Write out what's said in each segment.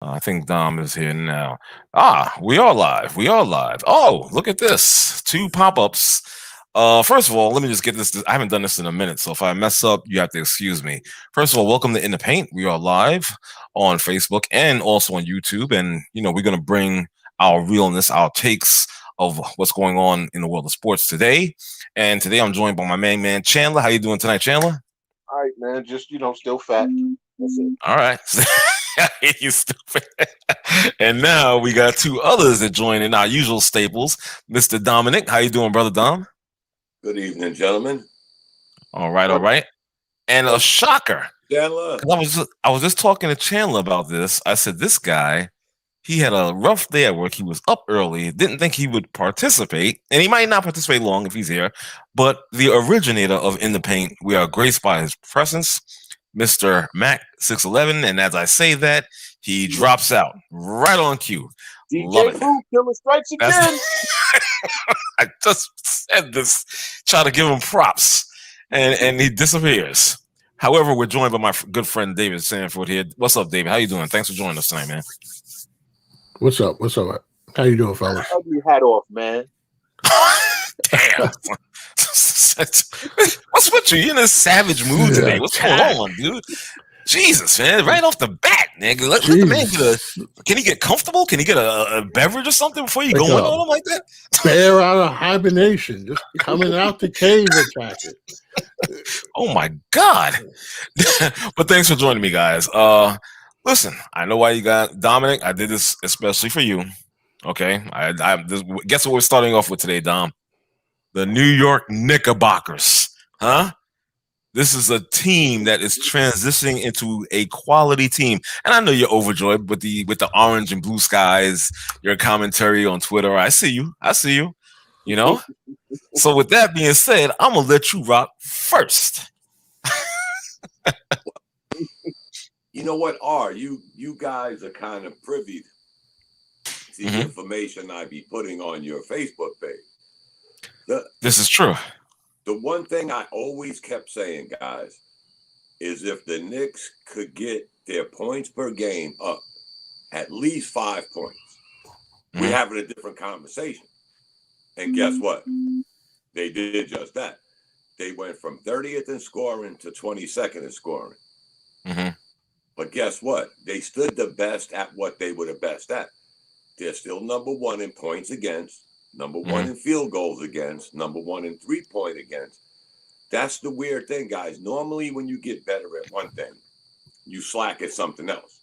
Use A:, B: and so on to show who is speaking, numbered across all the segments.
A: I think Dom is here now. We are live. We are live. Oh, look at this. Two pop-ups. First of all, let me just get this. I haven't done this in a minute, so if I mess up, you have to excuse me. First of all, welcome to In the Paint. We are live on Facebook and also on YouTube. And, we're going to bring our realness, our takes of what's going on in the world of sports today. And today I'm joined by my main man, Chandler. How you doing tonight, Chandler?
B: All right, man. Just still fat. That's it.
A: All right. You stupid. And now we got two others that join in our usual staples. Mr. Dominic, how you doing, brother Dom?
C: Good evening, gentlemen.
A: All right, all
B: Brother,
A: right. And a shocker.
C: Chandler.
A: 'Cause I was just talking to Chandler about this. I said this guy, he had a rough day at work. He was up early, didn't think he would participate, and he might not participate long if he's here. But the originator of In the Paint, we are graced by his presence, Mr. Mac 611. And as I say that, he drops out right on cue. Love
B: DJ
A: it.
B: Pooh, killer strikes again.
A: I just said this, try to give him props, and he disappears. However, we're joined by my good friend David Sanford here. What's up, David? How you doing? Thanks for joining us tonight, man.
D: What's up? What's up? How you doing, fellas?
B: Ugly hat off, man.
A: Damn. What's with you? You're in a savage mood today. What's going on, dude? Jesus, man. Right off the bat, nigga. Let the man can he get comfortable? Can he get a beverage or something before you go in on him like that?
D: Bear out of hibernation, just coming out the cave attacking.
A: Oh my God. But thanks for joining me, guys. Listen, I know why you got Dominic. I did this especially for you. Okay. Guess what we're starting off with today, Dom? The New York Knickerbockers. Huh? This is a team that is transitioning into a quality team. And I know you're overjoyed with the orange and blue skies, your commentary on Twitter. I see you. You know? So with that being said, I'm gonna let you rock first.
C: You know what, you guys are kind of privy to the information I be putting on your Facebook page.
A: This is true.
C: The one thing I always kept saying, guys, is if the Knicks could get their points per game up at least 5 points, we're having a different conversation. And guess what? They did just that. They went from 30th in scoring to 22nd in scoring. But guess what? They stood the best at what they were the best at. They're still number one in points against, number one in field goals against, number one in three-point against. That's the weird thing, guys. Normally, when you get better at one thing, you slack at something else.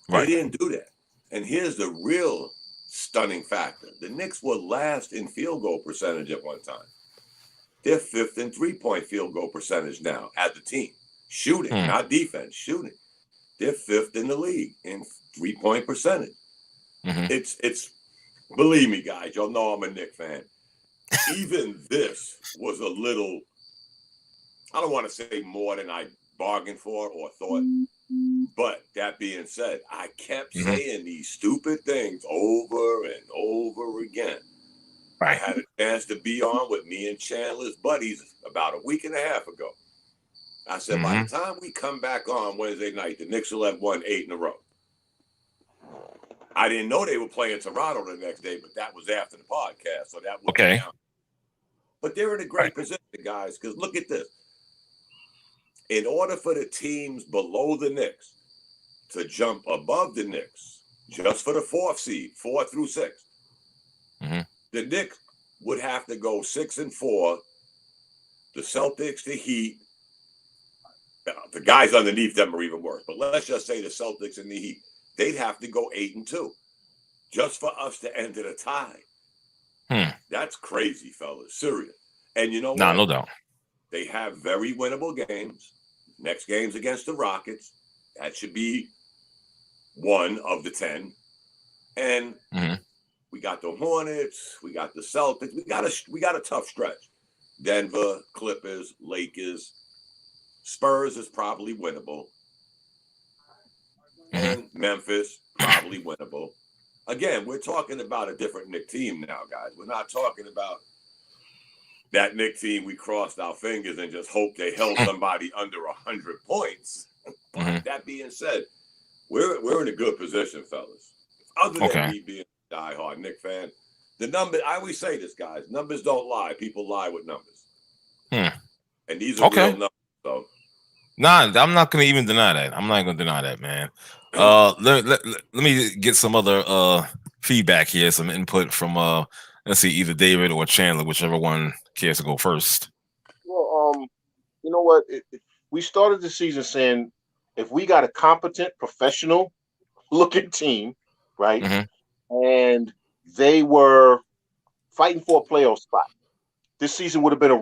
C: Right. They didn't do that. And here's the real stunning factor. The Knicks were last in field goal percentage at one time. They're fifth in three-point field goal percentage now as a team. Shooting, not defense, shooting. They're fifth in the league in three-point percentage. It's believe me, guys, y'all know I'm a Knicks fan. Even this was a little, I don't want to say more than I bargained for or thought. But that being said, I kept saying these stupid things over and over again. I had a chance to be on with me and Chandler's buddies about a week and a half ago. I said, by the time we come back on Wednesday night, the Knicks will have won 8 in a row. I didn't know they were playing Toronto the next day, but that was after the podcast, so that was okay. But they're in a great position, guys, because look at this. In order for the teams below the Knicks to jump above the Knicks, just for the 4th seed, 4 through 6, the Knicks would have to go 6-4. The Celtics, the Heat, the guys underneath them are even worse. But let's just say the Celtics and the Heat, they'd have to go 8-2 just for us to enter the tie. That's crazy, fellas. Serious. And you know what?
A: No doubt.
C: They have very winnable games. Next game's against the Rockets. That should be one of the 10. And we got the Hornets. We got the Celtics. We got a tough stretch. Denver, Clippers, Lakers. Spurs is probably winnable. And Memphis, probably winnable. Again, we're talking about a different Knicks team now, guys. We're not talking about that Knicks team we crossed our fingers and just hope they held somebody under 100 points. But that being said, we're in a good position, fellas. Other than me being a diehard Knicks fan, the number, I always say this, guys, numbers don't lie. People lie with numbers. And these are real numbers. So.
A: Nah, I'm not gonna even deny that. I'm not gonna deny that, man. Let me get some other feedback here, some input from let's see, either David or Chandler, whichever one cares to go first.
B: Well, you know what? We started the season saying if we got a competent, professional looking team, right, and they were fighting for a playoff spot, this season would have been a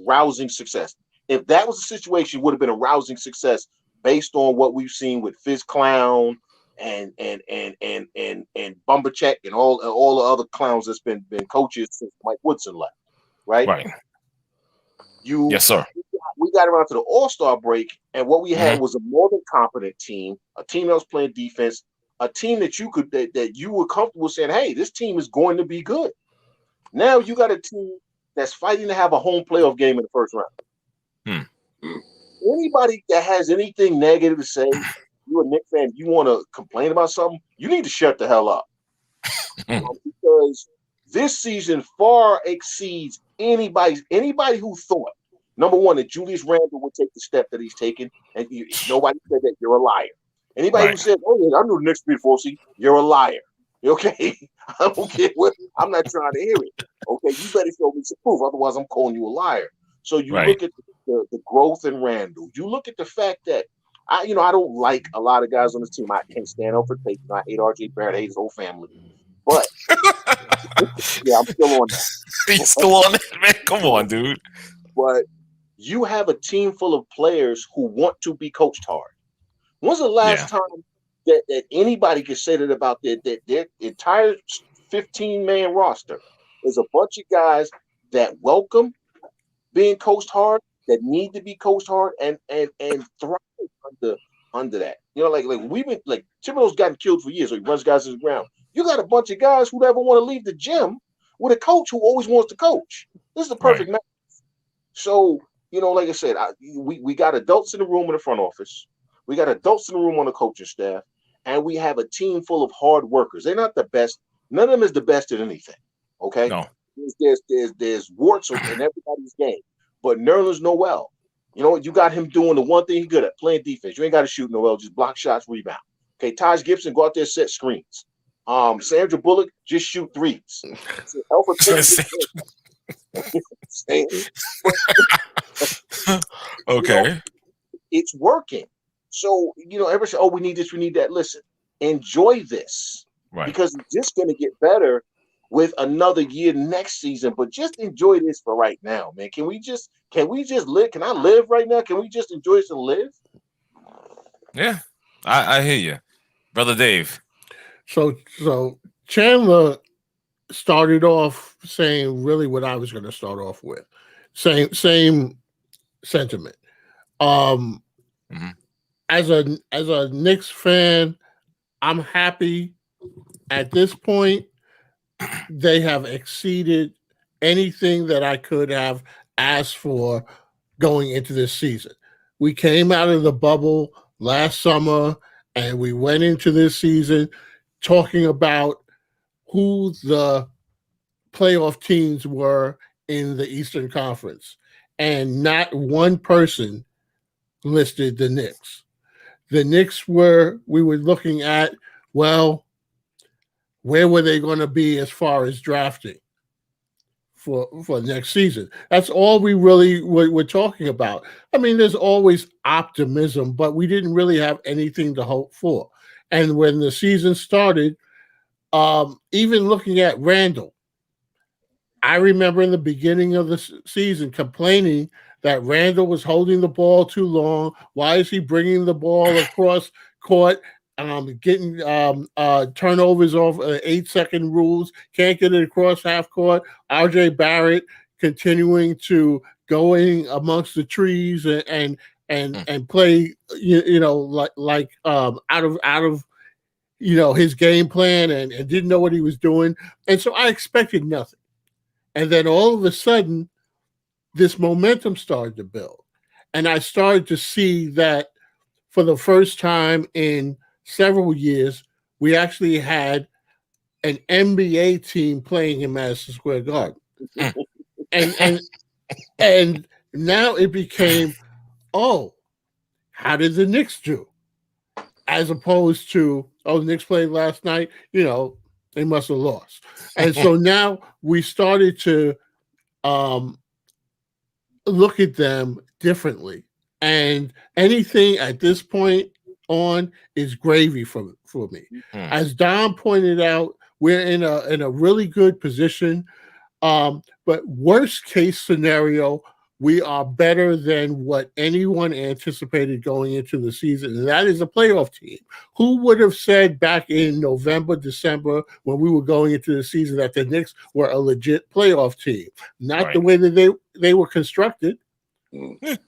B: rousing success. If that was the situation, it would have been a rousing success based on what we've seen with Fizz Clown and Bumbercheck and all the other clowns that's been coaches since Mike Woodson left, right?
A: Right.
B: Yes,
A: sir.
B: We got around to the All-Star break, and what we had was a more than competent team, a team that was playing defense, a team that you were comfortable saying, "Hey, this team is going to be good." Now you got a team that's fighting to have a home playoff game in the first round. Anybody that has anything negative to say, you're a Knicks fan, you want to complain about something, you need to shut the hell up. Because this season far exceeds anybody who thought, number one, that Julius Randle would take the step that he's taken, and nobody said that. You're a liar. Anybody who said, "Oh, yeah, I knew the Knicks beat 4C," you're a liar. Okay, I don't care what. I'm not trying to hear it. Okay, you better show me some proof, otherwise I'm calling you a liar. So you look at the growth in Randle. You look at the fact that I don't like a lot of guys on this team. I can't stand over Payton. I hate RJ Barrett. I hate his whole family. But yeah, I'm still on that.
A: He's still on that, man. Come on, dude.
B: But you have a team full of players who want to be coached hard. When's the last time that anybody can say that about their entire 15-man roster is a bunch of guys that welcome being coached hard, that need to be coached hard, and thrive under that. Like we've been like Thibodeau's gotten killed for years, so he runs guys to the ground. You got a bunch of guys who never want to leave the gym with a coach who always wants to coach. This is the perfect match. So, like I said, we got adults in the room in the front office. We got adults in the room on the coaching staff, and we have a team full of hard workers. They're not the best. None of them is the best at anything. Okay.
A: No.
B: There's warts in everybody's game, but Nerlens Noel, you got him doing the one thing he's good at, playing defense. You ain't got to shoot Noel, just block shots, rebound. Okay, Taj Gibson, go out there, set screens. Sandra Bullock, just shoot threes.
A: Okay,
B: it's working. So everybody say, "Oh, we need this, we need that." Listen, enjoy this, because it's just going to get better with another year next season, but just enjoy this for right now, man. Can we just live? Can I live right now? Can we just enjoy this and live?
A: Yeah, I hear you, brother Dave.
D: So Chandler started off saying really what I was going to start off with. Same sentiment. As a Knicks fan, I'm happy at this point. They have exceeded anything that I could have asked for going into this season. We came out of the bubble last summer, and we went into this season talking about who the playoff teams were in the Eastern Conference, and not one person listed the Knicks. The Knicks we were looking at, well, where were they going to be as far as drafting for next season? That's all we really were talking about. I mean, there's always optimism, but we didn't really have anything to hope for. And when the season started, even looking at Randle, I remember in the beginning of the season complaining that Randle was holding the ball too long. Why is he bringing the ball across court? Getting turnovers off 8-second rules, can't get it across half court. RJ Barrett continuing to going amongst the trees and play, like out of his game plan and didn't know what he was doing. And so I expected nothing. And then all of a sudden, this momentum started to build. And I started to see that for the first time in several years, we actually had an NBA team playing in Madison Square Garden, and and now it became, oh, how did the Knicks do? As opposed to, oh, the Knicks played last night, they must have lost. And so now we started to look at them differently. And anything at this point on is gravy for me. As Dom pointed out, we're in a really good position. But worst case scenario, we are better than what anyone anticipated going into the season, and that is a playoff team. Who would have said back in November, December, when we were going into the season, that the Knicks were a legit playoff team? Not the way that they were constructed.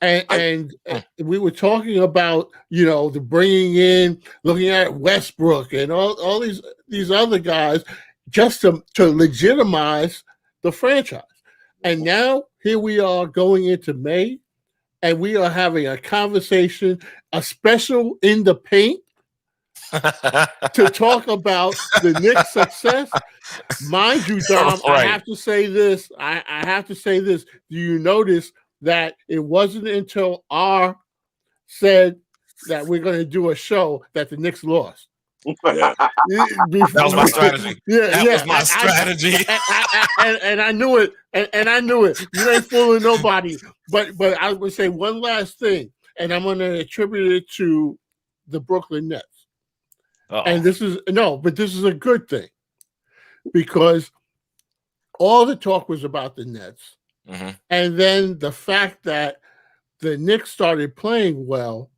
D: And we were talking about, the bringing in, looking at Westbrook and all these other guys just to legitimize the franchise. And now here we are going into May, and we are having a conversation, a special in the paint to talk about the Knicks' success. Mind you, Dom, I have to say this. I have to say this. Do you notice that it wasn't until R said that we're going to do a show that the Knicks lost?
A: Yeah. That was my strategy. That was my strategy.
D: And I knew it. And I knew it. You ain't fooling nobody. But I would say one last thing, and I'm going to attribute it to the Brooklyn Nets. And this is a good thing, because all the talk was about the Nets. And then the fact that the Knicks started playing well,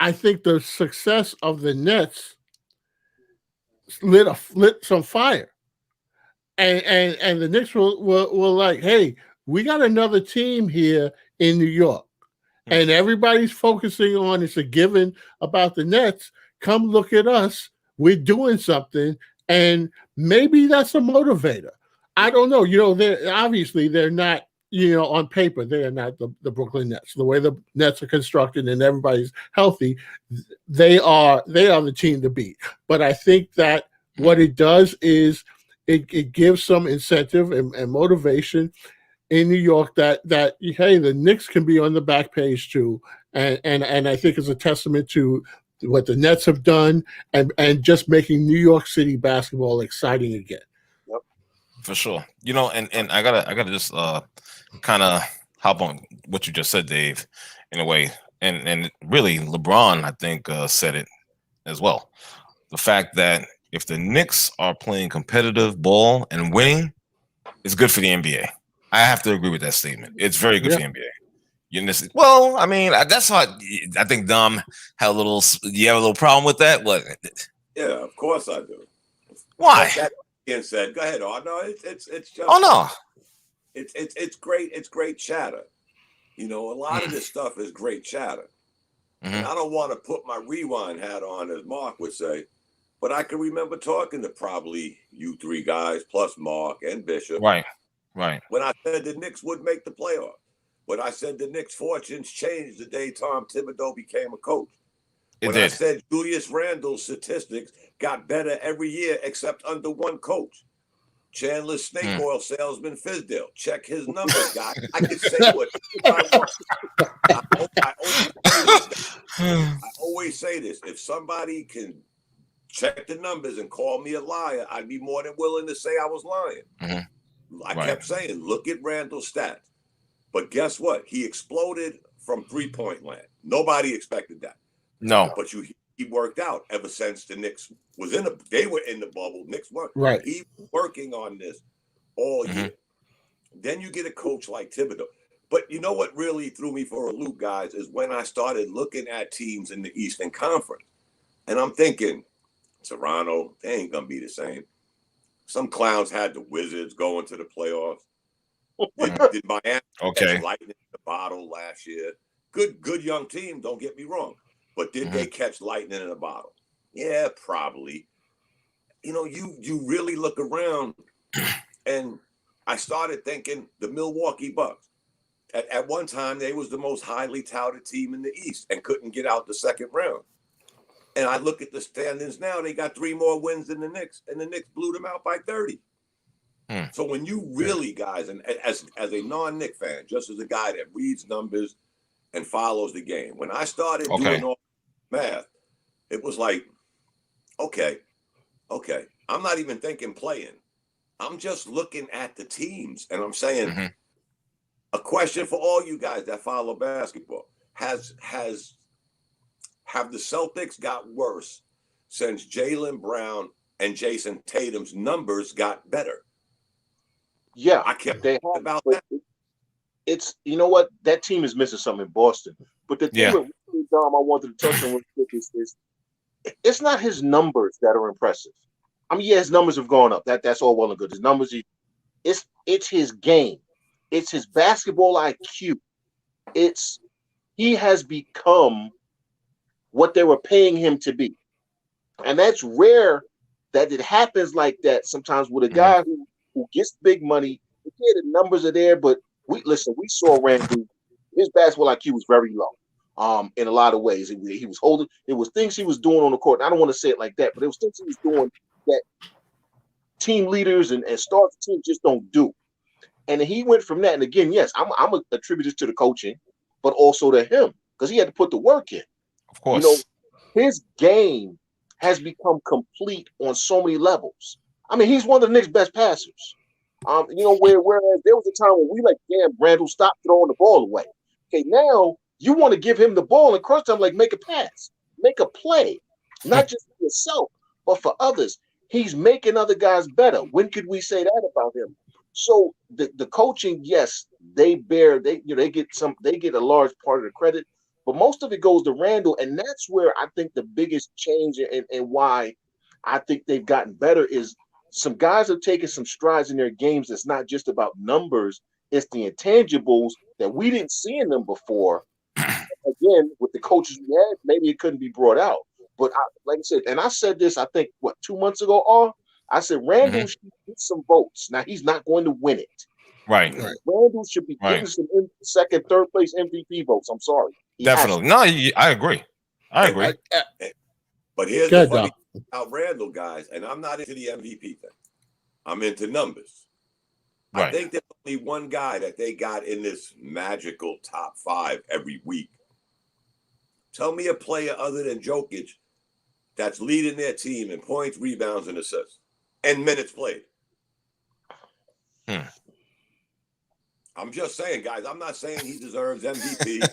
D: I think the success of the Nets lit some fire, and the Knicks were like, hey, we got another team here in New York, and everybody's focusing on, it's a given about the Nets. Come look at us, we're doing something, and maybe that's a motivator. I don't know. They're not. On paper, they are not the Brooklyn Nets. The way the Nets are constructed and everybody's healthy, they are the team to beat. But I think that what it does is it gives some incentive and motivation in New York that hey, the Knicks can be on the back page too. And I think it's a testament to what the Nets have done and just making New York City basketball exciting again.
A: For sure. And I gotta just kind of hop on what you just said, Dave, in a way. And really, LeBron, I think, said it as well. The fact that if the Knicks are playing competitive ball and winning, it's good for the NBA. I have to agree with that statement. It's very good for the NBA. Well, I mean, that's how I think Dom had a little. You have a little problem with that? What?
C: Yeah, of course I do.
A: Why?
C: That said, go ahead. Oh no, it's just.
A: Oh no.
C: It's great. It's great chatter. A lot of this stuff is great chatter. And I don't want to put my rewind hat on, as Mark would say, but I can remember talking to probably you three guys plus Mark and Bishop.
A: Right.
C: When I said the Knicks would make the playoff. When I said the Knicks' fortunes changed the day Tom Thibodeau became a coach. I said Julius Randle's statistics got better every year except under one coach. Chandler's snake oil salesman Fizdale. Check his numbers, guys. I can say what I want. I always say this. If somebody can check the numbers and call me a liar, I'd be more than willing to say I was lying. I kept saying, look at Randall's stats. But guess what? He exploded from three-point land. Nobody expected that.
A: No.
C: But he worked out ever since the Knicks was they were in the bubble. Knicks weren't.
D: Right.
C: He was working on this all year. Then you get a coach like Thibodeau. But you know what really threw me for a loop, guys, is when I started looking at teams in the Eastern Conference. And I'm thinking, Toronto, they ain't going to be the same. Some clowns had the Wizards going to the playoffs. Did Miami catch lightning in the bottle last year? Good young team, don't get me wrong. But did they catch lightning in a bottle? Yeah, probably. You really look around, and I started thinking the Milwaukee Bucks. At one time, they was the most highly touted team in the East and couldn't get out the second round. And I look at the standings now; they got 3 more wins than the Knicks, and the Knicks blew them out by 30. So when you really, guys, and as a non-Knick fan, just as a guy that reads numbers and follows the game, when I started doing all math, it was like, okay, I'm not even thinking playing. I'm just looking at the teams, and I'm saying, a question for all you guys that follow basketball: have the Celtics got worse since Jaylen Brown and Jason Tatum's numbers got better?
B: Yeah,
C: I kept
B: they have,
C: about that.
B: It's, you know what, that team is missing something in Boston. But the thing with Dom, I wanted to touch on real quick is it's not his numbers that are impressive. I mean, yeah, his numbers have gone up. That's all well and good. His numbers, it's his game. It's his basketball IQ. He has become what they were paying him to be. And that's rare that it happens like that sometimes with a guy who gets big money. Yeah, the numbers are there, but we saw Randall. His basketball IQ was very low. In a lot of ways, he was holding. It was things he was doing on the court. And I don't want to say it like that, but it was things he was doing that team leaders and stars teams just don't do. And he went from that. And again, yes, I'm attributed to the coaching, but also to him because he had to put the work in.
A: Of course,
B: you know, his game has become complete on so many levels. I mean, he's one of the Knicks' best passers. Whereas there was a time when we like, damn, Randall, stop throwing the ball away. Okay, now you want to give him the ball and crunch time, like make a pass, make a play, not just for yourself, but for others. He's making other guys better. When could we say that about him? So the coaching, yes, they get a large part of the credit, but most of it goes to Randall, and that's where I think the biggest change and why I think they've gotten better is some guys have taken some strides in their games. It's not just about numbers; it's the intangibles that we didn't see in them before. Again, with the coaches we had, maybe it couldn't be brought out. But like I said, and I said this, I think, 2 months ago, I said Randall should get some votes. Now, he's not going to win it.
A: Right.
B: Randall should be getting some second, third place MVP votes. I'm sorry.
A: Definitely. No, I agree.
C: But here's the funny thing about Randall, guys, and I'm not into the MVP thing. I'm into numbers. Right. I think there's only one guy that they got in this magical top 5 every week. Tell me a player other than Jokic that's leading their team in points, rebounds, and assists, and minutes played. I'm just saying, guys, I'm not saying he deserves MVP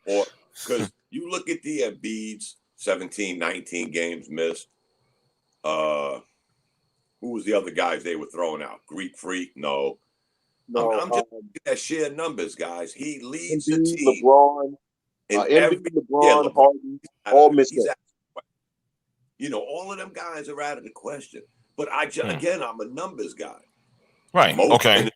C: or because you look at the Embiid's 17, 19 games missed. Who was the other guys they were throwing out? Greek Freak? No. I'm just looking at sheer numbers, guys. He leads the team.
B: LeBron, LeBron, Harden, all missed it.
C: All of them guys are out of the question. But again, I'm a numbers guy.
A: Right. Okay.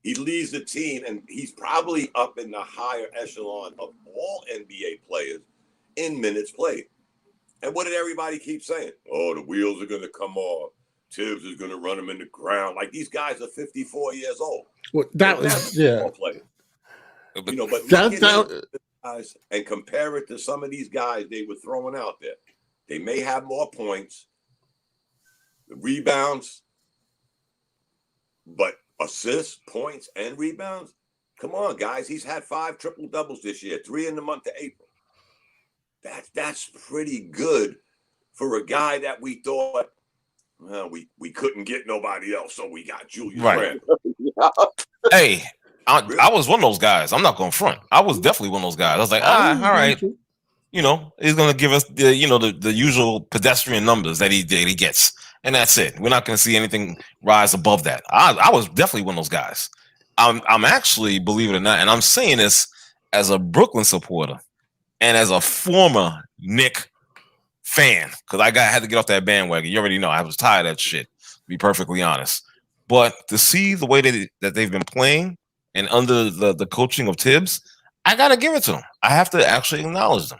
C: He leads the team, and he's probably up in the higher echelon of all NBA players in minutes played. And what did everybody keep saying? Oh, the wheels are going to come off. Tibbs is going to run them in the ground. Like, these guys are 54 years old.
D: Well, that was, yeah.
C: Players. But look at these guys and compare it to some of these guys they were throwing out there. They may have more points, rebounds, but assists, points, and rebounds. Come on, guys. He's had 5 triple doubles this year, 3 in the month of April. That's pretty good for a guy that we thought, well, we couldn't get nobody else, so we got Julius Randle.
A: Hey, I was one of those guys. I'm not going to front. I was definitely one of those guys. I was like, all right. He's going to give us the usual pedestrian numbers that he gets. And that's it. We're not going to see anything rise above that. I was definitely one of those guys. I'm actually, believe it or not, and I'm saying this as a Brooklyn supporter and as a former Knick fan, because I had to get off that bandwagon. You already know I was tired of that shit, to be perfectly honest. But to see the way that they've been playing and under the coaching of Tibbs, I got to give it to them. I have to actually acknowledge them.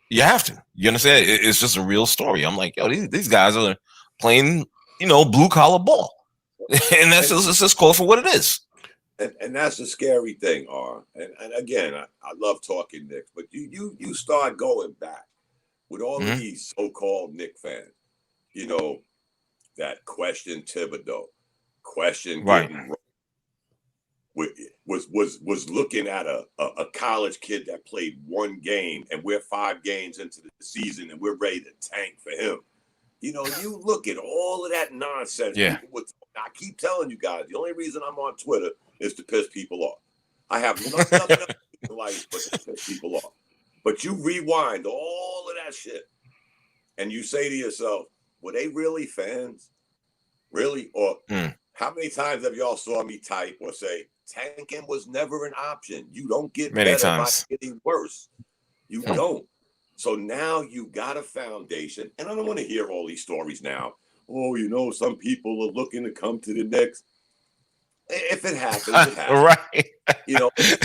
A: You have to. You understand? It's just a real story. I'm like, yo, these guys are playing, blue collar ball, and that's just call for what it is.
C: And that's the scary thing, R. And again, I love talking Knicks, but you start going back with all of these so-called Knicks fans, you know, that question Thibodeau, question getting was looking at a college kid that played one game, and we're 5 games into the season and we're ready to tank for him. You know, you look at all of that nonsense.
A: Yeah.
C: I keep telling you guys, the only reason I'm on Twitter is to piss people off. I have nothing else in life but to piss people off. But you rewind all of that shit, and you say to yourself, were they really fans? Really? Or how many times have y'all saw me type or say, tanking was never an option? You don't get
A: many
C: better
A: times
C: by getting worse. You don't. So now you got a foundation, and I don't want to hear all these stories now. Oh, you know, some people are looking to come to the Knicks. If it happens, it happens.
A: Right.
C: You know, it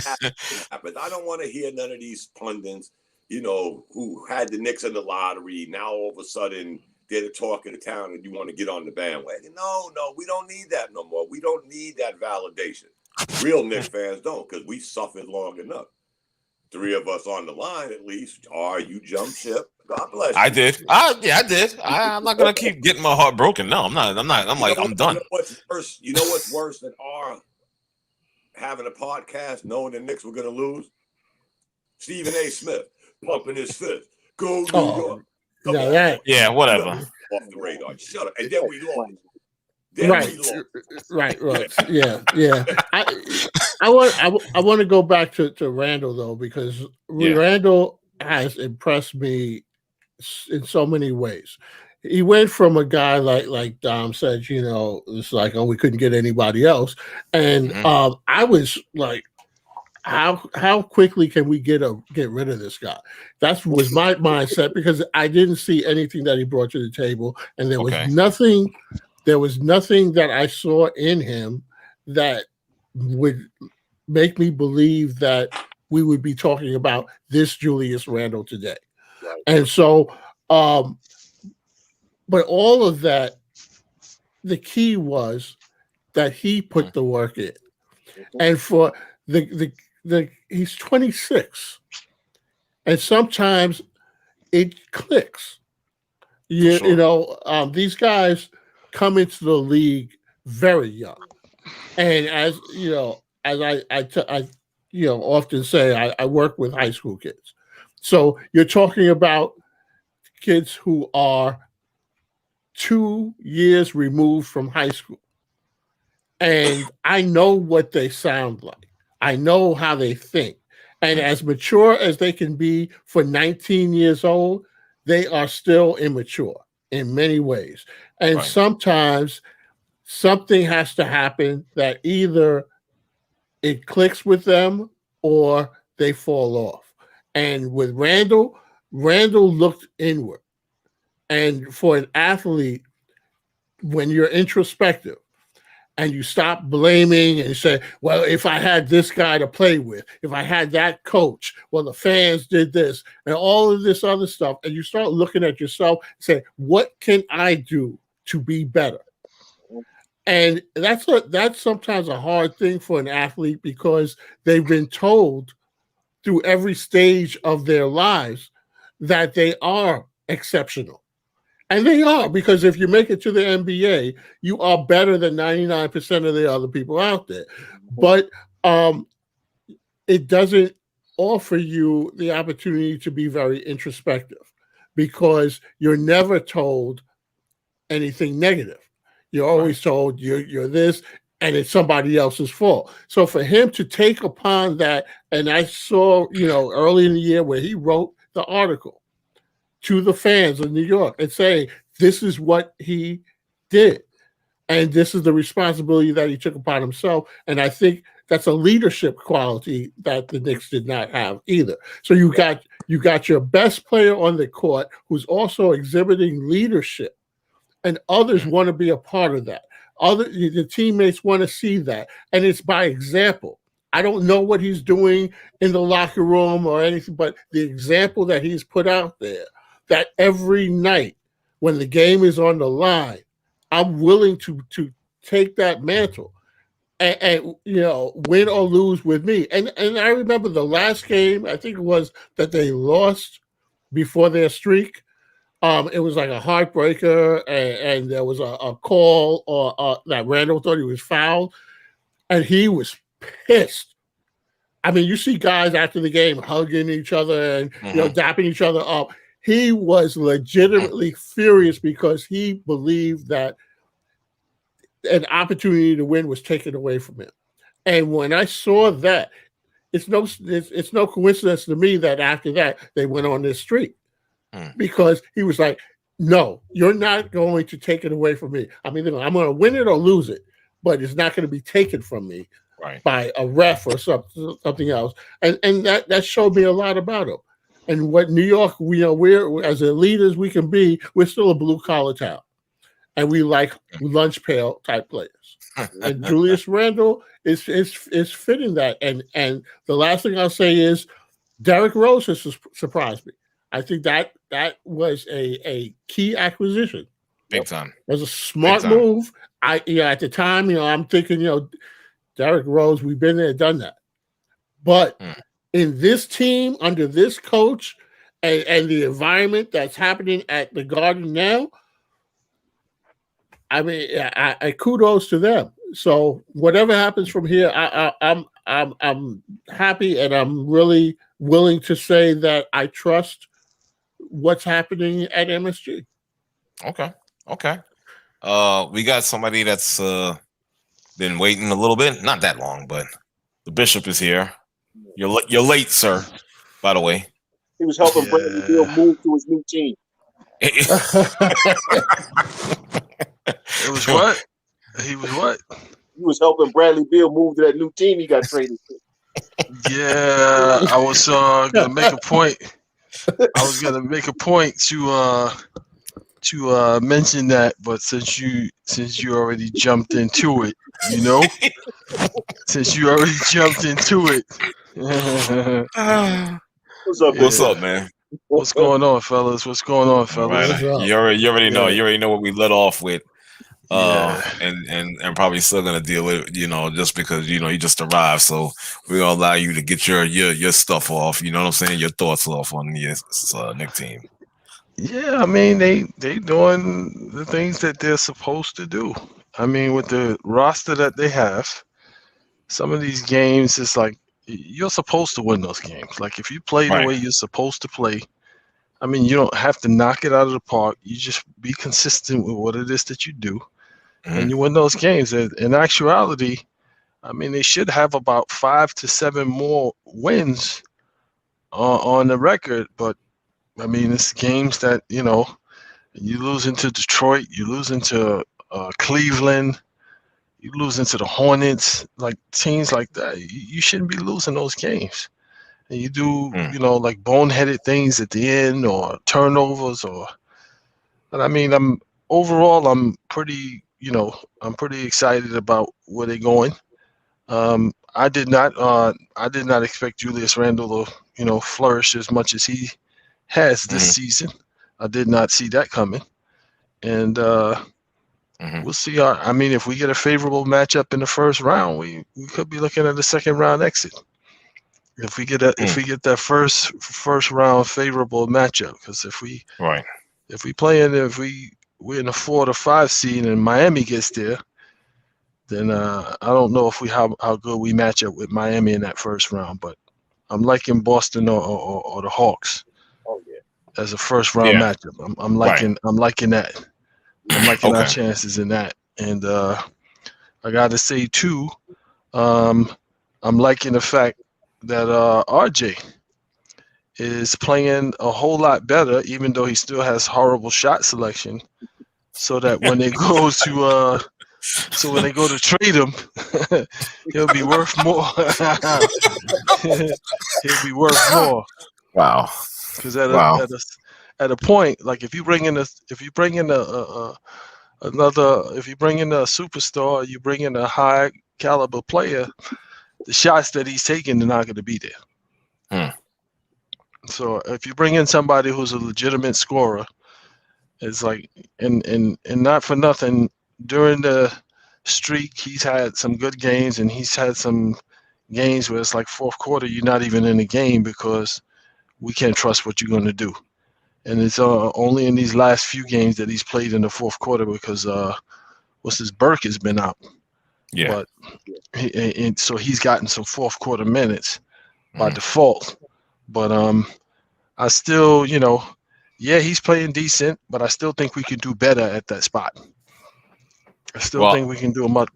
C: happens. I don't want to hear none of these pundits, you know, who had the Knicks in the lottery. Now all of a sudden they're the talk of the town and you want to get on the bandwagon. No, we don't need that no more. We don't need that validation. Real Knicks fans don't, because we suffered long enough. 3 of us on the line, at least. You jump ship. God bless you.
A: I did. I did. I'm not gonna keep getting my heart broken. No, I'm not. I'm done.
C: You know what's worse? You know what's worse than having a podcast knowing the Knicks were gonna lose? Stephen A. Smith pumping his fist. Go New York.
A: Yeah, whatever.
C: Off the radar. Shut up. And then we lost.
D: Right. Yeah. I want to go back to Randall though, because Randall has impressed me in so many ways. He went from a guy like Dom said, you know, it's like, we couldn't get anybody else, and I was like, how quickly can we get rid of this guy? That was my mindset, because I didn't see anything that he brought to the table, and there was nothing. There was nothing that I saw in him that would make me believe that we would be talking about this Julius Randle today. Right. And so, but all of that, the key was that he put the work in. And for he's 26. And sometimes it clicks. You know, these guys come into the league very young, and as you know, as I often say, I work with high school kids. So you're talking about kids who are 2 years removed from high school, and I know what they sound like. I know how they think, and as mature as they can be for 19 years old, they are still immature in many ways. And sometimes something has to happen that either it clicks with them or they fall off. And with Randall looked inward. And for an athlete, when you're introspective and you stop blaming and say, well, if I had this guy to play with, if I had that coach, well, the fans did this and all of this other stuff. And you start looking at yourself and say, what can I do to be better? And that's sometimes a hard thing for an athlete, because they've been told through every stage of their lives that they are exceptional. And they are, because if you make it to the NBA, you are better than 99% of the other people out there. But it doesn't offer you the opportunity to be very introspective, because you're never told anything negative. You're always told you're this, and it's somebody else's fault. So for him to take upon that, and I saw, early in the year where he wrote the article to the fans of New York and say, this is what he did, and this is the responsibility that he took upon himself. And I think that's a leadership quality that the Knicks did not have either. So you got your best player on the court who's also exhibiting leadership, and others want to be a part of that. The teammates want to see that, and it's by example. I don't know what he's doing in the locker room or anything, but the example that he's put out there, that every night when the game is on the line, I'm willing to take that mantle and win or lose with me. And I remember the last game, I think it was that they lost before their streak. It was like a heartbreaker, and there was a call or that Randall thought he was fouled, and he was pissed. I mean, you see guys after the game hugging each other and dapping each other up. He was legitimately furious because he believed that an opportunity to win was taken away from him. And when I saw that, it's no coincidence to me that after that they went on this streak, because he was like, "No, you're not going to take it away from me. I mean, I'm going to win it or lose it, but it's not going to be taken from me by a ref or something else." And that showed me a lot about him. And what New York, we're as elite as we can be, we're still a blue collar town, and we like lunch pail type players. And Julius Randle is fitting that. And the last thing I'll say is Derrick Rose has surprised me. I think that was a key acquisition.
A: Big time.
D: It was a smart move. At the time, I'm thinking, Derrick Rose, we've been there, done that. But in this team, under this coach, and the environment that's happening at the Garden now, I mean, I kudos to them. So whatever happens from here, I'm happy, and I'm really willing to say that I trust what's happening at MSG.
A: Okay. We got somebody that's been waiting a little bit, not that long, but the Bishop is here. You're late, sir. By the way,
B: he was helping Bradley Beal move to his new team.
E: It was what? He was what?
B: He was helping Bradley Beal move to that new team he got traded to.
E: Yeah, I was gonna make a point. I was gonna make a point to mention that, but since you already jumped into it, since you already jumped into it.
B: What's up,
A: man?
E: What's going on, fellas?
A: Right. You already know. You already know what we let off with. And probably still gonna deal with it, just because you just arrived, so we're gonna allow you to get your stuff off. You know what I'm saying? Your thoughts off on the Knicks team.
E: Yeah, I mean they doing the things that they're supposed to do. I mean, with the roster that they have, some of these games, it's like you're supposed to win those games. Like if you play the way you're supposed to play, I mean, you don't have to knock it out of the park. You just be consistent with what it is that you do, and you win those games. In actuality, I mean, they should have about 5 to 7 more wins on the record. But I mean, it's games that you lose into Detroit, you lose into Cleveland, you lose into the Hornets, like teams like that. You shouldn't be losing those games. And you do, like boneheaded things at the end or turnovers but I mean, I'm pretty excited about where they're going. I did not expect Julius Randle to, flourish as much as he has this season. I did not see that coming. And we'll see. I mean, if we get a favorable matchup in the first round, we could be looking at a second round exit. If we get that first round favorable matchup, because if we're in a 4 to 5 seed and Miami gets there, then I don't know how good we match up with Miami in that first round. But I'm liking Boston or the Hawks as a first round matchup. I'm liking that. I'm liking our chances in that. And I got to say too, I'm liking the fact that RJ is playing a whole lot better, even though he still has horrible shot selection. So that when they go to trade him, he'll be worth more. He'll be worth more.
A: Wow.
E: Because at a point, like if you bring in a superstar, you bring in a high caliber player, the shots that he's taking are not going to be there. So if you bring in somebody who's a legitimate scorer, it's like, and not for nothing, during the streak, he's had some good games, and he's had some games where it's like fourth quarter, you're not even in the game because we can't trust what you're going to do. and it's only in these last few games that he's played in the fourth quarter because Burke has been out.
A: Yeah.
E: But and so he's gotten some fourth quarter minutes by default. But I still, he's playing decent, but I still think we can do better at that spot. I still think we can do much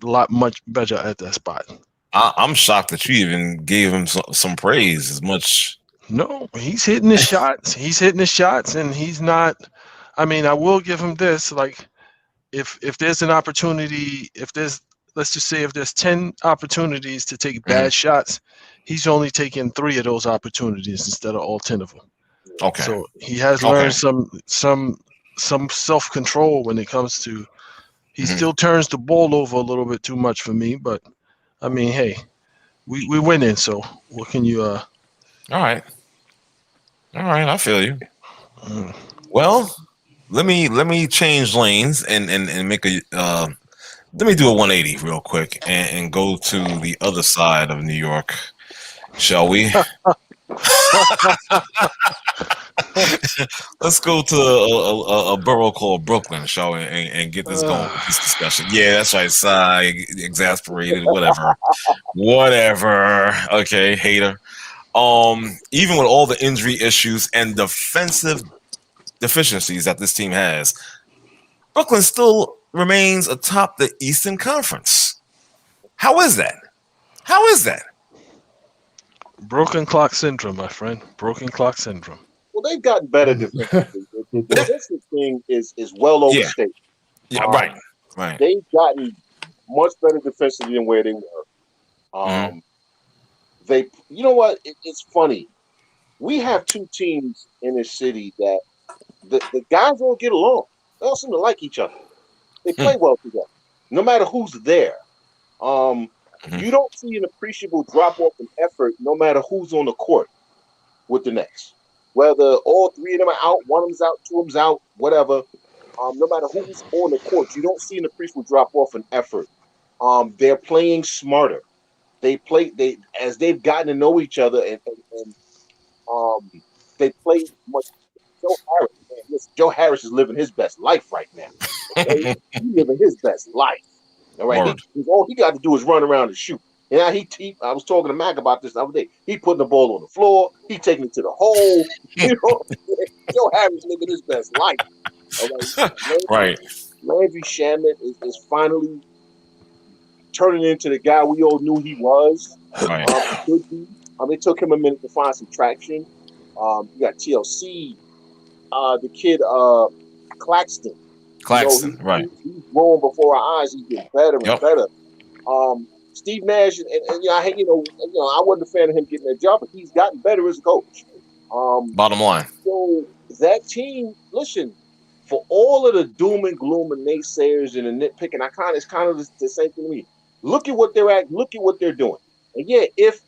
E: better at that spot.
A: I'm shocked that you even gave him some praise as much.
E: No, he's hitting his shots. He's hitting his shots, and he's not. I mean, I will give him this. Like, if there's an opportunity, let's just say if there's 10 opportunities to take bad shots, he's only taking 3 of those opportunities instead of all 10 of them.
A: Okay.
E: So he has learned some self-control when it comes to. He still turns the ball over a little bit too much for me, but I mean, hey, we winning. So what can you?
A: All right. I feel you. Well, let me change lanes and make a. Let me do a 180 real quick and go to the other side of New York, shall we? Let's go to a borough called Brooklyn, shall we, and get this going with this discussion. Yeah, that's right. Sigh, exasperated, whatever. Okay, hater. Even with all the injury issues and defensive deficiencies that this team has, Brooklyn still remains atop the Eastern Conference. How is that?
E: Broken clock syndrome, my friend. Broken clock syndrome.
B: Well, they've gotten better defensively. The defensive thing is well overstated.
A: Yeah, right.
B: They've gotten much better defensively than where they were. They, you know what? It's funny. We have 2 teams in this city that the guys don't get along. They all seem to like each other. They play well together, no matter who's there. You don't see an appreciable drop off in effort, no matter who's on the court with the Nets. Whether all 3 of them are out, 1 of them's out, 2 of them's out, whatever. No matter who's on the court, you don't see an appreciable drop off in effort. They're playing smarter. As they've gotten to know each other, and they play much. Joe Harris, man, listen, Joe Harris is living his best life right now. Okay? He's living his best life. All right, all he got to do is run around and shoot. And now I was talking to Mac about this the other day. He putting the ball on the floor. He taking it to the hole. Joe Harris living his best life.
A: Right.
B: Landry Shamet is finally turning into the guy we all knew he was.
A: Right.
B: Could be. It took him a minute to find some traction. You got TLC, the kid Claxton.
A: Right.
B: He's growing before our eyes. He's getting better and better. Steve Nash, and I wasn't a fan of him getting that job, but he's gotten better as a coach.
A: Bottom line.
B: So that team, listen, for all of the doom and gloom and naysayers and the nitpicking, it's kind of the same thing to me. Look at what they're at. Look at what they're doing. And yeah, if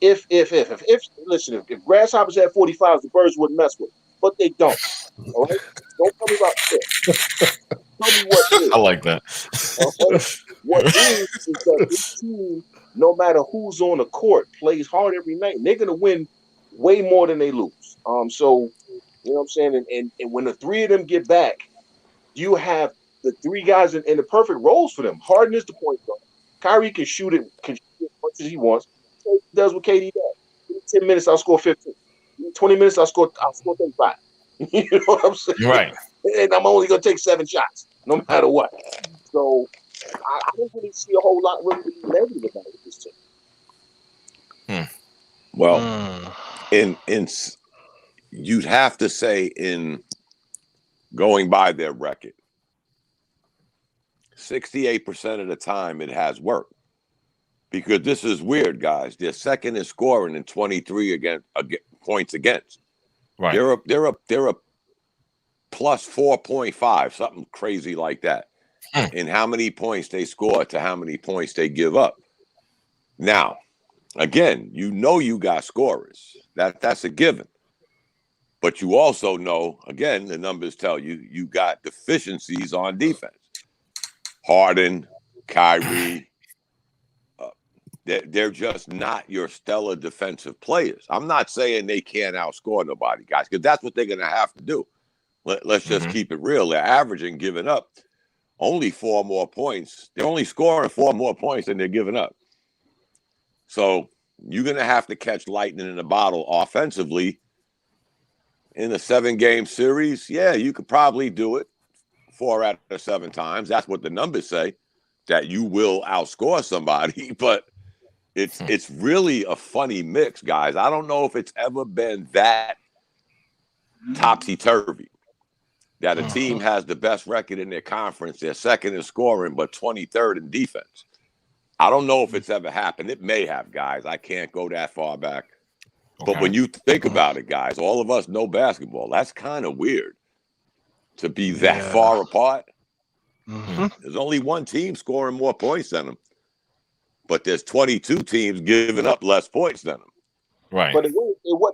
B: grasshoppers had 45s, the birds wouldn't mess with them. But they don't. All right? Don't tell me about shit. Tell me what is.
A: I like that.
B: What is that this team, no matter who's on the court, plays hard every night, and they're going to win way more than they lose. So, you know what I'm saying? And when the 3 of them get back, you have the 3 guys in the perfect roles for them. Harden is the point guard. Kyrie can shoot it as much as he wants. He does what KD does. In 10 minutes, I'll score 15. In 20 minutes, I'll score 35. You know what I'm saying?
A: Right.
B: And I'm only going to take 7 shots, no matter what. So I don't really see a whole lot really negative about it this team.
C: Well, in you'd have to say in going by their record, 68% of the time it has worked. Because this is weird, guys. They're second in scoring and 23 points against.
A: Right.
C: They're a plus 4.5, something crazy like that. In how many points they score to how many points they give up. Now, again, you got scorers. That's a given. But you also know, again, the numbers tell you got deficiencies on defense. Harden, Kyrie, they're just not your stellar defensive players. I'm not saying they can't outscore nobody, guys, because that's what they're going to have to do. Let's just keep it real. They're averaging giving up only 4 more points. They're only scoring 4 more points than they're giving up. So you're going to have to catch lightning in a bottle offensively in a 7-game series. Yeah, you could probably do it 4 out of 7 times. That's what the numbers say, that you will outscore somebody. But it's really a funny mix, guys. I don't know if it's ever been that topsy-turvy, that a team has the best record in their conference. They're second in scoring, but 23rd in defense. I don't know if it's ever happened. It may have, guys. I can't go that far back. But when you think about it, guys, all of us know basketball. That's kind of weird to be that far apart. There's only one team scoring more points than them, but there's 22 teams giving up less points than them.
A: Right.
B: But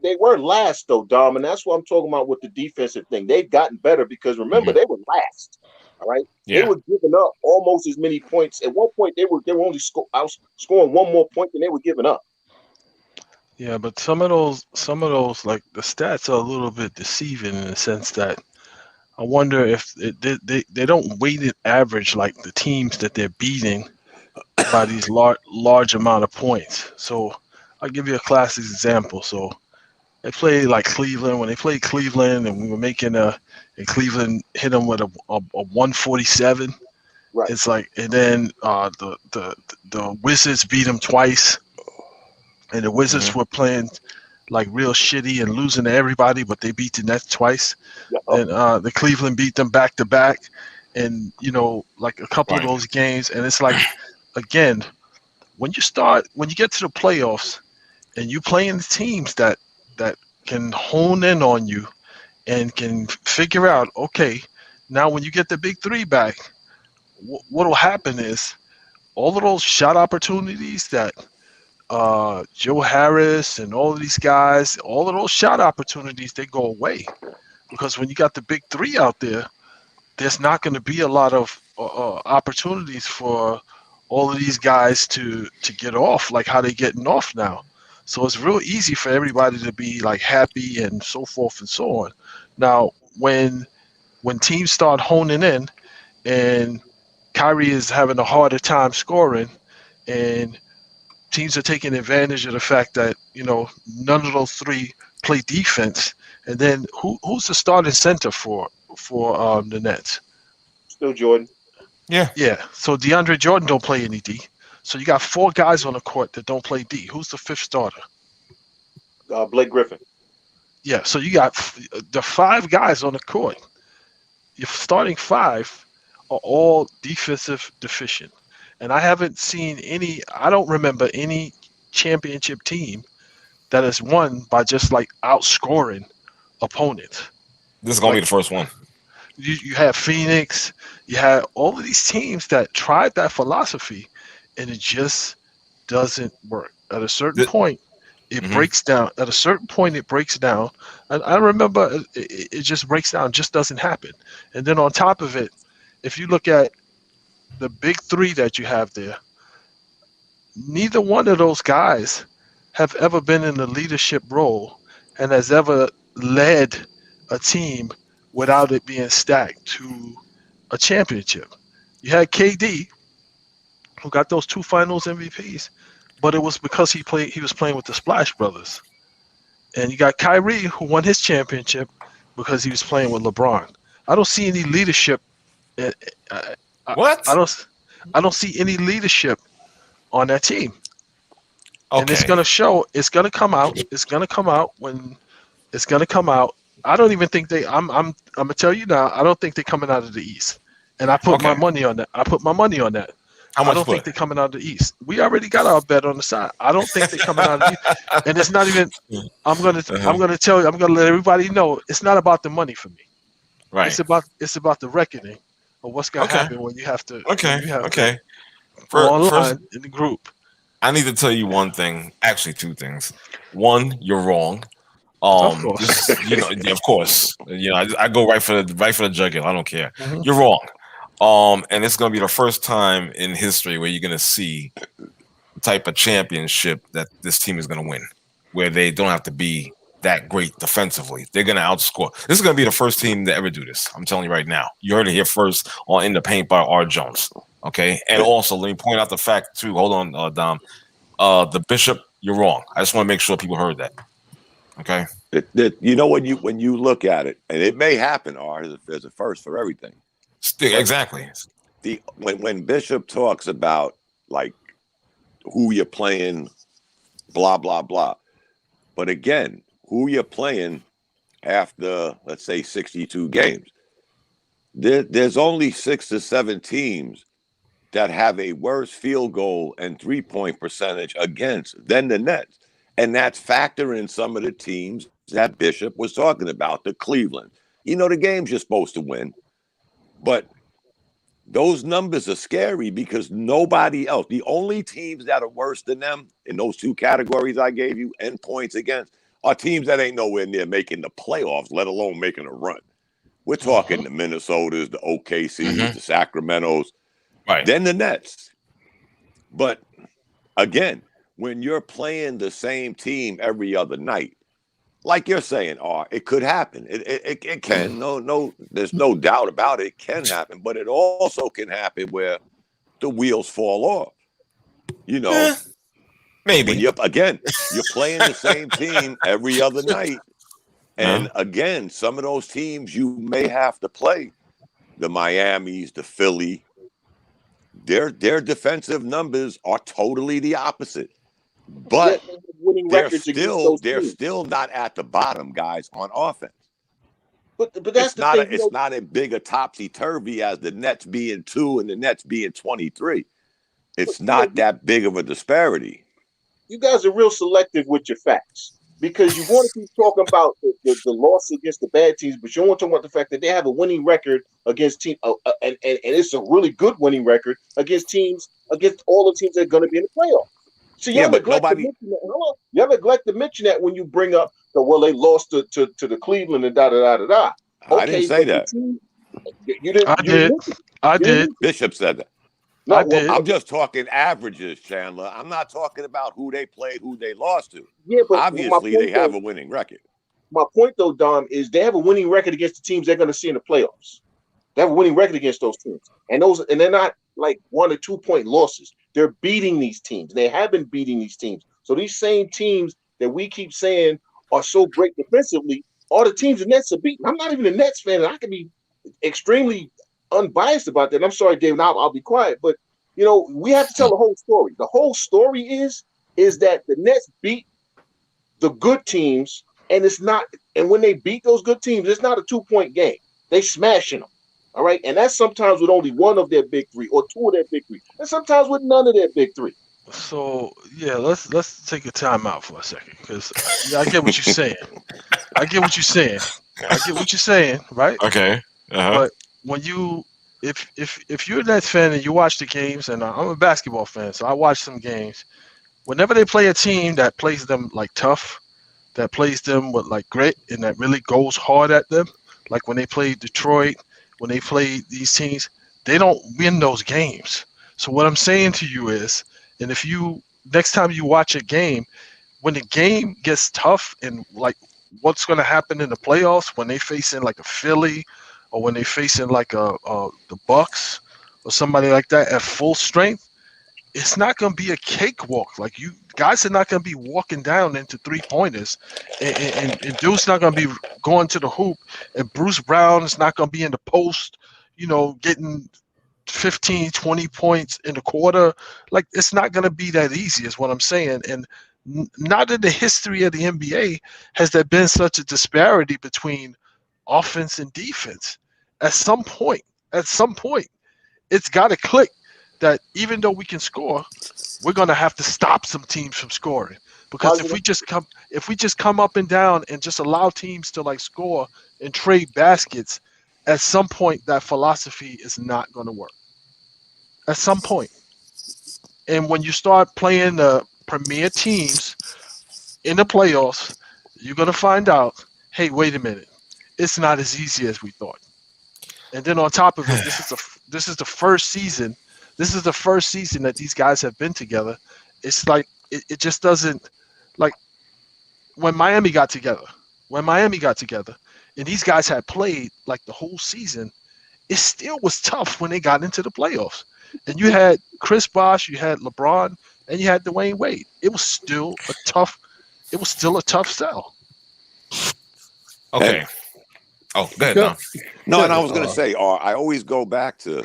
B: they weren't last, though, Dom, and that's what I'm talking about with the defensive thing. They've gotten better because, remember, they were last. All right?
A: Yeah.
B: They were giving up almost as many points. At one point, they were only scoring one more point than they were giving up.
E: Yeah, but some of those, like the stats are a little bit deceiving in the sense that I wonder if they don't weighted average like the teams that they're beating by these large amount of points. So I'll give you a classic example. So they play like Cleveland. When they played Cleveland, and we were making and Cleveland hit them with a 147.
B: Right.
E: It's like, and then the Wizards beat them twice, and the Wizards were playing like real shitty and losing to everybody, but they beat the Nets twice. And the Cleveland beat them back to back, and like a couple of those games. And it's like, again, when you get to the playoffs, and you playing the teams that can hone in on you and can figure out, okay, now when you get the big three back, what will happen is all of those shot opportunities that Joe Harris and all of these guys, all of those shot opportunities, they go away. Because when you got the big three out there, there's not going to be a lot of opportunities for all of these guys to get off, like how they're getting off now. So it's real easy for everybody to be like happy and so forth and so on. Now, when teams start honing in and Kyrie is having a harder time scoring and teams are taking advantage of the fact that, none of those three play defense, and then who's the starting center for the Nets?
B: Still Jordan.
E: Yeah. So DeAndre Jordan don't play any D. So you got 4 guys on the court that don't play D. Who's the 5th starter?
B: Blake Griffin.
E: Yeah. So you got the 5 guys on the court. Your starting 5 are all defensive deficient. And I don't remember any championship team that has won by just like outscoring opponents.
A: This is going to be the first one.
E: You have Phoenix, you have all of these teams that tried that philosophy, and it just doesn't work. At a certain point, it breaks down. At a certain point, it breaks down. And I remember it just breaks down, just doesn't happen. And then on top of it, if you look at the big 3 that you have there, neither one of those guys have ever been in a leadership role and has ever led a team without it being stacked to a championship. You had KD, who got those 2 finals MVPs, but it was because he was playing with the Splash Brothers. And you got Kyrie, who won his championship because he was playing with LeBron. I don't see any leadership.
A: What?
E: I don't see any leadership on that team.
A: Okay.
E: And it's gonna show. It's gonna come out. It's gonna come out when it's gonna come out. I don't even think I'm gonna tell you now. I don't think they're coming out of the East. And I put my money on that. How much? I don't think they're coming out of the East. We already got our bet on the side. I don't think they're coming out of the East. And it's not even. I'm gonna tell you. I'm gonna let everybody know. It's not about the money for me.
A: Right.
E: It's about the reckoning of what's gonna happen when you have to.
A: Okay.
E: Online in the group.
A: I need to tell you one thing. Actually, 2 things. One, you're wrong.
E: Of course.
A: Of course. I go right for the jugular. I don't care. You're wrong. And it's going to be the first time in history where you're going to see the type of championship that this team is going to win, where they don't have to be that great defensively. They're going to outscore. This is going to be the first team to ever do this. I'm telling you right now. You heard it here first on In the Paint by R. Jones. Okay. And also, let me point out the fact, too. Hold on, Dom. The Bishop, you're wrong. I just want to make sure people heard that. Okay.
C: You know, when you look at it, and it may happen, R, there's a first for everything.
A: Exactly.
C: When Bishop talks about, like, who you're playing, blah, blah, blah. But again, who you're playing after, let's say, 62 games. There's only 6 to 7 teams that have a worse field goal and 3-point percentage against than the Nets. And that's factoring some of the teams that Bishop was talking about, the Cleveland. You know, the games you're supposed to win. But those numbers are scary because nobody else, the only teams that are worse than them in those two categories I gave you and points against, are teams that ain't nowhere near making the playoffs, let alone making a run. We're talking the Minnesotas, the OKCs, the Sacramentos,
A: right?
C: Then the Nets. But again, when you're playing the same team every other night, like you're saying, it could happen. It can. No, there's no doubt about it. It can happen, but it also can happen where the wheels fall off. You know,
A: maybe
C: when you're playing the same team every other night, and again, some of those teams you may have to play, the Miamis, the Philly. Their defensive numbers are totally the opposite. But they're still not at the bottom, guys, on offense.
B: But that's the thing.
C: It's not as big a topsy-turvy as the Nets being 2 and the Nets being 23. It's not that big of a disparity.
B: You guys are real selective with your facts because you want to keep talking about the loss against the bad teams, but you don't want to talk about the fact that they have a winning record against teams, and it's a really good winning record against all the teams that are going to be in the playoffs. So you neglect to mention that when you bring up they lost to the Cleveland and da.
C: I didn't say that.
B: You didn't.
E: I did.
C: Bishop said that.
B: No,
C: I'm just talking averages, Chandler. I'm not talking about who they played, who they lost to.
B: Yeah, but
C: obviously they have a winning record.
B: My point, though, Dom, is they have a winning record against the teams they're going to see in the playoffs. They have a winning record against those teams, and they're not like 1 or 2 point losses. They're beating these teams. They have been beating these teams. So these same teams that we keep saying are so great defensively are the teams the Nets are beating. I'm not even a Nets fan, and I can be extremely unbiased about that. I'm sorry, Dave. Now I'll be quiet, but we have to tell the whole story. The whole story is that the Nets beat the good teams, and when they beat those good teams, it's not a 2 point game. They smashing them. All right, and that's sometimes with only one of their big three or two of their big three, and sometimes with none of their big three.
E: So yeah, let's take a time out for a second because I get what you're saying. I get what you're saying, right?
A: Okay.
E: But when if you're a Nets fan and you watch the games, and I'm a basketball fan, so I watch some games. Whenever they play a team that plays them like tough, that plays them with like grit, and that really goes hard at them, like when they play Detroit. When they play these teams, they don't win those games. So what I'm saying to you is, and if you next time you watch a game, when the game gets tough and like what's going to happen in the playoffs when they facing like a Philly or when they facing like the Bucks or somebody like that at full strength, it's not going to be a cakewalk. Like you guys are not going to be walking down into 3-pointers, and Dude's not going to be going to the hoop, and Bruce Brown is not going to be in the post, getting 15, 20 points in the quarter. Like it's not going to be that easy is what I'm saying. And not in the history of the NBA has there been such a disparity between offense and defense. At some point, it's got to click that even though we can score, we're going to have to stop some teams from scoring. Because if we just come up and down and just allow teams to like score and trade baskets, at some point that philosophy is not going to work. At some point. And when you start playing the premier teams in the playoffs, you're going to find out, hey, wait a minute, it's not as easy as we thought. And then on top of it, this is the first season. This is the first season that these guys have been together. It's like it just doesn't like when Miami got together, and these guys had played like the whole season, it still was tough when they got into the playoffs. And you had Chris Bosh, you had LeBron, and you had Dwayne Wade. It was still a tough sell.
A: Okay. Oh, go ahead, Dom.
C: No, and I was going to say, I always go back to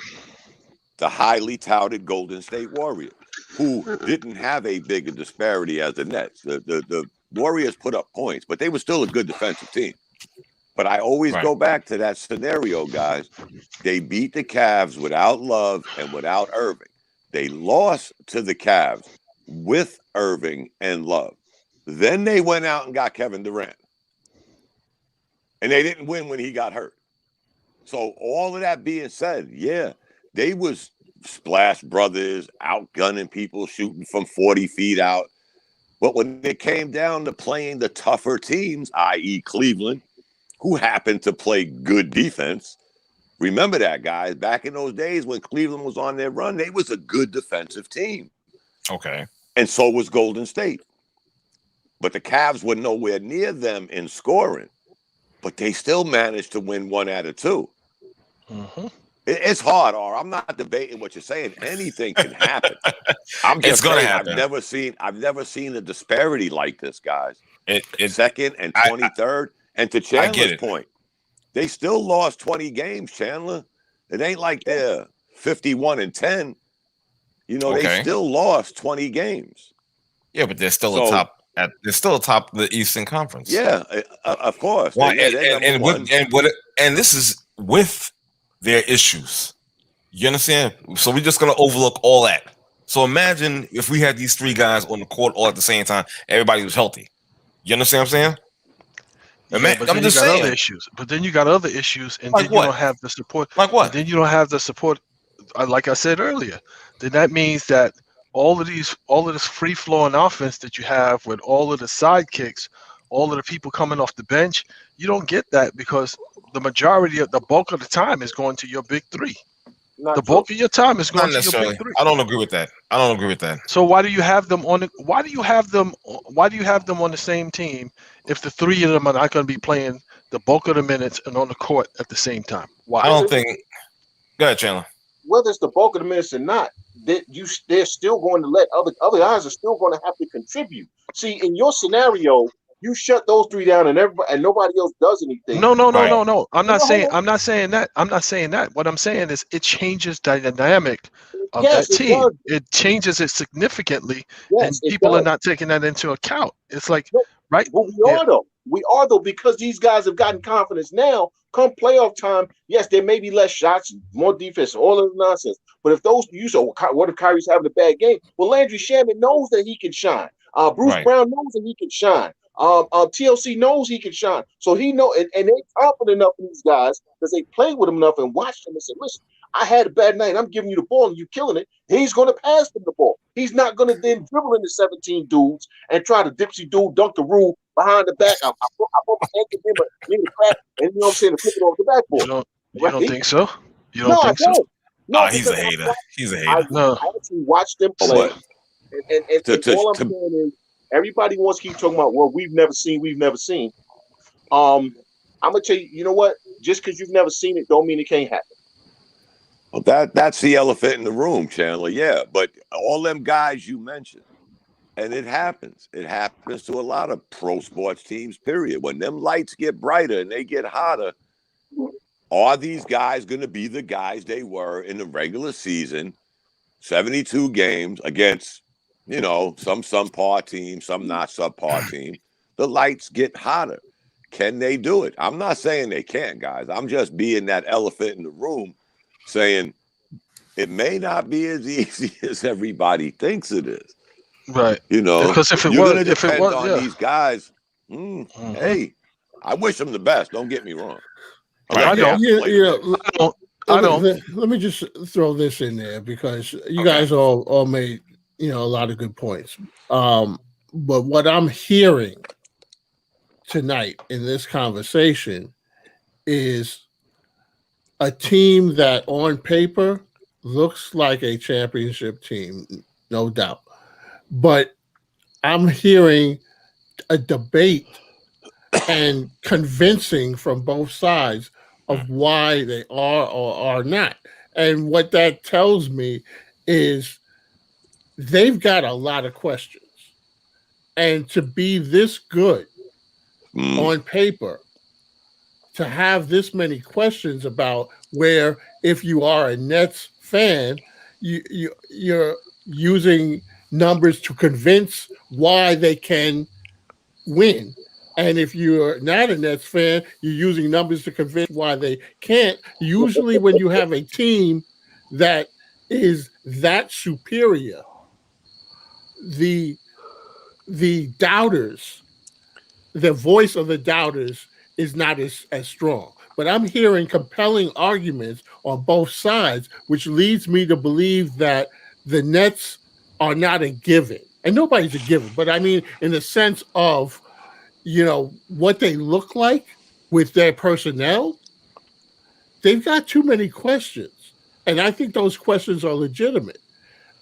C: the highly touted Golden State Warriors, who didn't have a bigger disparity as the Nets. The Warriors put up points, but they were still a good defensive team. But I always go back to that scenario, guys. They beat the Cavs without Love and without Irving. They lost to the Cavs with Irving and Love. Then they went out and got Kevin Durant. And they didn't win when he got hurt. So all of that being said, yeah, they was Splash Brothers outgunning people, shooting from 40 feet out. But when it came down to playing the tougher teams, i.e. Cleveland, who happened to play good defense, remember that, guys. Back in those days when Cleveland was on their run, they was a good defensive team.
A: Okay.
C: And so was Golden State. But the Cavs were nowhere near them in scoring. But they still managed to win 1 out of 2.
E: Mm-hmm.
C: It's hard, I'm not debating what you're saying. Anything can happen. I'm just
A: going to
C: saying,
A: happen.
C: I've never seen a disparity like this, guys.
A: It's
C: second and 23rd. And to Chandler's point, they still lost 20 games, Chandler. It ain't like they're 51-10. They still lost 20 games.
A: Yeah, but they're still they're still atop the Eastern Conference.
C: Yeah, of course.
A: Well, and this is with their issues. You understand? So we're just gonna overlook all that. So imagine if we had these 3 guys on the court all at the same time, everybody was healthy. You understand what I'm saying?
E: But then you got other issues. But then you got other issues, and then you don't have the support.
A: Like what?
E: Then you don't have the support. Like I said earlier, then that means that all of this free flowing offense that you have with all of the sidekicks, all of the people coming off the bench, you don't get that because the bulk of the time is going to your big 3. The bulk of your time is going to your big 3.
A: I don't agree with that.
E: So why do you have them on the same team if the 3 of them are not going to be playing the bulk of the minutes and on the court at the same time? Why?
A: I don't think. Go ahead, Chandler.
B: Whether it's the bulk of the minutes or not, they're still going to let other guys are still going to have to contribute. See, in your scenario, you shut those 3 down and nobody else does anything.
E: No. I'm not saying that. What I'm saying is it changes the dynamic of that team. It changes it significantly, and people are not taking that into account. It's like, right?
B: But we are though, because these guys have gotten confidence now. Come playoff time, yes, there may be less shots, more defense, all of the nonsense. But if what if Kyrie's having a bad game? Well, Landry Shamet knows that he can shine. Bruce Brown knows that he can shine. TLC knows he can shine. So he and they're confident enough in these guys because they played with him enough and watched them and said, listen, I had a bad night. I'm giving you the ball and you killing it. He's going to pass them the ball. He's not going to then dribble into 17 dudes and try to dipsy dude dunk the rule behind the back. I put my hand in the crack, and you know what I'm saying, to flip it off the backboard.
E: You don't think so? You don't think so?
A: No, he's a hater. I
B: actually watched them play. And all I'm saying is everybody wants to keep talking about, well, we've never seen. I'm going to tell you, you know what? Just because you've never seen it don't mean it can't happen.
C: Well, that's the elephant in the room, Chandler. Yeah, but all them guys you mentioned, and it happens. It happens to a lot of pro sports teams, period. When them lights get brighter and they get hotter, are these guys going to be the guys they were in the regular season, 72 games against, some subpar team, some not subpar team? The lights get hotter. Can they do it? I'm not saying they can't, guys. I'm just being that elephant in the room, saying it may not be as easy as everybody thinks it is.
E: Right.
C: Because if it was on these guys, hey, I wish them the best. Don't get me wrong.
D: I don't. Let me just throw this in there because you guys all made a lot of good points. But what I'm hearing tonight in this conversation is a team that on paper looks like a championship team, no doubt. But I'm hearing a debate and convincing from both sides of why they are or are not. And what that tells me is they've got a lot of questions. And to be this good on paper, to have this many questions about where if you are a Nets fan, you're using numbers to convince why they can win. And if you're not a Nets fan, you're using numbers to convince why they can't. Usually, when you have a team that is that superior, the doubters, the voice of the doubters is not as strong. But I'm hearing compelling arguments on both sides, which leads me to believe that the Nets are not a given. And nobody's a given, but I mean, in the sense of, what they look like with their personnel, they've got too many questions. And I think those questions are legitimate.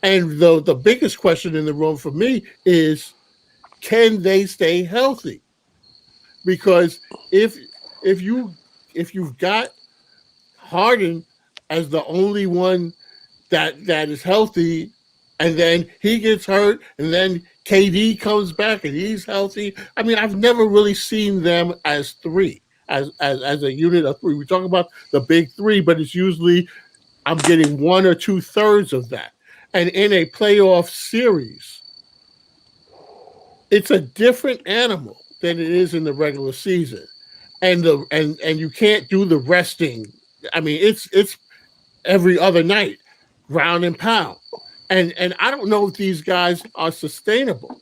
D: And the biggest question in the room for me is, can they stay healthy? Because if you've got Harden as the only one that is healthy, and then he gets hurt, and then KD comes back and he's healthy. I mean, I've never really seen them as three, as a unit of three. We talk about the big three, but it's usually I'm getting 1 or 2/3 of that. And in a playoff series, it's a different animal than it is in the regular season. And you can't do the resting. I mean, it's every other night, ground and pound. And I don't know if these guys are sustainable.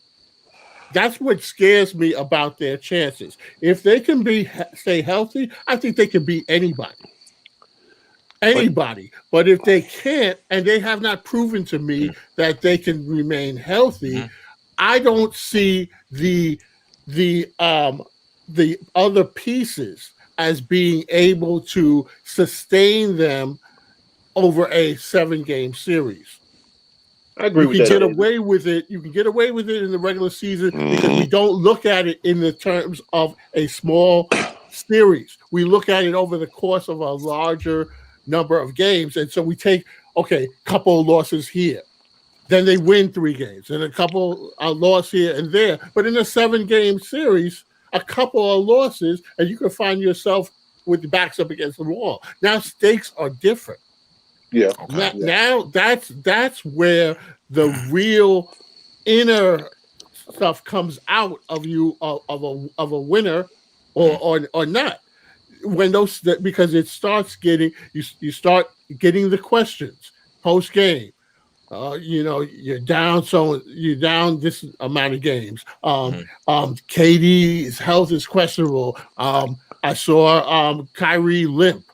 D: That's what scares me about their chances. If they can stay healthy, I think they can beat anybody. But if they can't, and they have not proven to me that they can remain healthy, I don't see the other pieces as being able to sustain them over a 7-game series.
B: I agree with
D: that.
B: You can get away with it in the regular season because we don't look at it in the terms of a small series. We look at it over the course of a larger number of games. And so we take, couple of losses here. Then they win 3 games and a couple of losses here and there. But in a 7-game series, a couple of losses, and you can find yourself with the backs up against the wall. Now stakes are different. Yeah.
A: Okay.
D: Now that's where the real inner stuff comes out of you of a winner or not. Because it starts getting you start getting the questions post game. You're down, so you're down this amount of games. KD's health is questionable. I saw Kyrie limp.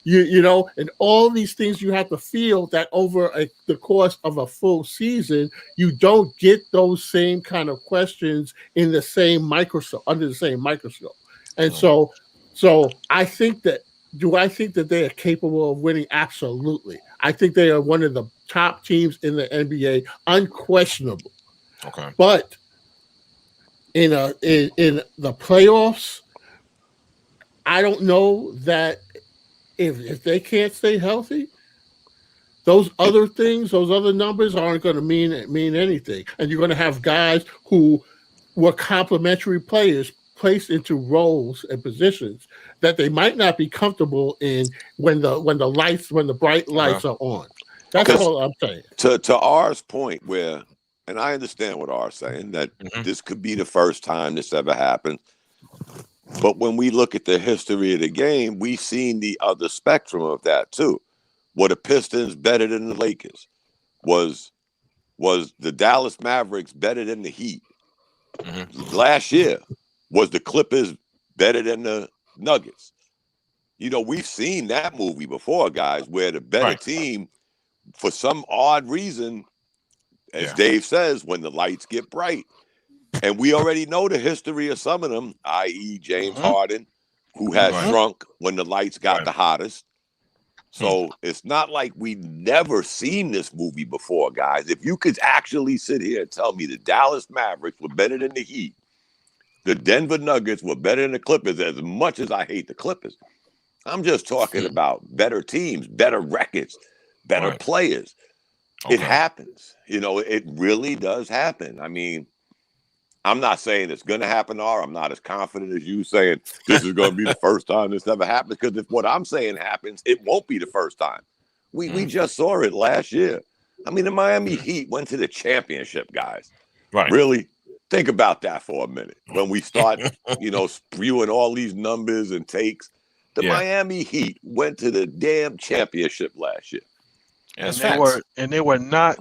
D: And all these things you have to feel that over the course of a full season, you don't get those same kind of questions in the same microscope, under the same microscope. And so I think that, do I think that they are capable of winning? Absolutely. I think they are one of the top teams in the NBA, unquestionable.
A: Okay.
D: But in the playoffs, I don't know that if they can't stay healthy, those other things, those other numbers aren't going to mean anything. And you're going to have guys who were complementary players placed into roles and positions that they might not be comfortable in when the bright lights are on. That's all I'm saying.
C: To R's point, and I understand what R's saying, that this could be the first time this ever happened. But when we look at the history of the game, we've seen the other spectrum of that too. Were the Pistons better than the Lakers? Was the Dallas Mavericks better than the Heat? Last year, was the Clippers better than the Nuggets? We've seen that movie before, guys, where the better team, for some odd reason, as Dave says, when the lights get bright. And we already know the history of some of them, i.e. James Harden, who has shrunk when the lights got the hottest. So it's not like we've never seen this movie before, guys. If you could actually sit here and tell me the Dallas Mavericks were better than the Heat The Denver Nuggets were better than the Clippers as much as I hate the Clippers. I'm just talking about better teams, better records, better players. It happens. It really does happen. I mean, I'm not saying it's going to happen, or I'm not as confident as you saying this is going to be the first time this ever happens, because if what I'm saying happens, it won't be the first time. We just saw it last year. I mean, the Miami Heat went to the championship, guys.
A: Right.
C: Really? Think about that for a minute. When we start, spewing all these numbers and takes, the Miami Heat went to the damn championship last year.
E: And they were not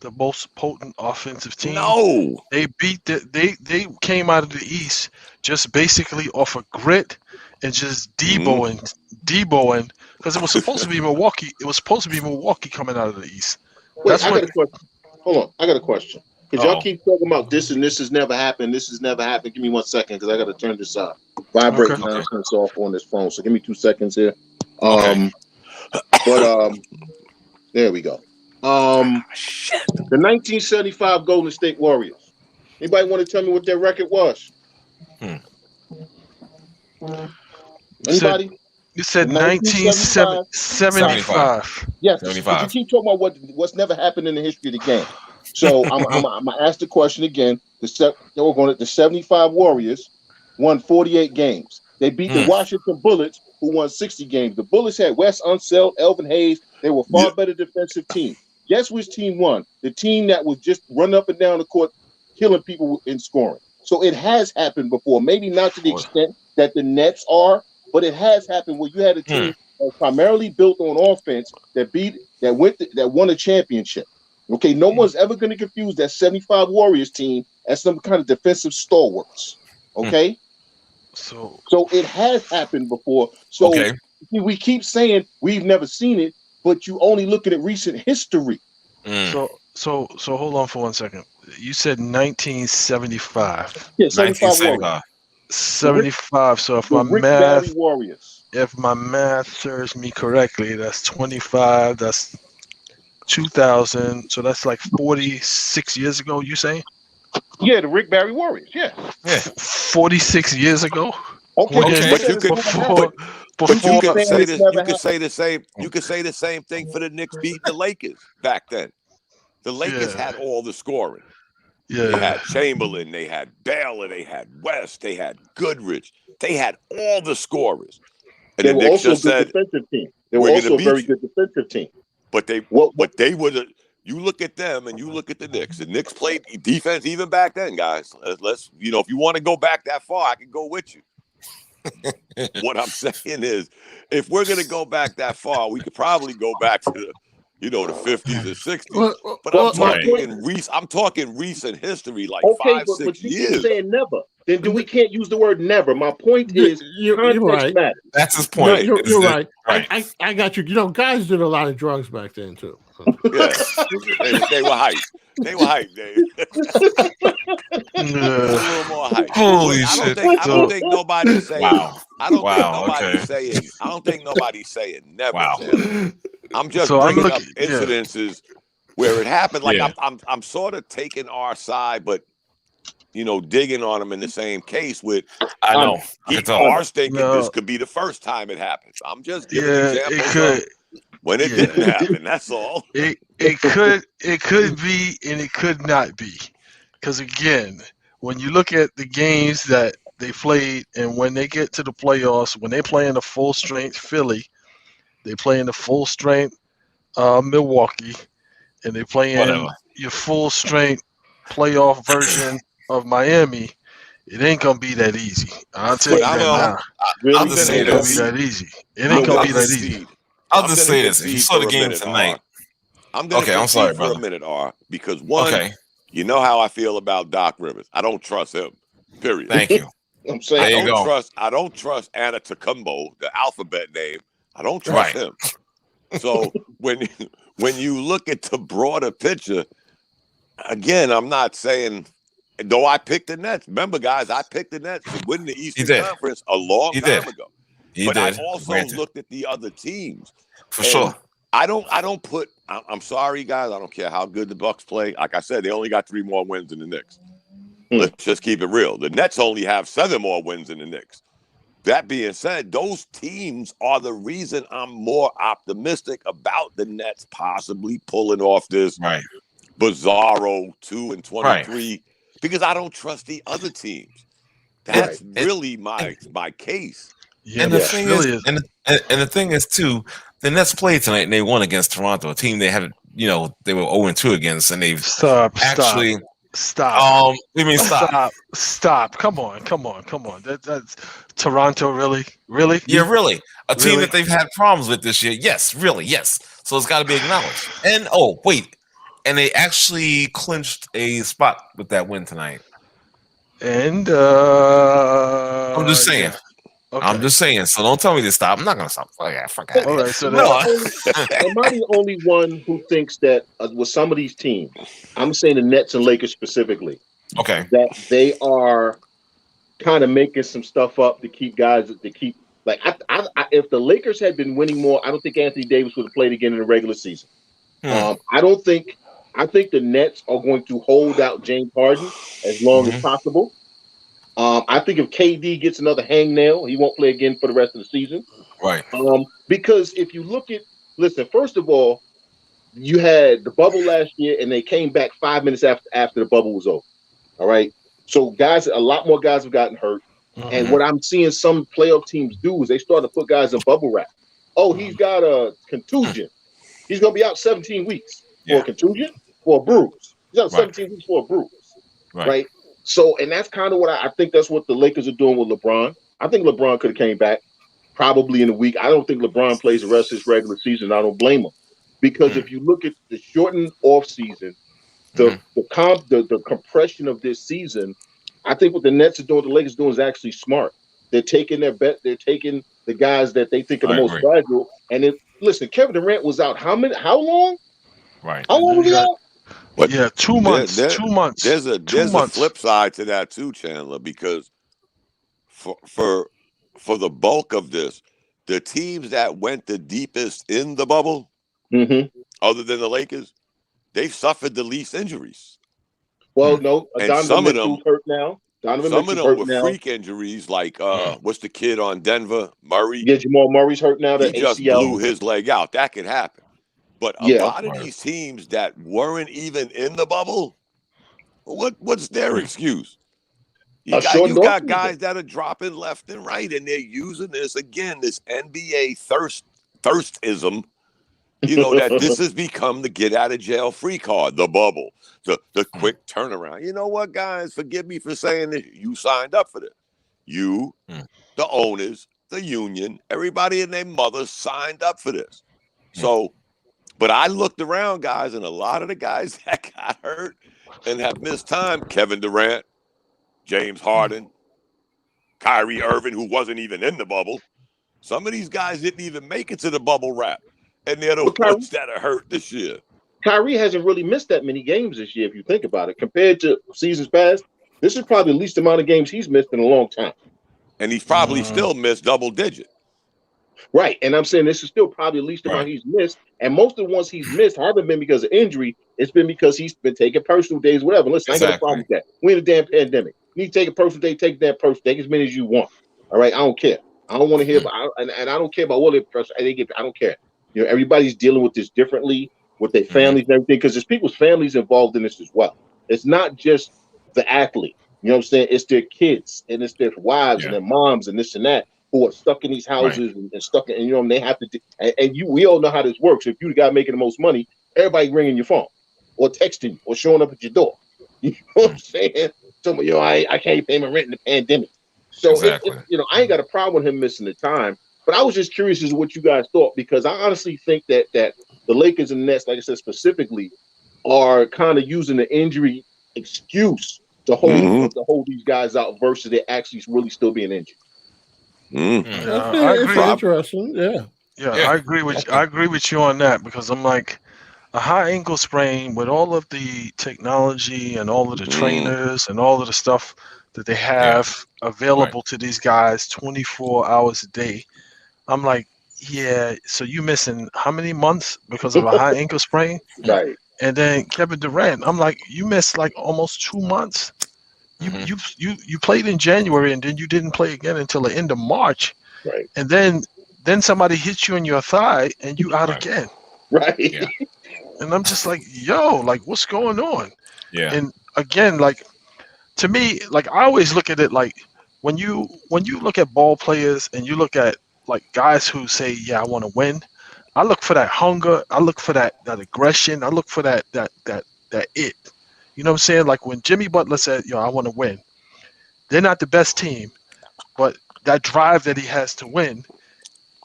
E: the most potent offensive team.
C: No,
E: they beat they came out of the East just basically off of grit and just deboing, because it was supposed to be Milwaukee. It was supposed to be Milwaukee coming out of the East.
B: Wait, I got a question. Hold on, I got a question. Because y'all keep talking about this and this has never happened. This has never happened. Give me 1 second, because I got to turn this vibrating nonsense off on this phone. So give me 2 seconds here. But there we go. The 1975 Golden State Warriors. Anybody want to tell me what their record was? Anybody?
E: You said 1975.
B: Yes, 75. You keep talking about what's never happened in the history of the game. So I'm gonna ask the question again. The 75 Warriors won 48 games. They beat the Washington Bullets, who won 60 games. The Bullets had Wes Unseld, Elvin Hayes. They were far better defensive team. Guess which team won? The team that was just running up and down the court, killing people in scoring. So it has happened before. Maybe not to the extent that the Nets are, but it has happened where you had a team that was primarily built on offense that won a championship. Okay, no one's ever going to confuse that 75 Warriors team as some kind of defensive stalwarts. Okay, so it has happened before. So we keep saying we've never seen it, but you only looking at recent history.
E: So hold on for 1 second. You said 1975.
B: Yeah, 75.
E: 75. So if my math serves me correctly, that's 25. That's 2000. So that's like 46 years ago. You saying?
B: Yeah, the Rick Barry Warriors. Yeah.
E: 46 years ago.
C: Okay. But you could say this. You could say the same. You could say the same thing for the Knicks beating the Lakers back then. The Lakers had all the scoring.
E: Yeah.
C: They had Chamberlain, they had Baylor, they had West, they had Goodrich, they had all the scorers. And
B: they
C: the
B: were
C: Knicks
B: also
C: just said,
B: defensive team. They were also a very good defensive team.
C: But they would. You look at them and you look at the Knicks. The Knicks played defense even back then, guys. Let's if you want to go back that far, I can go with you. What I'm saying is, if we're going to go back that far, we could probably go back to the 50s and 60s. But I'm talking recent history, like 5-6
B: but you
C: years.
B: keep saying never. Then we can't use the word never. My point is,
D: you're right.
B: Matters.
A: That's his point.
D: You're right. I got you. Guys did a lot of drugs back then too.
C: Yeah, they were hype. They were hype, Dave. A little more hype.
A: Holy shit!
C: I don't think nobody's saying.
A: Wow.
C: I don't think nobody's saying never.
A: Wow.
C: I'm just bringing up incidences where it happened. Like I'm sort of taking our side, but digging on them in the same case with.
A: I know.
C: Ours thinking this could be the first time it happens. I'm just giving examples. When it didn't happen, that's all.
E: It could be and it could not be, because again, when you look at the games that they played and when they get to the playoffs, when they play in the full strength Philly, they play in the full strength Milwaukee, and they play in your full strength playoff version of Miami. It ain't gonna be that easy. I'll tell you that now.
A: I'll just say this.
E: It ain't gonna be that easy. It ain't gonna be that easy.
A: I'll just say this: if you saw the game tonight,
C: I'm sorry, brother. For a minute, because one, you know how I feel about Doc Rivers. I don't trust him. Period.
A: Thank you.
B: I'm saying
C: I don't trust Antetokounmpo, the alphabet name. I don't trust him. So when you look at the broader picture, again, I'm not saying. Though I picked the Nets. Remember, guys, I picked the Nets to win the Eastern Conference a long time ago. But I also looked at the other teams.
A: For sure.
C: I don't put. I'm sorry, guys. I don't care how good the Bucks play. Like I said, they only got 3 more wins than the Knicks. Let's just keep it real. The Nets only have 7 more wins than the Knicks. That being said, those teams are the reason I'm more optimistic about the Nets possibly pulling off this bizarro 2-23 because I don't trust the other teams. That's really my case.
E: Yeah,
A: and the thing is, and the thing is too, the Nets played tonight and they won against Toronto, a team they had, they were 0-2 against, and they've
E: Stop.
A: We mean
E: Stop. Come on. That's Toronto, really?
A: Yeah, really. A team that they've had problems with this year. Yes, really, yes. So it's got to be acknowledged. And and they actually clinched a spot with that win tonight.
E: And
A: I'm just saying.
E: Yeah. Okay.
A: I'm just saying. So don't tell me to stop. I'm not gonna stop. Fuck out.
E: All right. So
B: am I the only one who thinks that with some of these teams, I'm saying the Nets and Lakers specifically, that they are kind of making some stuff up to keep guys to keep like if the Lakers had been winning more, I don't think Anthony Davis would have played again in the regular season. I think the Nets are going to hold out James Harden as long as possible. I think if KD gets another hangnail, he won't play again for the rest of the season.
A: Right.
B: Because if you look at, first of all, you had the bubble last year, and they came back 5 minutes after the bubble was over. All right. So a lot more guys have gotten hurt. And what I'm seeing some playoff teams do is they start to put guys in bubble wrap. Oh, he's got a contusion. He's going to be out 17 weeks for a contusion, for a bruise. He's out 17 weeks for a bruise. Right. So, and that's kind of what I think that's what the Lakers are doing with LeBron. I think LeBron could have came back probably in a week. I don't think LeBron plays the rest of his regular season. I don't blame him. Because if you look at the shortened off season, the compression of this season, I think what the Nets are doing, the Lakers are doing is actually smart. They're taking their bet. They're taking the guys that they think are the most fragile. And Kevin Durant was out how long? Right. How long was he out?
C: But
E: 2 months. 2 months.
C: There's a flip side to that too, Chandler, because for the bulk of this, the teams that went the deepest in the bubble, other than the Lakers, they've suffered the least injuries.
B: Well, no,
C: and some of them
B: hurt now.
C: Some of them were freak injuries, like what's the kid on Denver, Murray?
B: Yeah, Jamal Murray's hurt now.
C: He just blew his leg out. That could happen. But a lot of these teams that weren't even in the bubble, what's their excuse? You got guys that are dropping left and right, and they're using this NBA thirstism. That this has become the get out of jail free card, the bubble, the quick turnaround. You know what, guys? Forgive me for saying this. You signed up for this. You, the owners, the union, everybody and their mother signed up for this. So, but I looked around, guys, and a lot of the guys that got hurt and have missed time, Kevin Durant, James Harden, Kyrie Irving, who wasn't even in the bubble. Some of these guys didn't even make it to the bubble wrap. And they're the ones that are hurt this year.
B: Kyrie hasn't really missed that many games this year, if you think about it. Compared to seasons past, this is probably the least amount of games he's missed in a long time.
C: And he's probably still missed double digit.
B: Right. And I'm saying this is still probably the least amount he's missed. And most of the ones he's missed haven't been because of injury. It's been because he's been taking personal days, whatever. Listen, I ain't got a problem with that. We're in a damn pandemic. You need to take a personal day, take that personal day, as many as you want. All right. I don't care. I don't want to hear about and I don't care about what they get. I don't care. Everybody's dealing with this differently with their families and everything, because there's people's families involved in this as well. It's not just the athlete. You know what I'm saying? It's their kids and it's their wives and their moms and this and that who are stuck in these houses and stuck in, and they have to, we all know how this works. If you're the guy making the most money, everybody ringing your phone or texting you or showing up at your door. You know what I'm saying? So, I can't pay my rent in the pandemic. So, I ain't got a problem with him missing the time. But I was just curious as to what you guys thought, because I honestly think that the Lakers and Nets, like I said specifically, are kind of using the injury excuse to hold these guys out versus they actually really still being injured.
E: I agree.
D: It's interesting. Yeah,
E: I agree with you on that, because I'm like, a high ankle sprain with all of the technology and all of the trainers and all of the stuff that they have available to these guys 24 hours a day. I'm like, so you missing how many months because of a high ankle sprain?
B: Right.
E: And then Kevin Durant, I'm like, you missed like almost 2 months You played in January and then you didn't play again until the end of March,
B: Right.
E: and then somebody hits you in your thigh and you out again.
B: Right.
A: Yeah.
E: And I'm just like, yo, like what's going on?
A: Yeah.
E: And again, like to me, like I always look at it like when you look at ball players and you look at like guys who say, yeah, I want to win. I look for that hunger. I look for that aggression. I look for that it. You know what I'm saying? Like when Jimmy Butler said, yo, I want to win. They're not the best team, but that drive that he has to win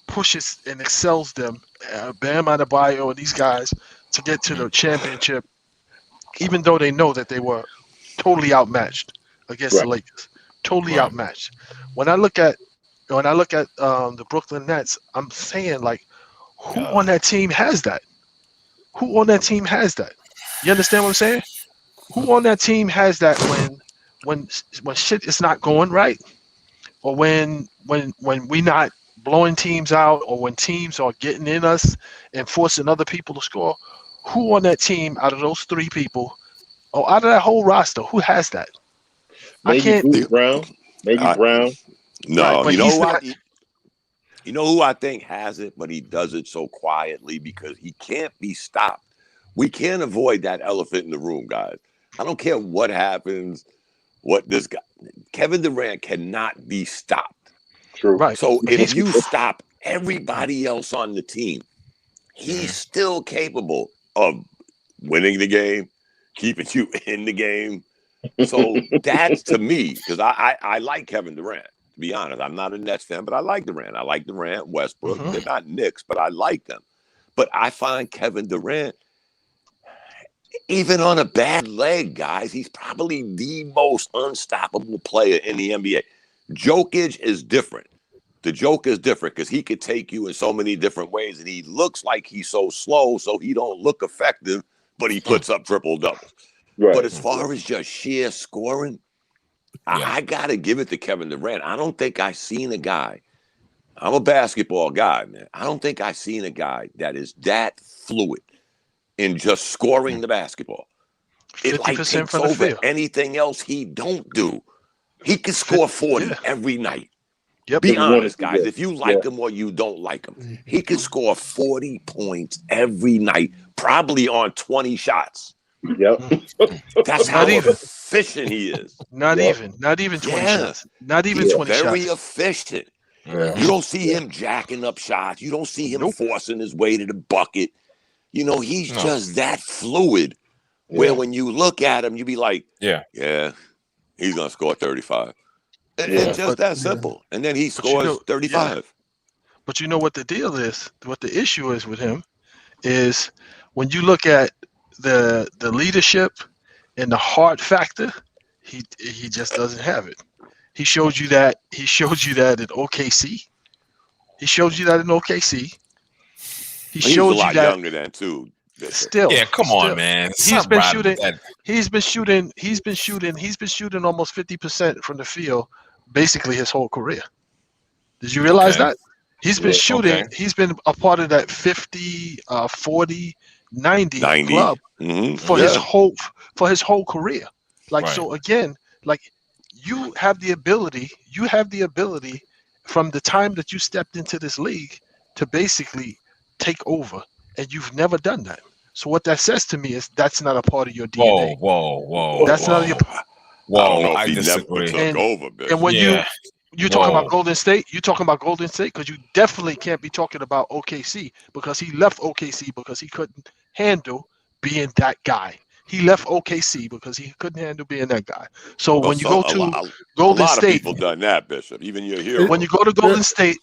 E: pushes and excels them. Bam Adebayo and these guys to get to the championship, even though they know that they were totally outmatched against the Lakers. Totally outmatched. When I look at the Brooklyn Nets, I'm saying like, who on that team has that? Who on that team has that? You understand what I'm saying? Who on that team has that when shit is not going right, or when we not blowing teams out, or when teams are getting in us and forcing other people to score? Who on that team out of those three people, or out of that whole roster, who has that?
B: Maybe
E: I can't.
B: Bruce Brown. Maybe Brown.
C: No,
E: Right,
C: you know
E: but
C: what? You know who I think has it, but he does it so quietly because he can't be stopped. We can't avoid that elephant in the room, guys. I don't care what happens, what this guy, Kevin Durant cannot be stopped.
B: True.
E: Right.
C: So if you stop everybody else on the team, he's still capable of winning the game, keeping you in the game. So that's to me, because I like Kevin Durant. To be honest, I'm not a Nets fan, but I like Durant. I like Durant, Westbrook. They're not Knicks, but I like them. But I find Kevin Durant, even on a bad leg, guys, he's probably the most unstoppable player in the NBA. Jokic is different. The Joker is different because he could take you in so many different ways, and he looks like he's so slow, so he don't look effective, but he puts up triple doubles.
B: Right.
C: But as far as just sheer scoring, I got to give it to Kevin Durant. I don't think I've seen a guy. I'm a basketball guy, man. I don't think I've seen a guy that is that fluid in just scoring the basketball. It like
E: 50%
C: takes
E: from the
C: over
E: field.
C: anything else he don't do. He can score 40 every night.
E: Yep.
C: Be honest, guys. If you like him or you don't like him, he can score 40 points every night, probably on 20 shots.
B: Yep.
C: That's how efficient he is.
E: Not even 20 shots. Not even 20 shots.
C: Very efficient. You don't see him jacking up shots. You don't see him forcing his way to the bucket. You know, he's just that fluid where when you look at him, you be like, yeah, he's going to score 35. It's just that simple. And then he scores 35.
E: But you know what the deal is? What the issue is with him is when you look at the leadership and the heart factor, he just doesn't have it. He showed you that in OKC. He showed you that in OKC.
C: He was a lot younger than too.
E: Still,
A: come on, man.
E: He's been shooting almost 50% from the field basically his whole career. Did you realize that? He's been shooting. He's been a part of that 50, 40, 90 club for his whole career. Like so again, like you have the ability from the time that you stepped into this league to basically take over, and you've never done that. So what that says to me is that's not a part of your DNA.
A: Whoa.
E: That's not your.
A: Whoa, I disagree.
C: Never took over, bitch.
E: And when you talking about Golden State, because you definitely can't be talking about OKC because he left OKC because he couldn't handle being that guy. He left OKC because he couldn't handle being that guy. So when you go to Golden State,
C: a lot of people done that, Bishop. Even your hero.
E: When you go to Golden State,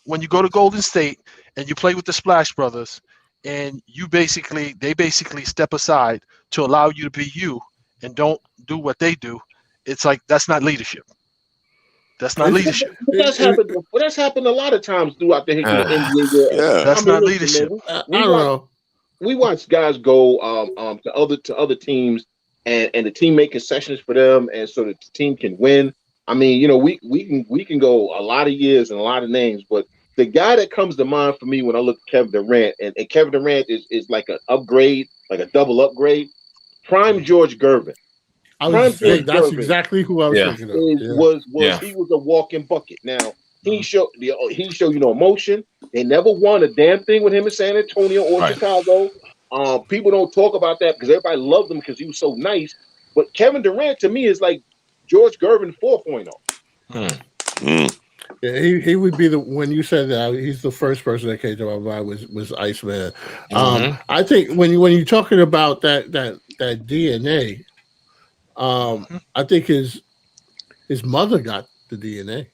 E: and you play with the Splash Brothers, and they basically step aside to allow you to be you and don't do what they do. It's like that's not leadership. That's not leadership.
B: That's happened a lot of times throughout the history of the NBA.
E: That's not leadership.
D: I don't know.
B: We watch guys go to other teams and the team make concessions for them, and so that the team can win. I mean, you know, we can go a lot of years and a lot of names, but the guy that comes to mind for me when I look at Kevin Durant, and Kevin Durant is like an upgrade, like a double upgrade. Prime George Gervin. Prime James
D: that's
B: Irving
D: exactly who I was thinking of.
B: he was a walking bucket. Now he showed no emotion. They never won a damn thing with him in San Antonio or Chicago. People don't talk about that because everybody loved him because he was so nice. But Kevin Durant to me is like George Gervin 4.0.
D: Yeah, he would be when you said that, he's the first person that came to my mind was Iceman. I think when you're talking about that DNA, I think his mother got the DNA.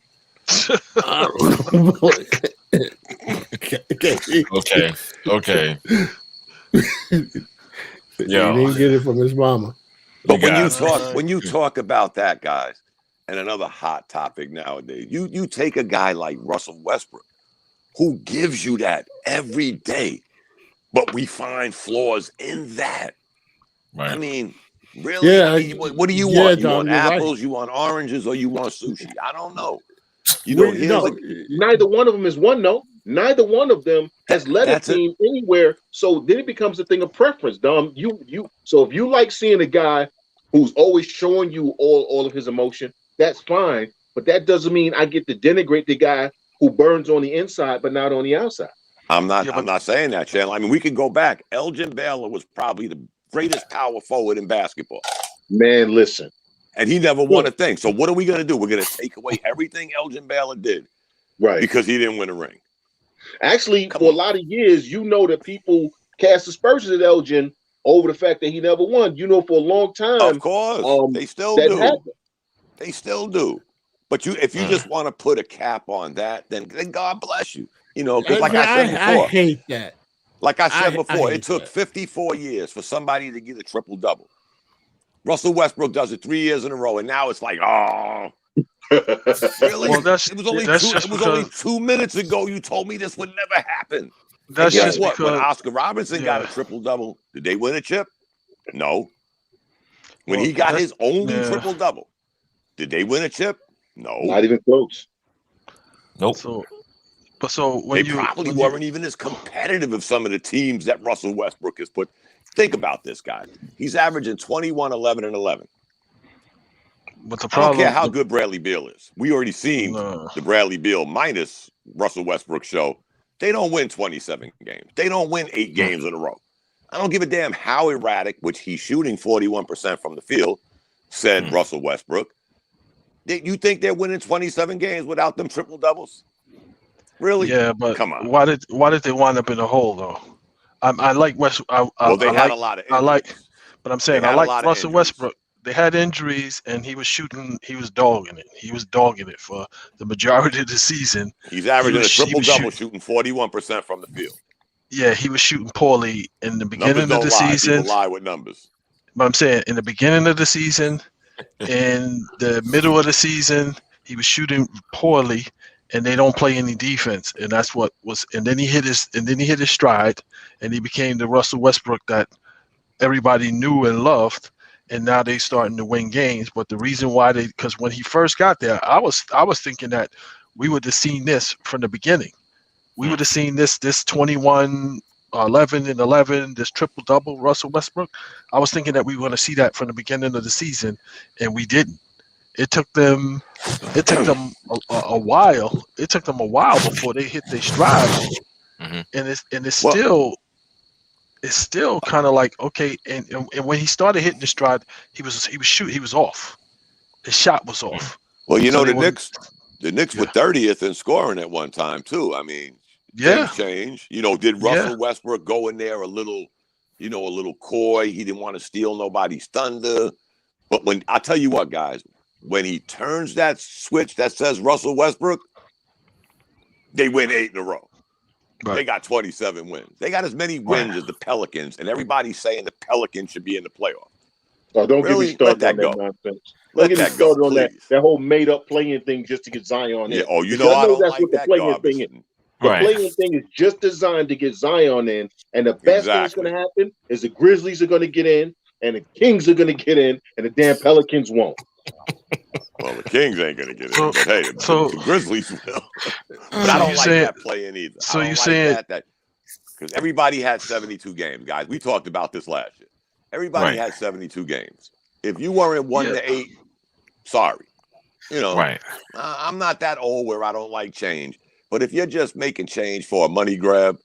A: Okay.
D: He didn't get it from his mama.
C: But when you talk about that, guys, and another hot topic nowadays, you take a guy like Russell Westbrook, who gives you that every day, but we find flaws in that. Right. I mean, really?
D: Yeah,
C: I mean, what do you want? You want apples, you want oranges, or you want sushi? I don't know.
B: Neither one of them is one, though. Neither one of them has led a team anywhere. So then it becomes a thing of preference, Dom. So if you like seeing a guy who's always showing you all of his emotion, that's fine. But that doesn't mean I get to denigrate the guy who burns on the inside but not on the outside.
C: I'm not saying that, Chandler. I mean, we could go back. Elgin Baylor was probably the greatest power forward in basketball.
B: Man, listen.
C: And he never won a thing. So what are we going to do? We're going to take away everything Elgin Baylor did,
B: right?
C: Because he didn't win a ring.
B: Actually, for a lot of years, that people cast aspersions at Elgin over the fact that he never won. For a long time,
C: of course, they still do.
B: Happened.
C: They still do. But if you just want to put a cap on that, then God bless you. Because like I said before,
D: I hate that.
C: Like I said before, it took 54 years for somebody to get a triple-double. Russell Westbrook does it 3 years in a row, and now it's like, oh. Really? Well, it was only 2 minutes ago you told me this would never happen.
E: That's just
C: what? When Oscar Robertson got a triple-double, did they win a chip? No. When he got his only triple-double, did they win a chip? No.
B: Not even close.
A: Nope.
C: So when they probably weren't even as competitive as some of the teams that Russell Westbrook has put. Think about this guy. He's averaging 21, 11, and 11.
E: But the problem,
C: I don't care how good Bradley Beal is. We already seen the Bradley Beal minus Russell Westbrook show. They don't win 27 games. They don't win 8 games in a row. I don't give a damn how erratic, which he's shooting 41% from the field, said Russell Westbrook. You think they're winning 27 games without them triple doubles? Really?
E: Yeah, but
C: come on.
E: Why did they wind up in a hole though? I like West.
C: They had a lot of injuries.
E: But I'm saying I like Russell Westbrook. They had injuries, and he was shooting. He was dogging it. He was dogging it for the majority of the season.
C: He's averaging a triple-double, shooting 41% from the field.
E: Yeah, he was shooting poorly in the beginning of the season.
C: People lie with numbers.
E: But I'm saying in the beginning of the season, in the middle of the season, he was shooting poorly, and they don't play any defense, and that's what was. And then he hit his stride, and he became the Russell Westbrook that everybody knew and loved. And now they starting to win games. But the reason why because when he first got there, I was thinking that we would have seen this from the beginning. We would have seen this 21, 11 and 11, this triple double Russell Westbrook. I was thinking that we were going to see that from the beginning of the season, and we didn't. It took them a while. It took them a while before they hit their stride, and it's still kind of like okay. And when he started hitting the stride, he was off. His shot was off.
C: Well, the Knicks were 30th in scoring at one time too. I mean, things change. Did Russell Westbrook go in there a little coy? He didn't want to steal nobody's thunder. But when I tell you what, guys. When he turns that switch that says Russell Westbrook, they win 8 in a row. Right. They got 27 wins. They got as many wins as the Pelicans, and everybody's saying the Pelicans should be in the playoffs.
B: Oh, don't get me started on that nonsense. Don't get me started on that whole made-up playing thing just to get Zion in.
C: Yeah. Oh, I don't
B: that's
C: like
B: what the playing thing is. The playing thing is just designed to get Zion in, and the best thing that's going to happen is the Grizzlies are going to get in, and the Kings are going to get in, and the damn Pelicans won't.
C: Well, the Kings ain't going to get in, but hey, the Grizzlies will. But I don't like that playing either.
E: So you saying
C: that because everybody had 72 games, guys. We talked about this last year. Everybody had 72 games. If you weren't 1-8, sorry. You know,
A: Right.
C: I'm not that old where I don't like change. But if you're just making change for a money grab,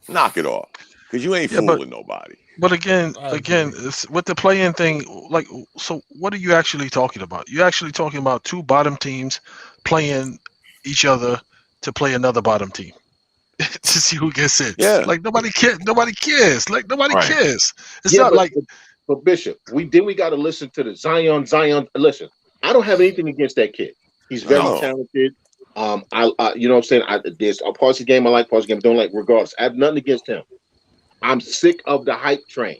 C: knock it off. Because you ain't fooling nobody.
E: But again, it's, with the play-in thing, like, so what are you actually talking about? You're actually talking about two bottom teams playing each other to play another bottom team to see who gets in.
C: Yeah.
E: Like nobody cares. Nobody cares. Like nobody
A: Right.
E: cares. It's not like.
B: But Bishop, we got to listen to the Zion. Listen, I don't have anything against that kid. He's very talented. You know what I'm saying? There's a parts of the game I like, parts of the game I don't like. Regardless, I have nothing against him. I'm sick of the hype train.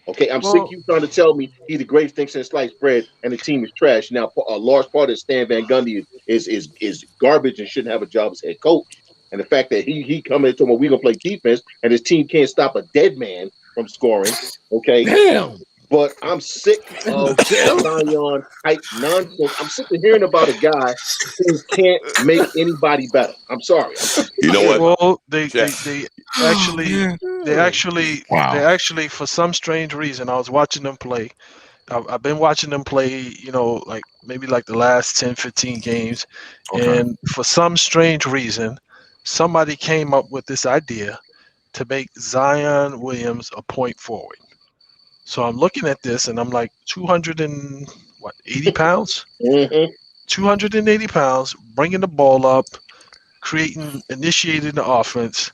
B: Okay, I'm sick of you trying to tell me he's the greatest thing since sliced bread and the team is trash. Now, a large part of Stan Van Gundy is garbage and shouldn't have a job as head coach. And the fact that he coming and told me we're gonna play defense and his team can't stop a dead man from scoring. Okay,
D: Damn.
B: But I'm sick of Zion hype nonsense. I'm sick of hearing about a guy who can't make anybody better. I'm sorry.
C: You know what?
E: Well, they actually for some strange reason, I was watching them play. I've been watching them play, you know, like maybe like the last 10, 15 games.
A: Okay.
E: And for some strange reason, somebody came up with this idea to make Zion Williams a point forward. So I'm looking at this and I'm like 280 pounds? 280 pounds, bringing the ball up, initiating the offense.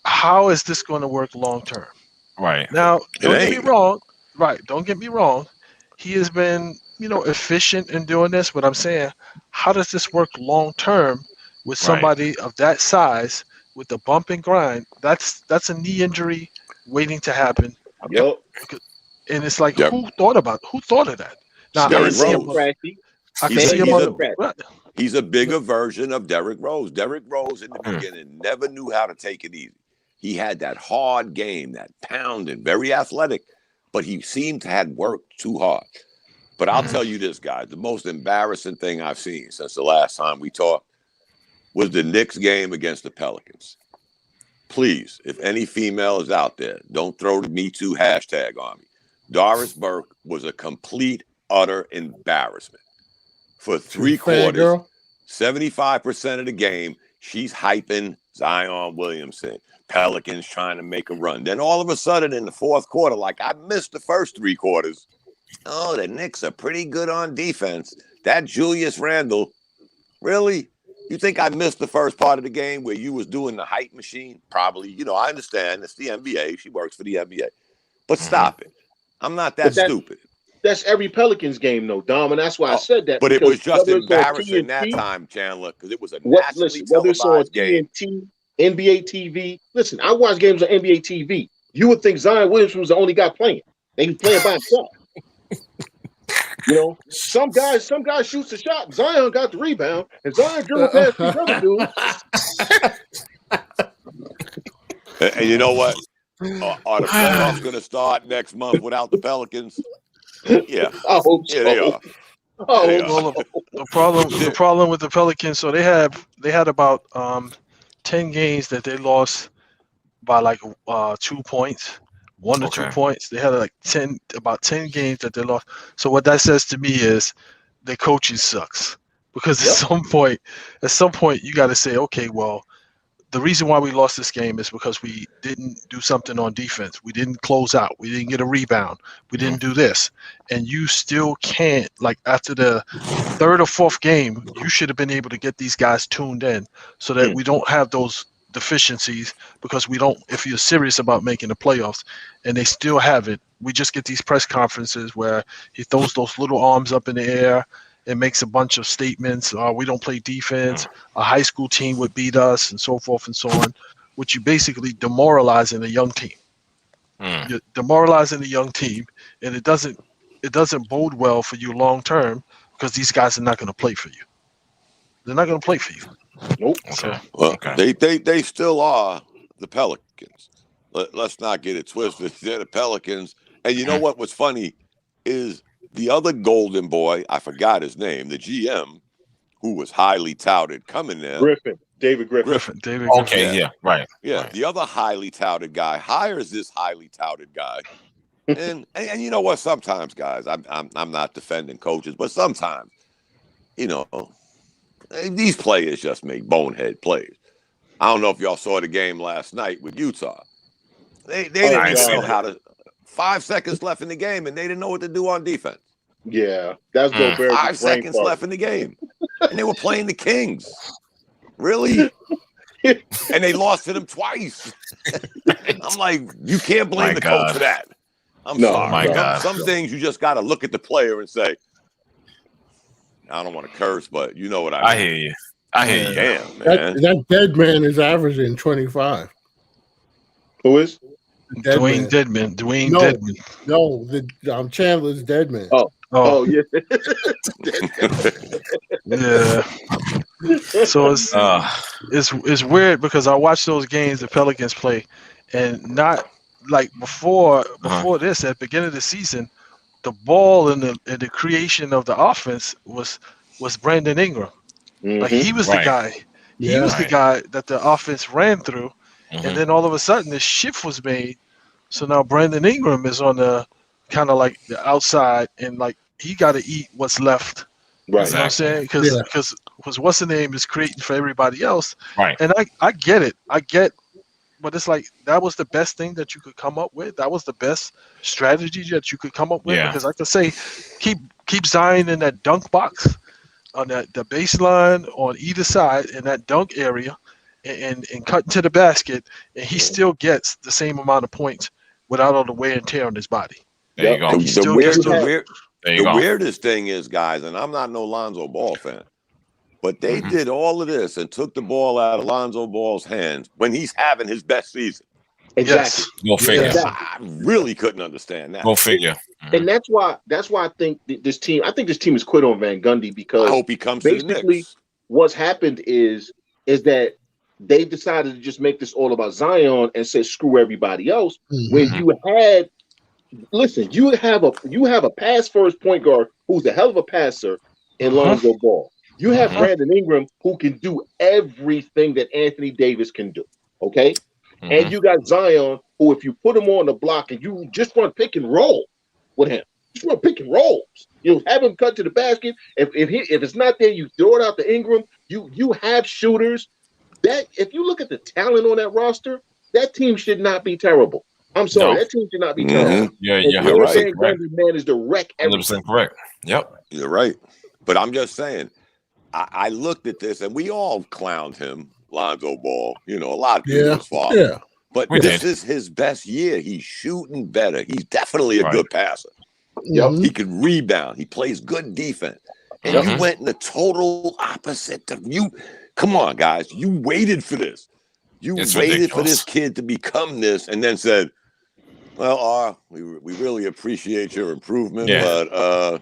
E: How is this going to work long term?
A: Right.
E: Now, don't get me wrong. Right. Don't get me wrong. He has been, you know, efficient in doing this, but I'm saying, how does this work long term with somebody of that size with the bump and grind? That's a knee injury waiting to happen.
B: Yep.
E: And it's like, who thought of that? Now,
C: He's a bigger version of Derrick Rose. Derrick Rose in the beginning never knew how to take it easy. He had that hard game, that pounding, very athletic, but he seemed to have worked too hard. But I'll tell you this, guys, the most embarrassing thing I've seen since the last time we talked was the Knicks game against the Pelicans. Please, if any female is out there, don't throw the Me Too hashtag on me. Doris Burke was a complete, utter embarrassment. For 3 quarters, 75% of the game, she's hyping Zion Williamson. Pelicans trying to make a run. Then all of a sudden in the fourth quarter, like I missed the first 3 quarters. Oh, the Knicks are pretty good on defense. That Julius Randle, really? You think I missed the first part of the game where you was doing the hype machine? Probably. You know, I understand. It's the NBA. She works for the NBA. But stop it. I'm not that stupid.
B: That's every Pelicans game, though, Dom, and that's why I said that.
C: But it was just embarrassing that time, Chandler, because it was a nationally televised game.
B: TNT, NBA TV. Listen, I watch games on NBA TV. You would think Zion Williamson was the only guy playing. They was playing by himself. You know, some guys shoots a shot. Zion got the rebound, and Zion dribbled past the other dude.
C: And you know what? Are the playoffs going to start next month without the Pelicans? Yeah.
B: I hope so.
C: Yeah, they are.
E: The problem with the Pelicans, so they had about 10 games that they lost by like 2 points. 1 or 2 points. They had about 10 games that they lost. So what that says to me is their coaching sucks. Because at some point you got to say, okay, well, the reason why we lost this game is because we didn't do something on defense. We didn't close out. We didn't get a rebound. We didn't do this. And you still can't, like after the 3rd or 4th game, you should have been able to get these guys tuned in so that we don't have those deficiencies, because we don't, if you're serious about making the playoffs, and they still have it, we just get these press conferences where he throws those little arms up in the air and makes a bunch of statements. We don't play defense. A high school team would beat us, and so forth and so on, which you basically demoralizing a young team. You're demoralizing the young team, and it doesn't bode well for you long term, because these guys are not going to play for you. They're not going to play for you.
B: Nope.
C: Well, they still are the Pelicans. Let's not get it twisted. They're the Pelicans. And you know what was funny is the other golden boy, I forgot his name, the GM, who was highly touted coming there.
B: David Griffin.
A: Okay, yeah, right.
C: Yeah, right. The other highly touted guy hires this highly touted guy And you know what? Sometimes, guys, I'm not defending coaches, but sometimes, you know, these players just make bonehead plays. I don't know if y'all saw the game last night with Utah. They didn't even know how to. 5 seconds left in the game, and they didn't know what to do on defense.
B: Yeah, that's Gobert.
C: 5 seconds left in the game, and they were playing the Kings. Really? And they lost to them twice. I'm like, you can't blame the coach for that. I'm sorry.
A: My God.
C: Some things you just got to look at the player and say, I don't want to curse, but you know what I mean.
A: I hear you. I hear you.
C: Damn, man.
D: That dead man is averaging 25.
B: Who is?
E: Dwayne Deadman.
D: No, Chandler's dead man.
B: Oh yeah.
E: Yeah. So it's weird because I watch those games the Pelicans play, and not like before this at the beginning of the season, the ball and the creation of the offense was Brandon Ingram.
B: Mm-hmm.
E: Like he was the guy. He was the guy that the offense ran through, and then all of a sudden the shift was made. So now Brandon Ingram is on the kind of like the outside, and like he got to eat what's left.
B: Right.
E: You know what I'm saying? Because what's the name is creating for everybody else.
A: Right.
E: And I get it. But it's like that was the best thing that you could come up with. That was the best strategy that you could come up with.
A: Yeah.
E: Because I could say keep Zion in that dunk box on the baseline on either side in that dunk area and cut into the basket, and he still gets the same amount of points without all the wear and tear on his body.
A: There you go.
C: The weirdest thing is, guys, and I'm not no Lonzo Ball fan, but they did all of this and took the ball out of Lonzo Ball's hands when he's having his best season.
B: Exactly.
A: Go figure.
B: Exactly.
C: I really couldn't understand that.
A: Go figure.
B: And that's why I think this team is quit on Van Gundy because
C: I hope he comes to the Knicks.
B: What's happened is that they decided to just make this all about Zion and say screw everybody else. When you have a pass first point guard who's a hell of a passer in Lonzo Ball. You have Brandon Ingram who can do everything that Anthony Davis can do. Okay. And you got Zion, who, if you put him on the block and you just run pick and roll with him, just run pick and rolls. You have him cut to the basket. If it's not there, you throw it out to Ingram. You have shooters. That if you look at the talent on that roster, that team should not be terrible. I'm sorry, that team should not be terrible.
A: Yeah, you're right.
B: Man is the wreck.
A: 100% correct. Yep,
C: you're right. But I'm just saying, I looked at this and we all clowned him. Lonzo Ball, a lot of people's fault. Yeah. But this is his best year. He's shooting better. He's definitely a good passer.
B: Yep.
C: He can rebound. He plays good defense. And you went in the total opposite of you. Come on, guys. You waited for this. You waited for this kid to become this and then said, well, we really appreciate your improvement, but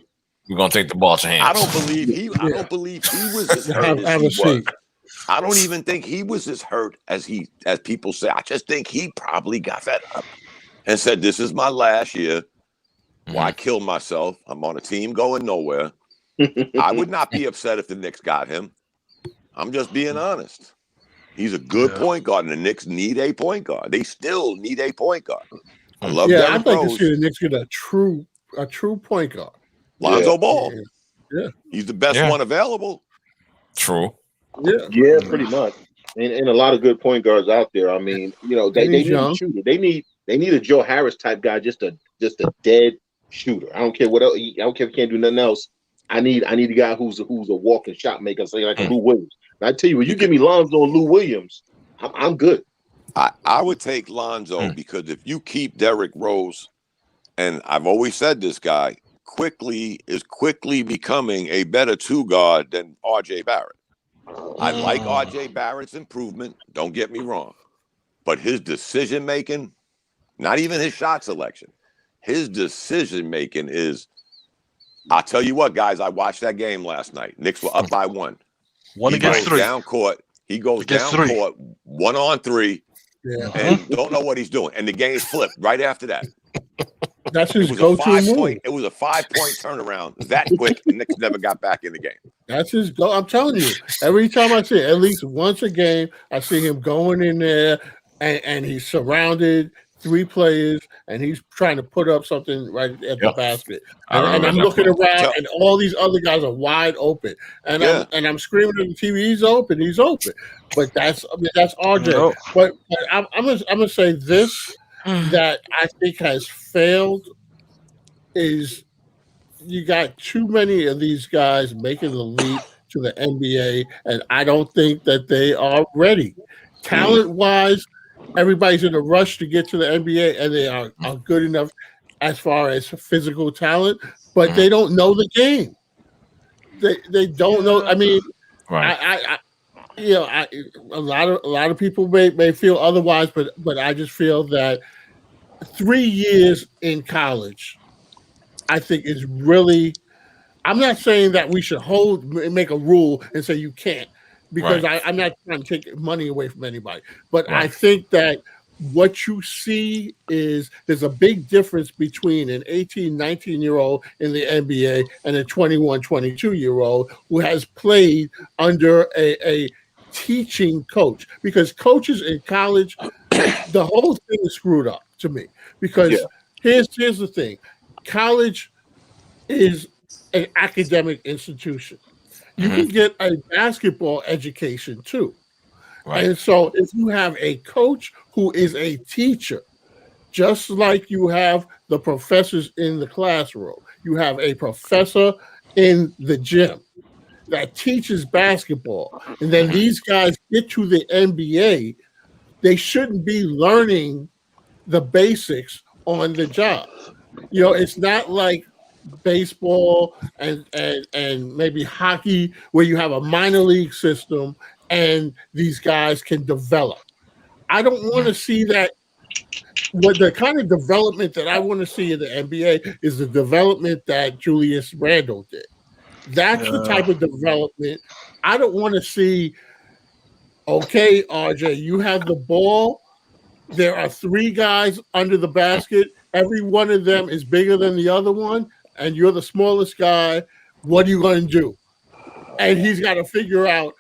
A: we're gonna take the ball to hands.
C: I don't believe he was as hurt as he was. I don't even think he was as hurt as people say. I just think he probably got fed up and said, this is my last year. Why kill myself? I'm on a team going nowhere. I would not be upset if the Knicks got him. I'm just being honest. He's a good point guard, and the Knicks need a point guard. They still need a point guard. I love Derrick Rose.
D: I'd like to see the Knicks get a true point guard.
C: Lonzo Ball. Yeah. He's the best one available.
A: True.
B: Yeah, pretty much. And a lot of good point guards out there. I mean, they need a shooter. They need a Joe Harris type guy, just a dead shooter. I don't care what else. I don't care if he can't do nothing else. I need a guy who's a walking shot maker, say like a Lou Williams. And I tell you, when you give me Lonzo and Lou Williams, I'm good.
C: I would take Lonzo because if you keep Derrick Rose, and I've always said this guy is quickly becoming a better two guard than RJ Barrett. I like RJ Barrett's improvement. Don't get me wrong. But his decision making, not even his shot selection, his decision making is, I'll tell you what, guys, I watched that game last night. Knicks were up by one.
E: He goes
C: down court. He goes down court 1-on-3 and don't know what he's doing. And the game's flipped right after that.
D: That's his go-to move.
C: It was a 5-point turnaround that quick. The Knicks never got back in the game.
D: That's his go. I'm telling you, every time I see it, at least once a game, I see him going in there and he's surrounded 3 players, and he's trying to put up something right at the basket. And I'm
A: that
D: looking
A: play.
D: around, and all these other guys are wide open. And I'm screaming at the TV, he's open. But that's RJ.
E: Nope.
D: But I'm gonna say this that I think has failed is you got too many of these guys making the leap to the NBA, and I don't think that they are ready. Talent-wise, everybody's in a rush to get to the NBA, and they are good enough as far as physical talent, but they don't know the game. They don't know. I mean,
A: Right.
D: a lot of people may feel otherwise, but I just feel that 3 years in college, I think is really. I'm not saying that we should make a rule and say you can't, because I'm not trying to take money away from anybody. But I think that what you see is there's a big difference between an 18, 19-year-old in the NBA and a 21, 22-year-old who has played under a teaching coach. Because coaches in college, the whole thing is screwed up to me. Because here's the thing. College is an academic institution. You can get a basketball education too. Right. And so if you have a coach who is a teacher, just like you have the professors in the classroom, you have a professor in the gym that teaches basketball, and then these guys get to the NBA, they shouldn't be learning the basics on the job. It's not like baseball and maybe hockey where you have a minor league system and these guys can develop. I don't want to see that. What the kind of development that I want to see in the NBA is the development that Julius Randle did. That's the type of development I don't want to see. Okay, RJ, you have the ball. There are 3 guys under the basket. Every one of them is bigger than the other one, and you're the smallest guy. What are you going to do? And he's got to figure out,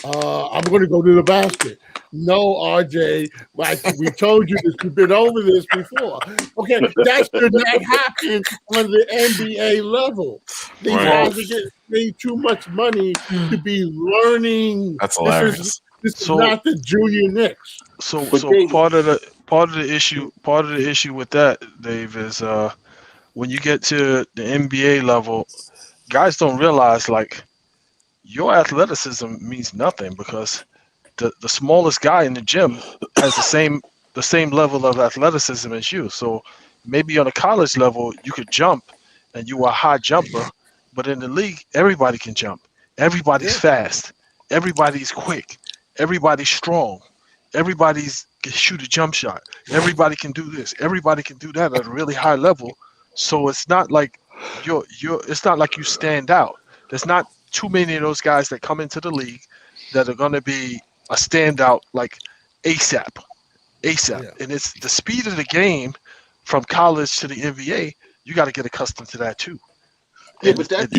D: I'm going to go to the basket. No, RJ, like we told you this, we've been over this before. Okay, that should not happen on the NBA level. These guys are getting paid too much money to be learning.
A: That's hilarious.
D: This is not the junior Knicks.
E: So part of the issue with that, Dave, is when you get to the NBA level, guys don't realize like your athleticism means nothing, because the smallest guy in the gym has the same level of athleticism as you. So maybe on a college level you could jump and you are a high jumper, but in the league everybody can jump. Everybody's fast. Everybody's quick. Everybody's strong. Everybody's can shoot a jump shot. Everybody can do this. Everybody can do that at a really high level. So it's not like it's not like you stand out. There's not too many of those guys that come into the league that are going to be a standout like ASAP. Yeah. And it's the speed of the game from college to the NBA. You got to get accustomed to that too.
B: Yeah, but that's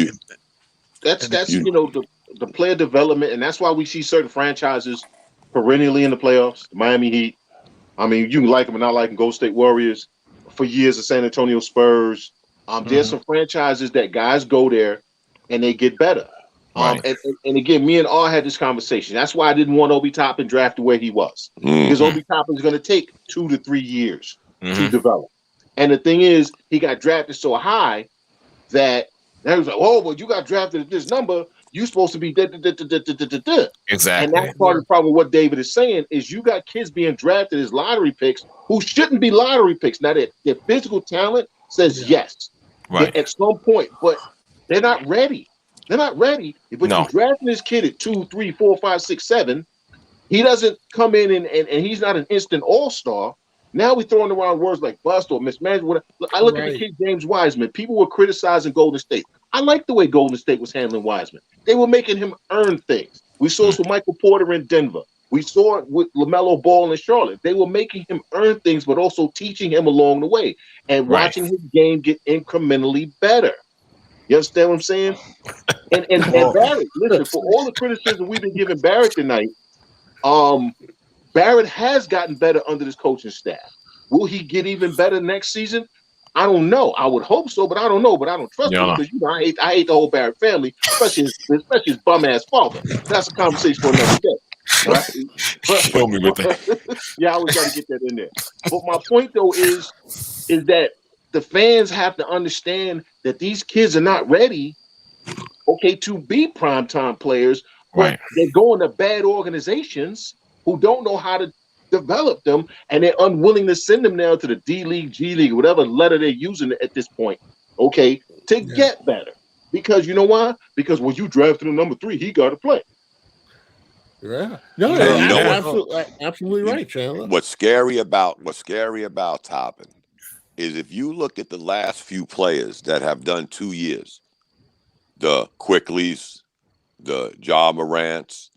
B: the player development, and that's why we see certain franchises perennially in the playoffs. The Miami Heat. I mean, you can like them or not like them. Golden State Warriors. For years, the San Antonio Spurs. There's some franchises that guys go there and they get better. And again, me and R had this conversation. That's why I didn't want Obi Toppin drafted where he was. Because Obi Toppin is going to take 2 to 3 years to develop. And the thing is, he got drafted so high that they was like, oh, well, you got drafted at this number. You're supposed to be
A: Exactly.
B: And that's part of the problem. What David is saying is you got kids being drafted as lottery picks who shouldn't be lottery picks. Now, their physical talent says yes at some point, but they're not ready. They're not ready. But you're drafting this kid at 2, 3, 4, 5, 6, 7. He doesn't come in and he's not an instant all-star. Now we're throwing around words like bust or mismanagement. I look at the kid James Wiseman. People were criticizing Golden State. I like the way Golden State was handling Wiseman. They were making him earn things. We saw this with Michael Porter in Denver. We saw it with LaMelo Ball in Charlotte. They were making him earn things, but also teaching him along the way and watching his game get incrementally better. You understand what I'm saying? And Barrett, listen, for all the criticism we've been giving Barrett tonight, Barrett has gotten better under this coaching staff. Will he get even better next season? I don't know. I would hope so, but I don't know. But I don't trust him because I hate the whole Barrett family, especially his bum ass father. That's a conversation for another day. Right?
A: Kill me with that.
B: Yeah, I always got to get that in there. But my point though is that the fans have to understand that these kids are not ready, to be primetime players, but they're going to bad organizations who don't know how to develop them, and they're unwilling to send them now to the D League, G League, whatever letter they're using at this point, to get better. Because you know why? Because when you drafted him number 3, he got to play.
D: Yeah, no, absolutely right, Chandler.
C: What's scary about Toppin is if you look at the last few players that have done 2 years, the Quickleys, the Ja Morants,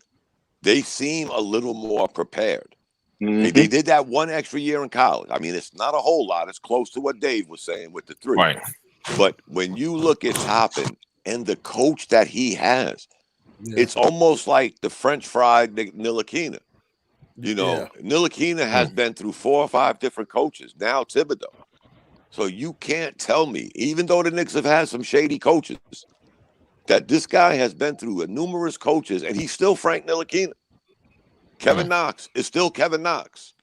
C: they seem a little more prepared.
B: Mm-hmm.
C: They did that 1 extra year in college. I mean, it's not a whole lot. It's close to what Dave was saying with the 3.
A: Right.
C: But when you look at Toppin and the coach that he has, it's almost like the French fried Ntilikina. Ntilikina has been through 4 or 5 different coaches. Now Thibodeau. So you can't tell me, even though the Knicks have had some shady coaches, that this guy has been through numerous coaches and he's still Frank Ntilikina. Kevin Knox is still Kevin Knox.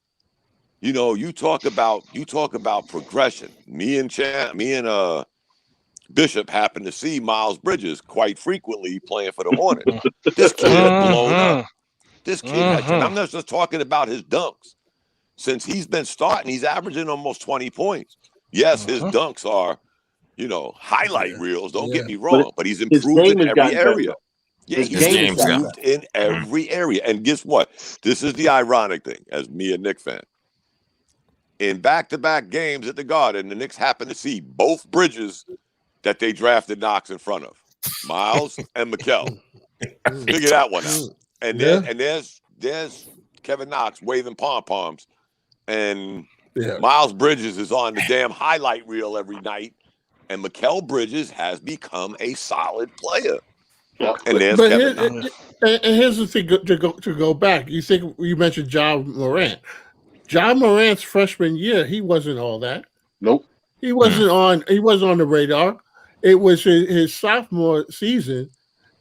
C: You talk about progression. Me and Bishop happened to see Miles Bridges quite frequently playing for the Hornets. This kid has blown up. This kid has, and I'm not just talking about his dunks. Since he's been starting, he's averaging almost 20 points. Yes, his dunks are, highlight reels. Don't get me wrong, but he's improved in every area. Yeah, he's improved in every area. And guess what? This is the ironic thing, as me a Knicks fan. In back-to-back games at the Garden, the Knicks happen to see both Bridges that they drafted Knox in front of, Miles and Mikal. Figure that one out. And there's Kevin Knox waving pom-poms, and Miles Bridges is on the damn highlight reel every night, and Mikal Bridges has become a solid player. And there's Kevin Knox.
D: And here's the thing to go back. You mentioned Ja Morant. Ja Morant's freshman year, he wasn't all that.
B: Nope.
D: He wasn't on the radar. It was his sophomore season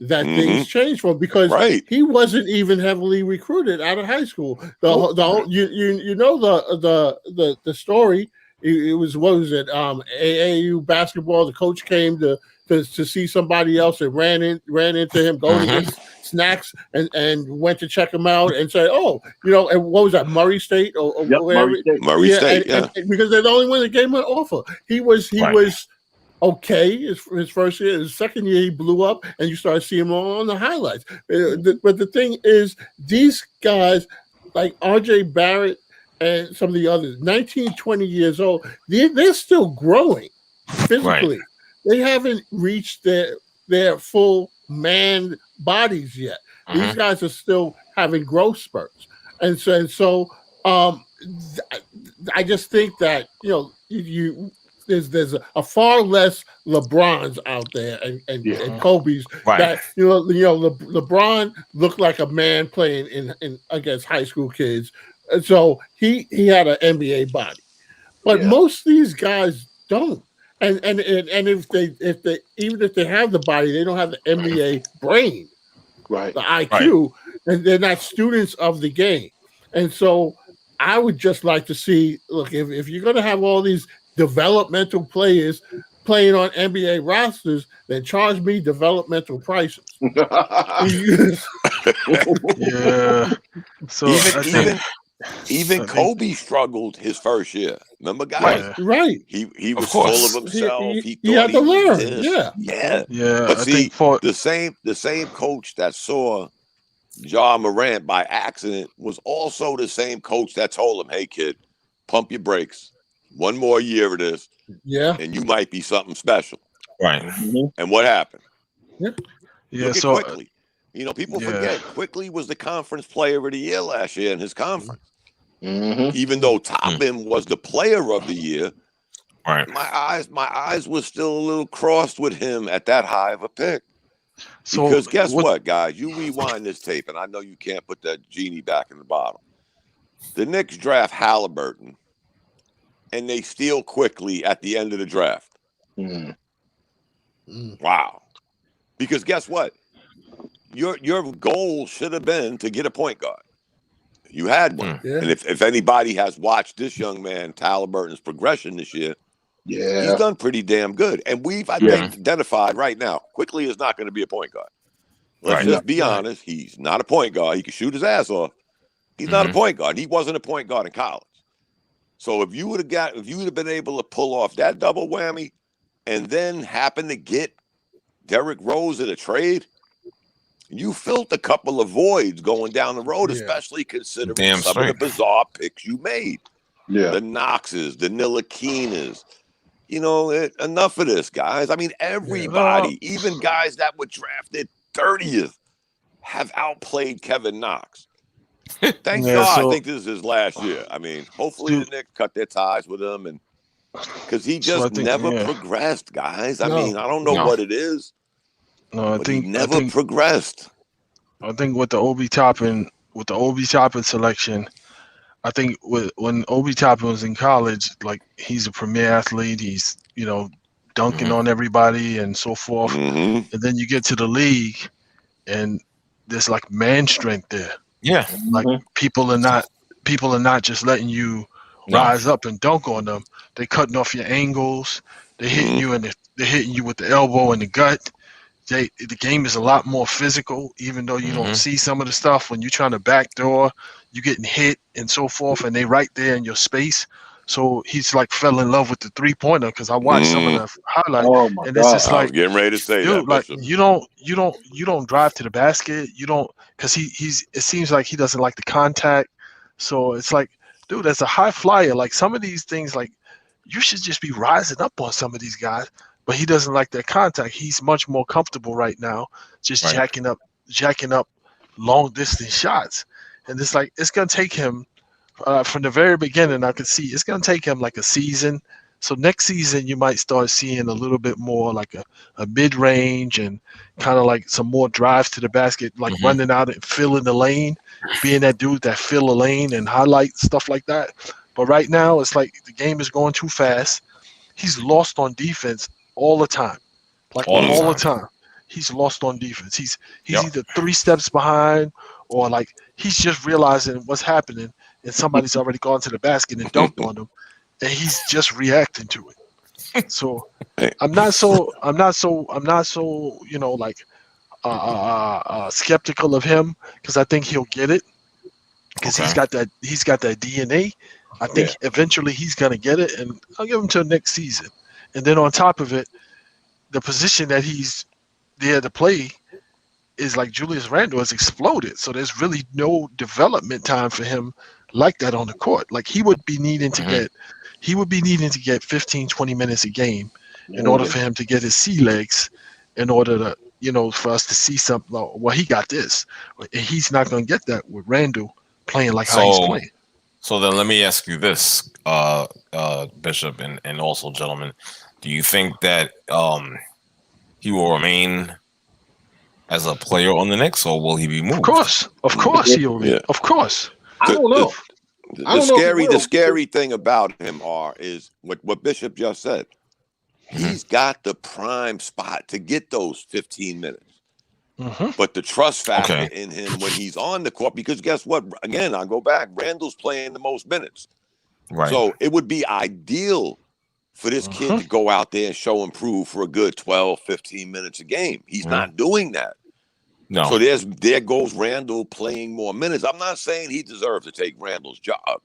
D: that things changed for him because he wasn't even heavily recruited out of high school. The story. It was, what was it? AAU basketball. The coach came to see somebody else and ran into him going to get snacks and went to check him out and said, and what was that, Murray State or wherever?
C: Murray State,
D: and because they're the only one that gave him an offer. He was okay his first year. His second year he blew up, and you started seeing him on the highlights. But the thing is, these guys like R.J. Barrett and some of the others, 19, 20 years old, they're still growing physically. They haven't reached their full man bodies yet. These guys are still having growth spurts, and so I just think that there's a far less LeBrons out there and Kobe's that LeBron looked like a man playing in against high school kids, and so he had an NBA body, but most of these guys don't. And if they have the body, they don't have the NBA brain, the IQ, and they're not students of the game. And so I would just like to see, look, if you're going to have all these developmental players playing on NBA rosters, then charge me developmental prices.
C: So even Kobe struggled his first year. Remember, guys?
D: Right.
C: He was full of himself.
D: He had to learn.
C: Yeah. But see, the same coach that saw Ja Morant by accident was also the same coach that told him, "Hey, kid, pump your brakes. One more year of this, and you might be something special."
A: Right.
C: And what happened?
E: Look
C: at Quickly. People forget Quickly was the conference player of the year last year in his conference. Even though Toppin was the player of the year, my eyes were still a little crossed with him at that high of a pick. Because guess what, guys? You rewind this tape, and I know you can't put that genie back in the bottle. The Knicks draft Halliburton and they steal quickly at the end of the draft.
B: Mm.
C: Wow. Because guess what? Your goal should have been to get a point guard. You had one.
D: Yeah.
C: And if anybody has watched this young man, Halliburton's progression this year, he's done pretty damn good. And we've, I think, identified right now, quickly is not going to be a point guard. Let's just be honest. He's not a point guard. He can shoot his ass off. He's not a point guard. He wasn't a point guard in college. So if you would have been able to pull off that double whammy and then happen to get Derrick Rose in a trade, you filled a couple of voids going down the road, especially considering some of the bizarre picks you made.
B: Yeah.
C: The Knoxes, the Ntilikina's. Enough of this, guys. I mean, everybody, even guys that were drafted 30th, have outplayed Kevin Knox. Thank God. I think this is his last year. I mean, hopefully the Knicks cut their ties with him, and because he just never progressed, guys. I mean, I don't know what it is.
E: No, I think
C: he never progressed.
E: I think with the Obi Toppin selection, I think when Obi Toppin was in college, like he's a premier athlete. He's dunking on everybody and so forth. And then you get to the league, and there's like man strength there.
A: Yeah,
E: like people are not just letting you rise up and dunk on them. They're cutting off your angles. They're hitting you they're hitting you with the elbow and the gut. The game is a lot more physical, even though you don't see some of the stuff when you're trying to backdoor, you're getting hit and so forth, and they right there in your space. So he's like fell in love with the 3-pointer because I watched some of the highlights, and it's just like
C: getting ready to say
E: dude,
C: that,
E: like
C: Bishop.
E: you don't drive to the basket, you don't, because it seems like he doesn't like the contact. So it's like, dude, as a high flyer, like some of these things, like you should just be rising up on some of these guys. But he doesn't like that contact. He's much more comfortable right now, just jacking up long distance shots. And it's like it's gonna take him from the very beginning. I could see it's gonna take him like a season. So next season you might start seeing a little bit more like a mid range and kind of like some more drives to the basket, like running out and filling the lane, being that dude that fill a lane and highlight stuff like that. But right now it's like the game is going too fast. He's lost on defense all the time, like all the time. He's lost on defense. He's either 3 steps behind, or like he's just realizing what's happening, and somebody's already gone to the basket and dunked on him, and he's just reacting to it. So I'm not so skeptical of him, because I think he'll get it, because he's got that DNA. I think eventually he's gonna get it, and I'll give him till next season. And then on top of it, the position that he's there to play is like Julius Randle has exploded. So there's really no development time for him like that on the court. Like he would be needing to get 15, 20 minutes a game in order for him to get his sea legs, in order to, for us to see something. Well, he got this. He's not going to get that with Randle playing like how he's playing.
A: So then let me ask you this, Bishop, and also gentlemen. Do you think that he will remain as a player on the Knicks, or will he be moved?
E: Of course he will. Of course.
B: I don't know.
C: The scary thing about him is what Bishop just said. He's got the prime spot to get those 15 minutes. But the trust factor in him when he's on the court, because guess what? Again, I'll go back. Randall's playing the most minutes. Right. So it would be ideal for this kid to go out there and show and prove for a good 12, 15 minutes a game. He's not doing that. No. So there goes Randall playing more minutes. I'm not saying he deserves to take Randall's job,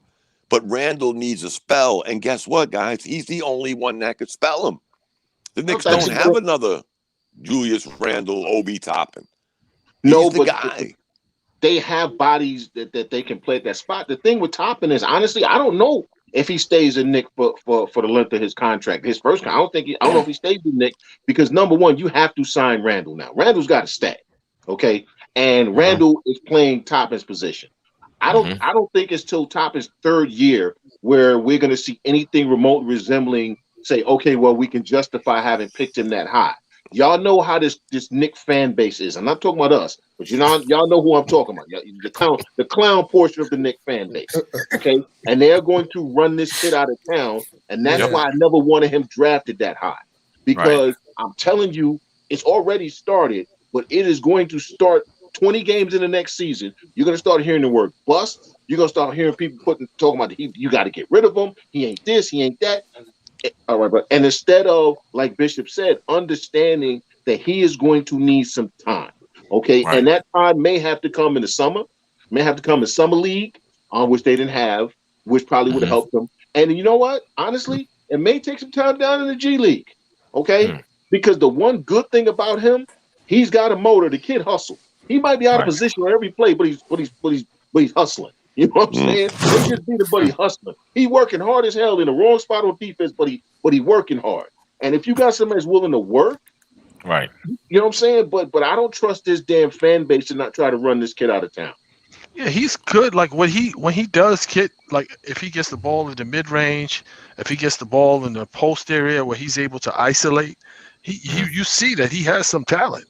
C: but Randall needs a spell. And guess what, guys? He's the only one that could spell him. The Knicks don't have another Julius Randle, Obi Toppin. He's the guy.
B: They have bodies that they can play at that spot. The thing with Toppin is, honestly, I don't know if he stays in Nick for the length of his contract. His first contract, I don't know if he stays in Nick, because number one, you have to sign Randall now. Randall's got to stay, okay? And Randall is playing Toppin's position. I don't think it's till Toppin's 3rd year where we're going to see anything remote resembling say, okay, well, we can justify having picked him that high. Y'all know how this Knicks fan base is. I'm not talking about us, but y'all know who I'm talking about. The clown portion of the Knicks fan base. Okay, and they're going to run this kid out of town, and that's why I never wanted him drafted that high, because I'm telling you, it's already started, but it is going to start 20 games in the next season. You're going to start hearing the word bust. You're going to start hearing people talking about you got to get rid of him. He ain't this, he ain't that. All right, and instead of, like Bishop said, understanding that he is going to need some time, okay, and that time may have to come in the summer, may have to come in summer league, which they didn't have, which probably would have helped them. And you know what? Honestly, it may take some time down in the G League, okay, because the one good thing about him, he's got a motor. The kid hustle. He might be out of position on every play, but he's hustling. You know what I'm saying? They just need a buddy hustling. He working hard as hell in the wrong spot on defense, but he working hard. And if you got somebody that's willing to work,
A: right?
B: You know what I'm saying? But I don't trust this damn fan base to not try to run this kid out of town.
E: Yeah, he's good. Like when he does get, like if he gets the ball in the mid range, if he gets the ball in the post area where he's able to isolate, you see that he has some talent.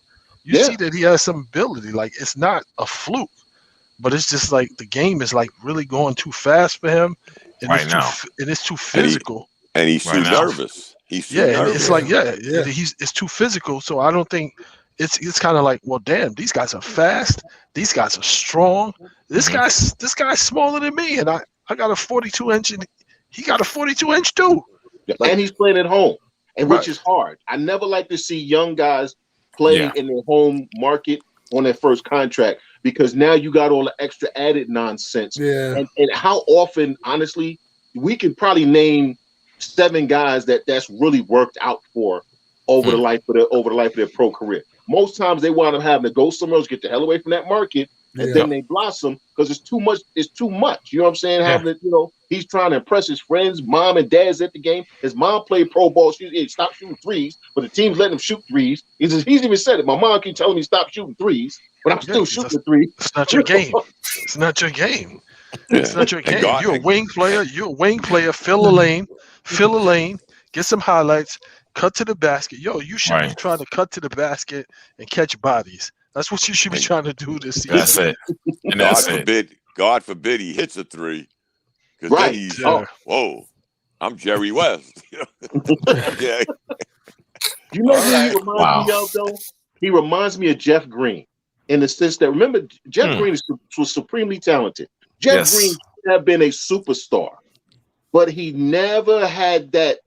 E: You see that he has some ability. Like it's not a fluke. But it's just like the game is like really going too fast for him, and it's too physical.
C: And he's too nervous. He's too nervous.
E: It's like it's too physical. So I don't think it's kind of like, well, damn, these guys are fast. These guys are strong. This guy's smaller than me, and I got a 42-inch, and he got a 42-inch too.
B: And he's playing at home, and which is hard. I never like to see young guys play in their home market on their first contract, because now you got all the extra added nonsense.
D: Yeah.
B: And how often, honestly, we can probably name 7 guys that's really worked out for over the life of their pro career. Most times they wind up having to go somewhere else, get the hell away from that market, and then they blossom because it's too much. It's too much. You know what I'm saying? Having to, he's trying to impress his friends, mom and dad's at the game. His mom played pro ball. She stopped shooting threes, but the team's letting him shoot threes. He's even said it. My mom keep telling me stop shooting threes, but I'm still shooting the three.
E: It's not your game. It's not your game. It's not your game. You're a wing player. Fill a lane. Get some highlights. Cut to the basket. You should be trying to cut to the basket and catch bodies. That's what you should be trying to do this season.
A: That's it. And
C: God forbid he hits a three. Because then he's, whoa, I'm Jerry West. Yeah.
B: You know who he reminds me of, though? He reminds me of Jeff Green in the sense that, remember, Jeff Green was supremely talented. Jeff Green should have been a superstar, but he never had that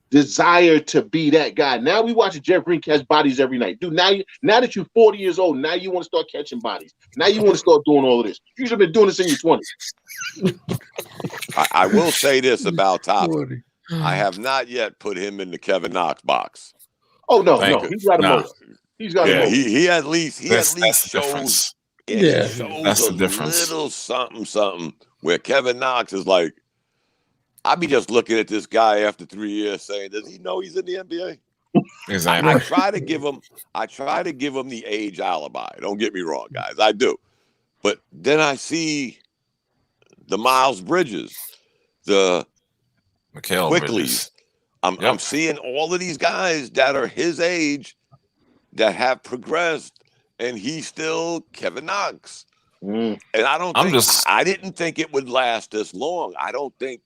B: desire to be that guy. Now we watch Jeff Green catch bodies every night. Dude, now that you're 40 years old, now you want to start catching bodies. Now you want to start doing all of this. You should have been doing this in your 20s.
C: I will say this about Top. I have not yet put him in the Kevin Knox box.
B: Oh, no. He's got a motor. He's got a motor.
C: He at least shows.
A: That's the difference.
C: Little something where Kevin Knox is like, I be just looking at this guy after 3 years saying, does he know he's in the NBA?
A: Exactly.
C: I try to give him the age alibi. Don't get me wrong, guys. I do. But then I see the Miles Bridges, the
A: Mikal
C: Quickleys. I'm seeing all of these guys that are his age that have progressed, and he's still Kevin Knox. And I didn't think it would last this long. I don't think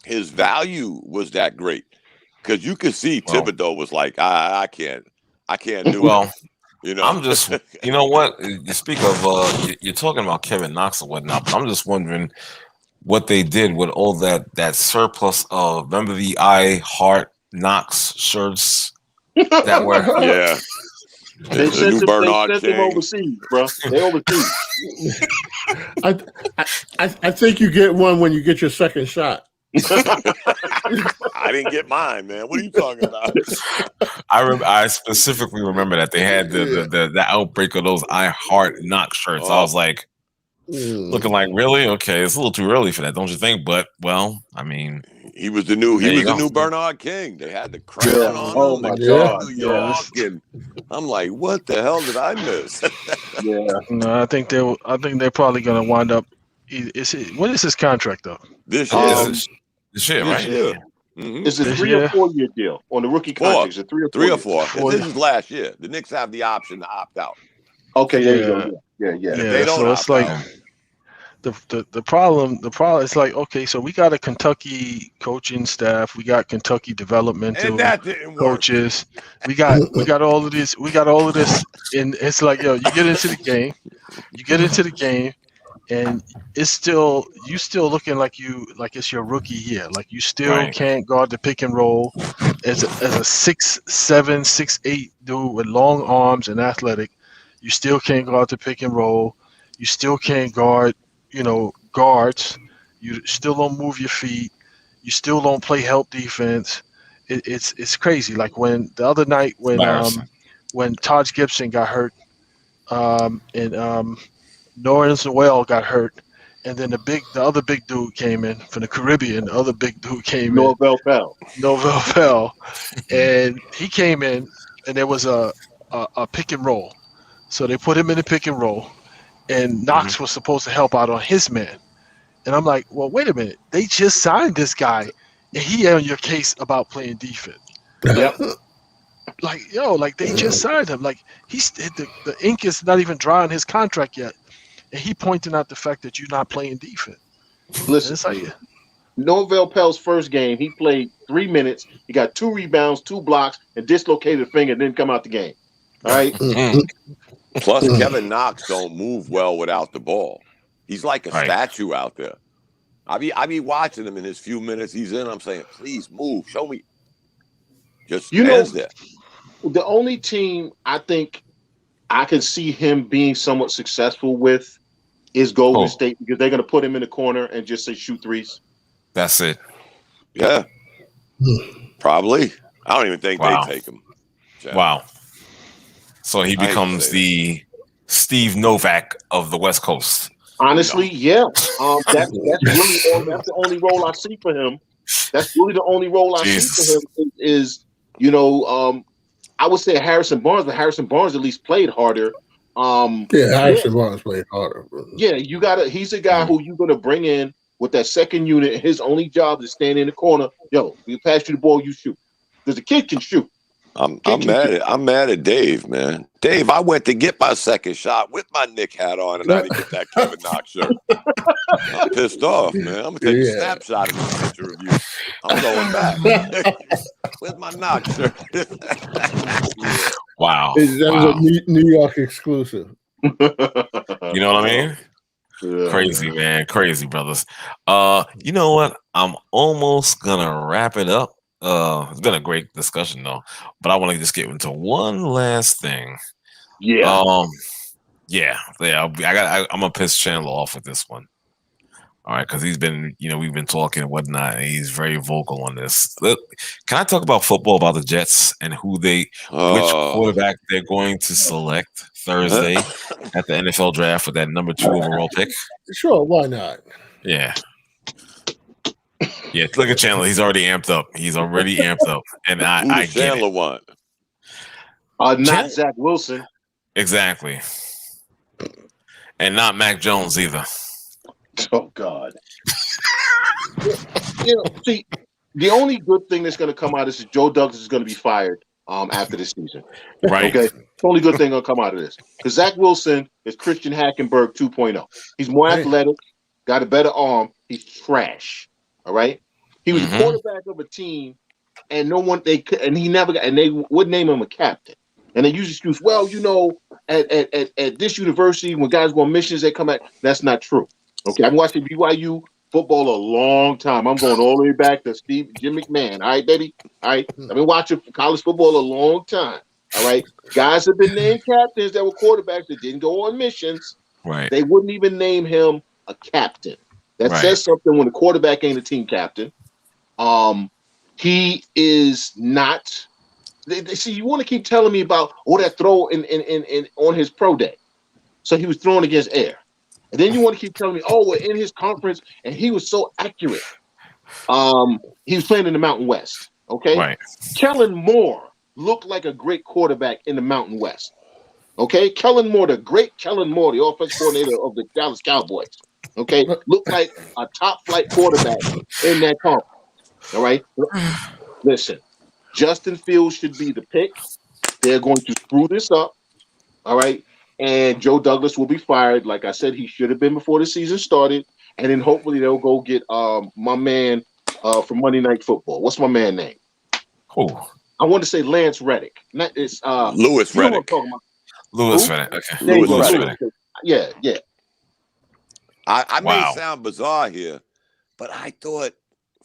C: his value was that great, because you could see Thibodeau was like, I can't do it. You know,
A: I'm just, you know what? You speak of, you're talking about Kevin Knox and whatnot, but I'm just wondering what they did with all that surplus of, remember the I Heart Knox shirts that were,
B: They sent him overseas, bro. They overseas.
D: I think you get one when you get your second shot.
C: I didn't get mine, man. What are you talking about?
A: I specifically remember that they had the outbreak of those I Heart Knox shirts. I was like, looking like, really? Okay, it's a little too early for that, don't you think? But I mean,
C: he was the new Bernard King. They had the crown on.
B: Oh my God!
C: New York, and I'm like, what the hell did I miss?
E: No, I think they're probably gonna wind up. What is his contract though?
C: This year.
A: This year, right?
B: It's a 3 or 4 year deal on the rookie contract. It's a 3 or 4.
C: This is last year. The Knicks have the option to opt out.
B: Okay, there you go. Yeah.
C: If they don't
E: so it's
C: opt
E: like
C: out,
E: the problem is like, okay, so we got a Kentucky coaching staff, we got Kentucky developmental
C: and that didn't work.
E: coaches, we got all of this, and it's like, yo, you get into the game, and it's still looking like it's your rookie year, like you still can't guard the pick and roll as a 6'7", 6'8" dude with long arms and athletic. You still can't guard the pick and roll. You still can't guard, guards. You still don't move your feet. You still don't play help defense. It's crazy. Like when the other night when Taj Gibson got hurt, and Norris Noel got hurt, and then the other big dude came in from the Caribbean. The other big dude came
B: Norvell
E: Pell, and he came in, and there was a pick and roll. So they put him in the pick and roll, and Knox was supposed to help out on his man. And I'm like, well, wait a minute. They just signed this guy, and he on your case about playing defense.
B: Yep.
E: They just signed him. Like the ink is not even dry on his contract yet, and he pointing out the fact that you're not playing defense.
B: Listen,
E: it's like,
B: Norvell Pell's first game, he played 3 minutes. He got 2 rebounds, 2 blocks, and dislocated a finger, and didn't come out the game. All right.
C: Plus, Kevin Knox don't move well without the ball. He's like a statue out there. I be watching him in his few minutes he's in. I'm saying, please move, show me. Just stands there.
B: The only team I think I can see him being somewhat successful with is Golden State, because they're going to put him in the corner and just say shoot threes.
A: That's it.
C: Yeah. Probably. I don't even think they take him.
A: Wow. So he becomes the Steve Novak of the West Coast.
B: Honestly, yeah. That's really that's the only role I see for him. That's really the only role I see for him is I would say Harrison Barnes, but Harrison Barnes at least played harder.
D: Harrison Barnes played harder.
B: Yeah, he's a guy who you're gonna bring in with that second unit, and his only job is stand in the corner. Yo, we pass you the ball, you shoot. Because the kid can shoot.
C: I'm mad at Dave, man. Dave, I went to get my second shot with my Knick hat on, and I didn't get that Kevin Knox shirt. I'm pissed off, man. I'm gonna take a snapshot of this picture review. I'm going back. Where's my Knox shirt?
A: Wow.
D: That was a New York exclusive.
A: You know what I mean? Yeah. Crazy, man. Crazy, brothers. You know what? I'm almost gonna wrap it up. It's been a great discussion though, but I want to just get into one last thing. I'm gonna piss Chandler off with this one. All right, because he's been, we've been talking and whatnot, and he's very vocal on this. Can I talk about football, about the Jets and which quarterback they're going to select Thursday at the NFL draft with that number 2 overall pick?
D: Sure, why not?
A: Yeah. Yeah, look at Chandler. He's already amped up. And I get
C: Chandler
A: it.
C: Won.
B: Not Zach Wilson.
A: Exactly. And not Mac Jones either.
B: Oh, God. See, the only good thing that's going to come out of this is Joe Douglas is going to be fired after this season.
A: Right.
B: Okay. The only good thing going to come out of this. Because Zach Wilson is Christian Hackenberg 2.0. He's more athletic, got a better arm. He's trash. All right. He was quarterback of a team, and he never got, and they would name him a captain. And they use excuse, well, at this university, when guys go on missions, they come back. That's not true. Okay, I've been watching BYU football a long time. I'm going all the way back to Jim McMahon. All right, baby. All right. I've been watching college football a long time. All right. Guys have been named captains that were quarterbacks that didn't go on missions.
A: Right.
B: They wouldn't even name him a captain. That says something when the quarterback ain't a team captain. He is not. See, you want to keep telling me about that throw in on his pro day. So he was throwing against air. And then you want to keep telling me, we're in his conference, and he was so accurate. He was playing in the Mountain West. Okay. Right. Kellen Moore looked like a great quarterback in the Mountain West. Okay. Kellen Moore, the great Kellen Moore, the offensive coordinator of the Dallas Cowboys. Okay, looked like a top flight quarterback in that conference. All right. Listen, Justin Fields should be the pick. They're going to screw this up. All right. And Joe Douglas will be fired. Like I said, he should have been before the season started. And then hopefully they'll go get my man from Monday Night Football. What's my man name?
A: Who?
B: I want to say Lance Reddick. It's
C: Lewis
B: you know what I'm
C: Reddick.
B: talking about.
A: Louis
B: Who?
A: Reddick. Okay.
B: There you go,
C: Lewis
B: Lewis.
C: Reddick.
B: Yeah.
C: I
A: Wow.
C: may sound bizarre here, but I thought,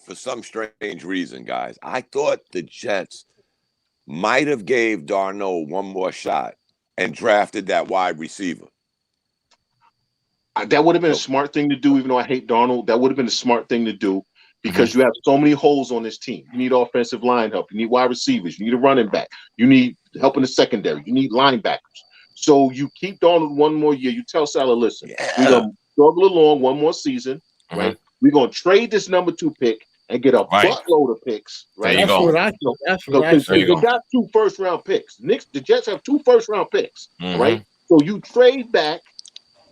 C: for some strange reason, guys, I thought the Jets might have gave Darnold one more shot and drafted that wide receiver.
B: That would have been a smart thing to do, even though I hate Darnold. That would have been a smart thing to do because you have so many holes on this team. You need offensive line help. You need wide receivers. You need a running back. You need help in the secondary. You need linebackers. So you keep Darnold one more year. You tell Salah, listen, we're going to struggle along one more season, right? We're going to trade this number 2 pick and get a buttload of picks, right?
A: There you go.
D: That's what I
B: They got 2 first-round picks. The Jets have 2 first-round picks, right? So you trade back.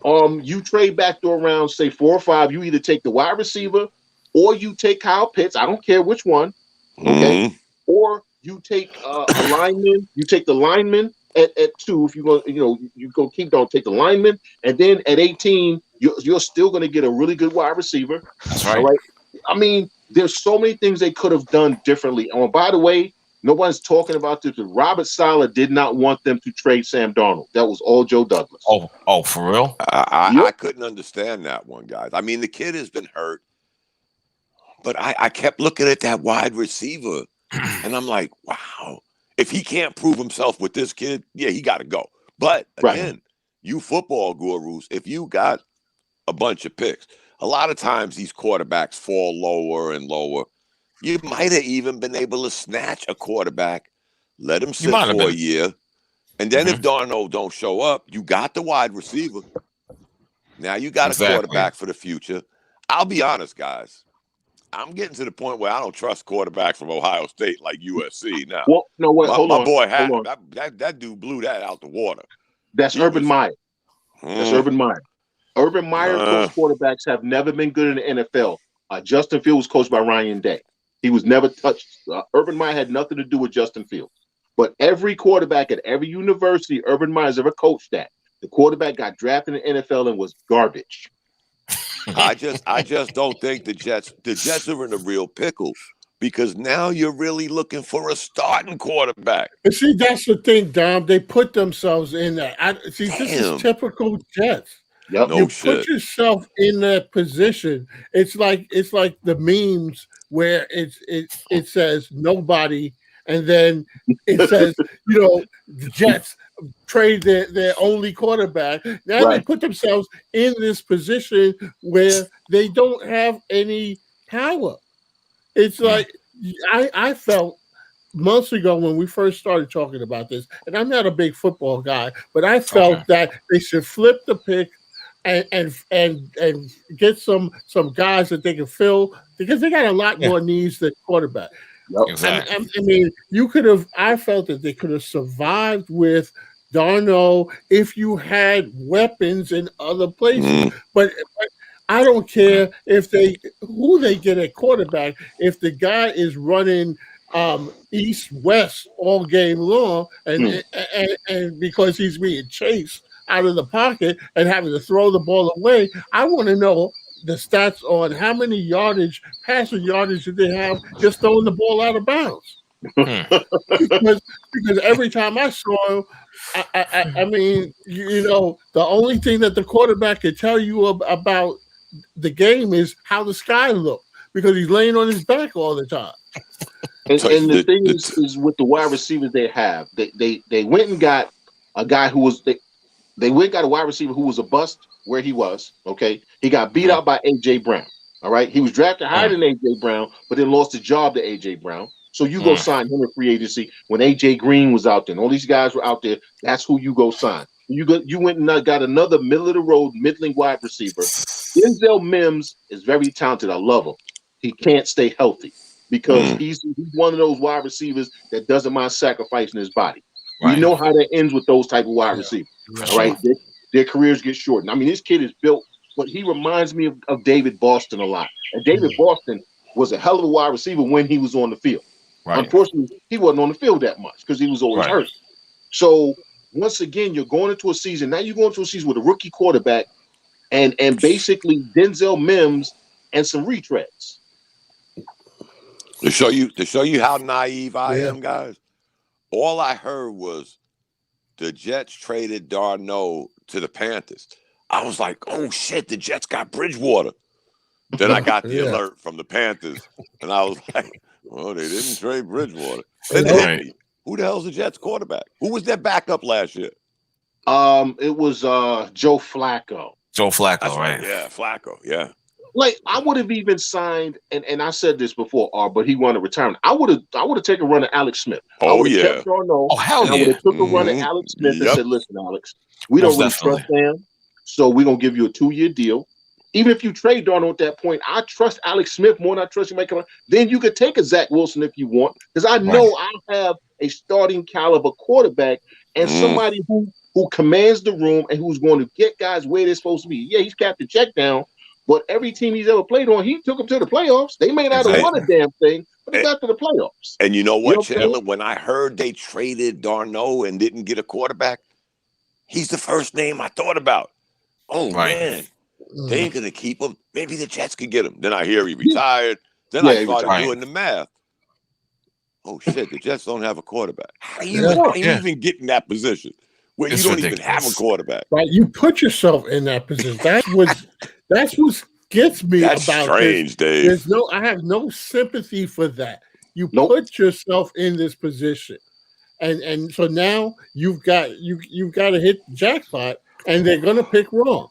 B: You trade back to around, say, 4 or 5. You either take the wide receiver or you take Kyle Pitts. I don't care which one. Okay. Or you take a lineman. You take the lineman at 2. If you're going, you go keep don't take the lineman. And then at 18, you're still going to get a really good wide receiver.
A: That's right.
B: All right. I mean, there's so many things they could have done differently. By the way, no one's talking about this. Robert Saleh did not want them to trade Sam Darnold. That was all Joe Douglas.
A: Oh, for real?
C: I couldn't understand that one, guys. I mean, the kid has been hurt, but I kept looking at that wide receiver, and I'm like, wow, if he can't prove himself with this kid, yeah, he got to go. But again, you football gurus, if you got a bunch of picks, a lot of times these quarterbacks fall lower and lower. You might have even been able to snatch a quarterback, let him sit for a year, and then if Darnold don't show up, you got the wide receiver. Now you got a quarterback for the future. I'll be honest, guys. I'm getting to the point where I don't trust quarterbacks from Ohio State like USC now.
B: Well, no, wait, hold on.
C: My boy, that dude blew that out the water.
B: That's Urban Meyer. That's Urban Meyer. Urban Meyer coached quarterbacks have never been good in the NFL. Justin Fields was coached by Ryan Day. He was never touched. Urban Meyer had nothing to do with Justin Fields. But every quarterback at every university Urban Meyer's ever coached at, the quarterback got drafted in the NFL and was garbage.
C: I just don't think the Jets are in a real pickle because now you're really looking for a starting quarterback.
D: But see, that's the thing, Dom. They put themselves in that. This is typical Jets.
B: Yep.
C: No
D: you
C: shit.
D: Put yourself in that position. It's like the memes where it says nobody, and then it says the Jets trade their only quarterback. Now they put themselves in this position where they don't have any power. It's like I felt months ago when we first started talking about this, and I'm not a big football guy, but I felt that they should flip the pick and get some guys that they can fill because they got a lot more needs than quarterback.
B: Yep.
A: Exactly.
D: I mean, I felt that they could have survived with Darnold if you had weapons in other places. But I don't care who they get at quarterback. If the guy is running east-west all game long and because he's being chased out of the pocket and having to throw the ball away, I want to know the stats on how many passing yardage did they have just throwing the ball out of bounds. because every time I saw him, I mean, the only thing that the quarterback can tell you about the game is how the sky looked because he's laying on his back all the time.
B: And the thing is with the wide receivers they have, they went and got a guy who was they went and got a wide receiver who was a bust where he was. Okay, he got beat out by AJ Brown. All right, he was drafted higher than AJ Brown, but then lost the job to AJ Brown. So you go sign him in free agency when AJ Green was out there and all these guys were out there. That's who you go sign. You went and got another middle of the road middling wide receiver. Denzel Mims is very talented. I love him. He can't stay healthy because he's one of those wide receivers that doesn't mind sacrificing his body. We know how that ends with those type of wide receivers. All right, their careers get shortened. I mean, this kid is built, but he reminds me of David Boston a lot. And David Boston, was a hell of a wide receiver when he was on the field.
A: Right.
B: Unfortunately, he wasn't on the field that much because he was always hurt. So once again, you're going into a season. Now you're going into a season with a rookie quarterback and basically Denzel Mims and some retreads.
C: To show you how naive I am, guys. All I heard was the Jets traded Darno to the Panthers. I was like, oh shit, the Jets got Bridgewater. Then I got the alert from the Panthers, and I was like, well, they didn't trade Bridgewater. Then it hit me. Who the hell's the Jets quarterback? Who was their backup last year?
B: It was Joe Flacco.
A: Joe Flacco,
C: That's
A: right?
C: Yeah, Flacco, yeah.
B: Like I would have even signed, and I said this before, but he wanted retirement. I would have taken a run at Alex Smith.
C: Oh yeah.
B: Kept Darno,
A: Oh hell yeah.
B: I would have took a run at Alex Smith and said, "Listen, Alex, we don't really trust him, so we're gonna give you a 2-year deal. Even if you trade Darno at that point, I trust Alex Smith more than I trust you. Then you could take a Zach Wilson if you want, because I know I have a starting caliber quarterback and somebody who commands the room and who's going to get guys where they're supposed to be. Yeah, he's capped the check down, but every team he's ever played on, he took them to the playoffs. They may not have won a damn thing, but they got to the playoffs.
C: And you know what, Chandler? When I heard they traded Darno and didn't get a quarterback, he's the first name I thought about. Oh, man. They ain't going to keep him. Maybe the Jets could get him. Then I hear he retired. Then I started doing the math. Oh, shit, the Jets don't have a quarterback. How you even get in that position where you don't even have a quarterback?
D: Right, you put yourself in that position. That's what gets me about
C: strange,
D: this.
C: Dave.
D: I have no sympathy for that. You put yourself in this position. And so now you've got to hit jackpot, and they're going to pick wrong.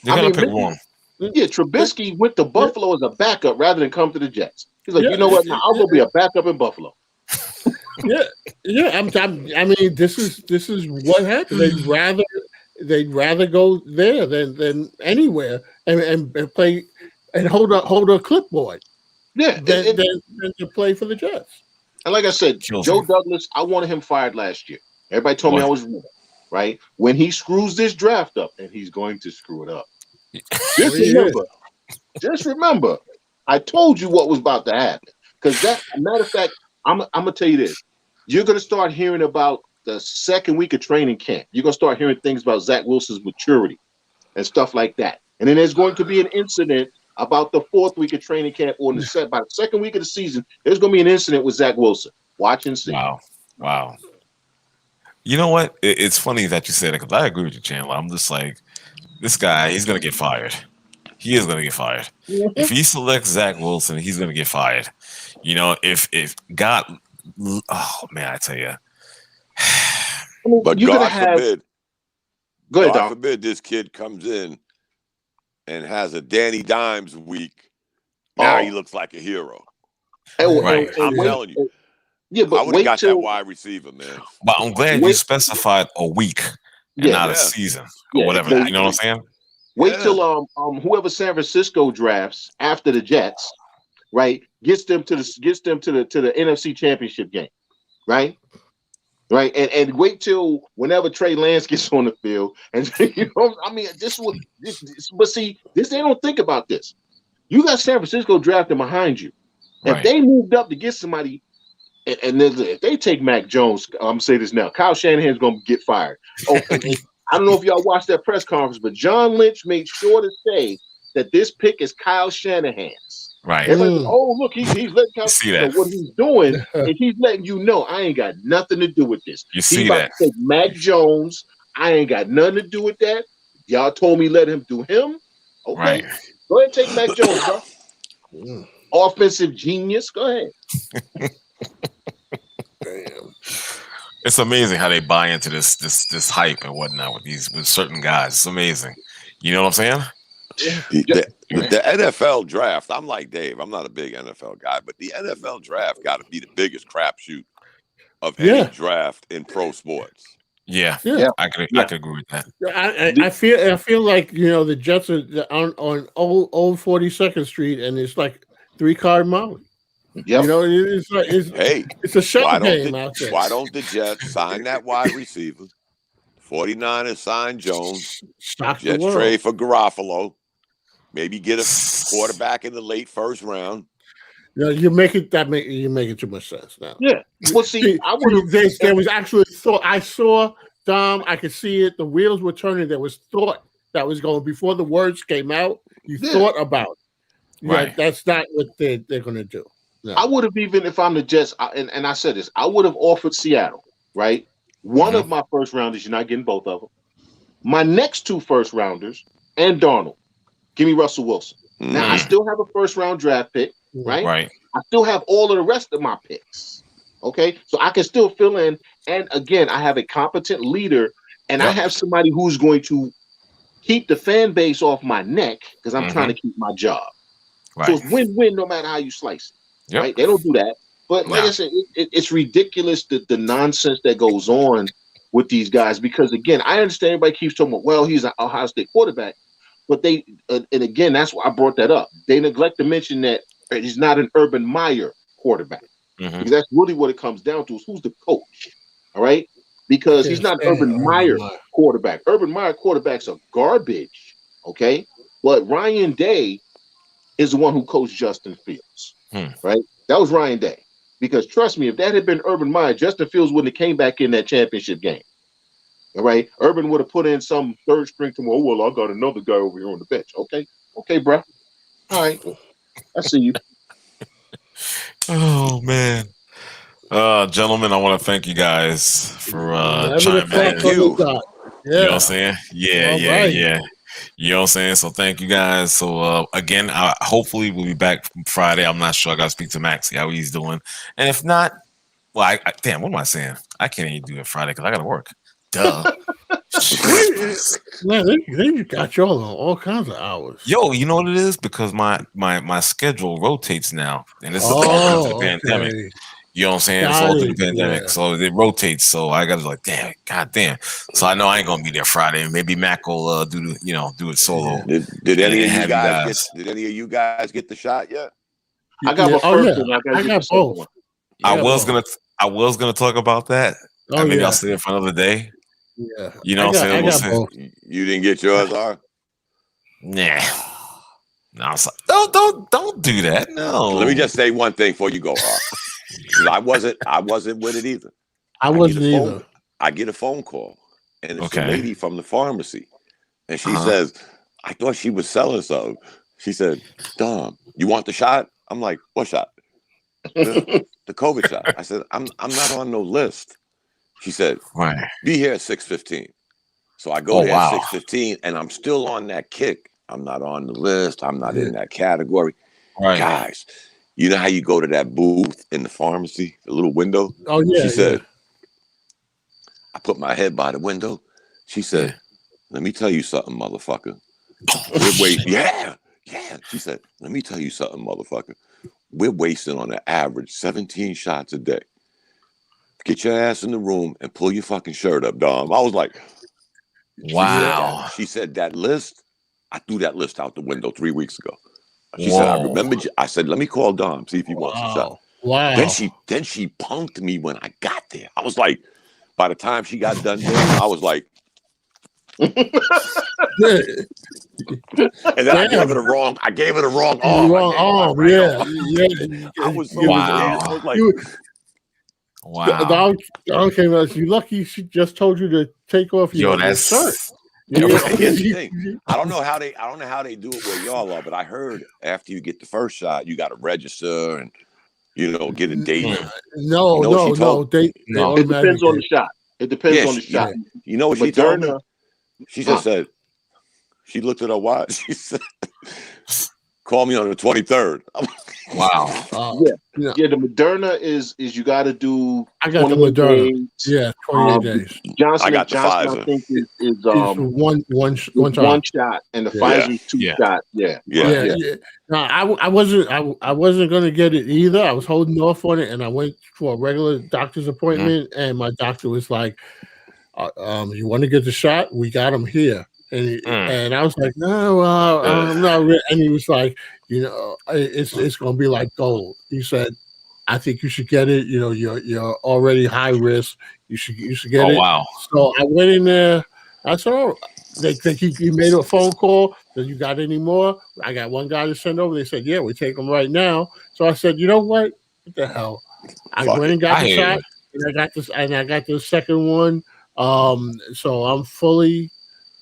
A: They're going to pick wrong.
B: Yeah, Trubisky went to Buffalo as a backup rather than come to the Jets. He's like, you know what? Now I'll go be a backup in Buffalo.
D: I mean, this is what happened. They'd rather go there than anywhere and play and hold a clipboard.
B: Yeah,
D: than to play for the Jets.
B: And like I said, Joe Douglas, I wanted him fired last year. Everybody told me I was wrong. Right? When he screws this draft up, and he's going to screw it up. Just remember, I told you what was about to happen. Because matter of fact, I'm gonna tell you this. You're gonna start hearing about the second week of training camp. You're gonna start hearing things about Zach Wilson's maturity and stuff like that. And then there's going to be an incident about the fourth week of training camp, or by the second week of the season, there's gonna be an incident with Zach Wilson. Watch and see.
A: Wow. You know what? It's funny that you said it, because I agree with you, Chandler. I'm just like, this guy, he's going to get fired. He is going to get fired. If he selects Zach Wilson, he's going to get fired. You know, if God, oh man, I tell you.
C: But God forbid,
B: go ahead,
C: God forbid this kid comes in and has a Danny Dimes week. Now he looks like a hero.
A: Right.
C: I'm telling you.
B: Yeah, but
C: I would have got that wide receiver, man.
A: But I'm glad you specified a week and not a season or whatever. Exactly. You know what I'm saying?
B: Wait till whoever San Francisco drafts after the Jets, right, gets them to the NFC Championship game, right? Right, and wait till whenever Trey Lance gets on the field, and you know, I mean, but see, they don't think about this. You got San Francisco drafting behind you. If they moved up to get somebody. And then if they take Mac Jones, I'm going to say this now, Kyle Shanahan's going to get fired. Oh, and I don't know if y'all watched that press conference, but John Lynch made sure to say that this pick is Kyle Shanahan's.
A: Right.
B: Everybody's like, oh, look, he's letting Kyle know what he's doing, and he's letting you know I ain't got nothing to do with this.
A: You see
B: he's about to take Mac Jones. I ain't got nothing to do with that. Y'all told me let him do him. Okay.
A: Right.
B: Go ahead and take Mac Jones, bro. Offensive genius. Go ahead.
A: Damn. It's amazing how they buy into this hype and whatnot with certain guys. It's amazing. You know what I'm saying?
C: The NFL draft, I'm like Dave. I'm not a big NFL guy, but the NFL draft got to be the biggest crapshoot of any draft in pro sports.
A: Yeah. I could agree with that.
D: I feel like, you know, the Jets are on old 42nd Street, and it's like 3-card Molly.
B: Yep.
D: You know, it's a shut game out there.
C: Why don't the Jets sign that wide receiver? 49ers sign Jones.
D: Shock
C: Jets
D: the world.
C: trade for Garofalo. Maybe get a quarterback in the late first round.
D: You make it too much sense now.
B: Yeah. Well, see, I would have.
D: There was actually thought. I saw Dom. I could see it. The wheels were turning. There was thought that was going before the words came out. You thought about it.
A: Right.
D: Yeah, that's not what they're going to do. No.
B: I would have, even if I'm the Jets, and I said this, I would have offered Seattle, right? One of my first rounders, you're not getting both of them. My next 2 first rounders and Darnold. Give me Russell Wilson. Now, I still have a first round draft pick, right?
A: Right.
B: I still have all of the rest of my picks. Okay. So I can still fill in. And again, I have a competent leader, and I have somebody who's going to keep the fan base off my neck because I'm trying to keep my job.
A: Right.
B: So it's win-win no matter how you slice it.
A: Yep.
B: Right? They don't do that. But like I said, it's ridiculous the nonsense that goes on with these guys, because again, I understand everybody keeps talking about, well, he's an Ohio State quarterback, but they and again, that's why I brought that up. They neglect to mention that he's not an Urban Meyer quarterback, because that's really what it comes down to: is who's the coach. All right, because he's not an Urban Meyer quarterback. Urban Meyer quarterbacks are garbage. Okay, but Ryan Day is the one who coached Justin Fields. Right, that was Ryan Day. Because trust me, if that had been Urban Meyer, Justin Fields wouldn't have came back in that championship game. All right, Urban would have put in some third string to him. Oh, well, I got another guy over here on the bench. Okay, bro. All right, I see you.
A: Oh man, gentlemen, I want to thank you guys for chiming in.
B: You.
A: You know what I'm saying? Yeah. You know what I'm saying? So thank you guys. So again, hopefully we'll be back Friday. I'm not sure. I got to speak to Max, see how he's doing. And if not, well, damn, what am I saying? I can't even do it Friday because I got to work. Duh.
D: Man, they got y'all on all kinds of hours.
A: Yo, you know what it is? Because my schedule rotates now. And this is all through the pandemic.
D: Okay.
A: You know what I'm saying? It's all through the pandemic. So it rotates. So I got to like, god damn. So I know I ain't gonna be there Friday. Maybe Mac will do it solo.
C: Did any of you guys get the shot yet?
B: I got my first one.
D: I got both.
A: I was gonna talk about that. Maybe I'll stay it for another day.
D: Yeah.
A: You know what I'm saying?
C: You didn't get yours, R?
A: Nah. No, I was like, don't do that. No.
C: Let me just say one thing before you go, R. I wasn't with it either.
D: I wasn't either.
C: I get a phone call, and it's a lady from the pharmacy, and she says, "I thought she was selling something." She said, "Dom, you want the shot?" I'm like, "What shot?" The COVID shot. I said, "I'm not on no list." She said,
A: "Right,
C: be here at 6:15." So I go there at 6:15, and I'm still on that kick. I'm not on the list. I'm not in that category, guys. You know how you go to that booth in the pharmacy, the little window?
D: Oh, yeah.
C: She said, I put my head by the window. She said, let me tell you something, motherfucker. Yeah. She said, let me tell you something, motherfucker. We're wasting on an average 17 shots a day. Get your ass in the room and pull your fucking shirt up, Dom. I was like,
A: wow.
C: She said that list. I threw that list out the window 3 weeks ago. She said, I remembered you. I said, let me call Dom, see if he wants a shot.
D: Wow.
C: Then she punked me when I got there. I was like, by the time she got done there, I was like, and then I gave her the wrong arm.
D: Wrong arm, yeah.
C: I was
A: wow.
D: Wow. Dom came out. You lucky she just told you to take off your shirt.
C: Here's the thing. I don't know how they do it where y'all are, but I heard after you get the first shot, you got to register and get a date.
D: No. It
B: depends on the shot. It depends on the shot.
C: You know what she told me? She just said she looked at her watch. She said, "Call me on the 23rd."
A: Wow.
B: The Moderna is you got to do.
D: I got the Moderna.
B: Days.
D: Yeah, 28 days.
C: I got the Pfizer.
B: I think is
D: one
B: shot, and the Pfizer is 2 shots. Yeah.
D: No, I wasn't going to get it either. I was holding off on it, and I went for a regular doctor's appointment, and my doctor was like, "You want to get the shot? We got them here." And I was like, "No, I'm not." And he was like, it's going to be like gold. He said, "I think you should get it. You're already high risk. You should get it."
A: Wow.
D: So I went in there. I said, "Oh, he made a phone call. Said, you got any more? I got one guy to send over. They said, yeah, we take them right now. So I said, you know what? What the hell? I
C: Fuck
D: went
C: it.
D: and got
A: I
D: the
A: hear
D: shot,
A: you.
D: and I got the second one. So I'm fully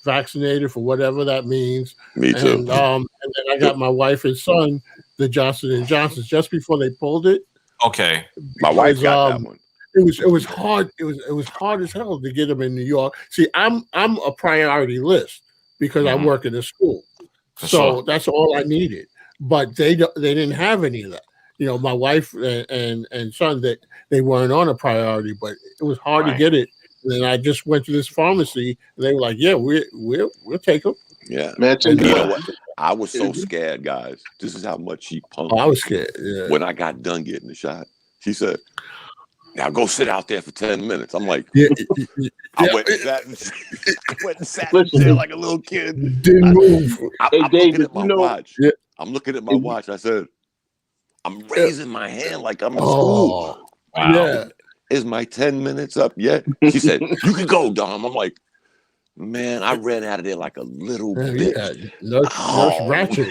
D: vaccinated for whatever that means.
C: Me too.
D: And then I got my wife and son the Johnson and Johnsons just before they pulled it.
A: Okay.
C: My wife
D: Because,
C: got that one.
D: It was hard. It was hard as hell to get them in New York. See, I'm a priority list because I work in a school, so that's all I needed. But they didn't have any of that. You know, my wife and son, that they weren't on a priority, but it was hard to get it. And then I just went to this pharmacy, and they were like, "Yeah, we'll take them."
C: Yeah,
B: Man,
C: you know what? I was so scared, guys. This is how much she punked.
D: I was scared. Yeah.
C: When I got done getting the shot, she said, "Now go sit out there for 10 minutes." I'm like, I went and sat in there like a little kid.
D: Didn't move.
C: I'm looking at my watch. Yeah. I'm looking at my watch. I said, I'm raising my hand like I'm in school.
A: Wow.
D: Yeah.
C: Is my 10 minutes up yet? She said, you can go, Dom. I'm like, man, I ran out of there like a little bitch.
D: Nurse Ratchet.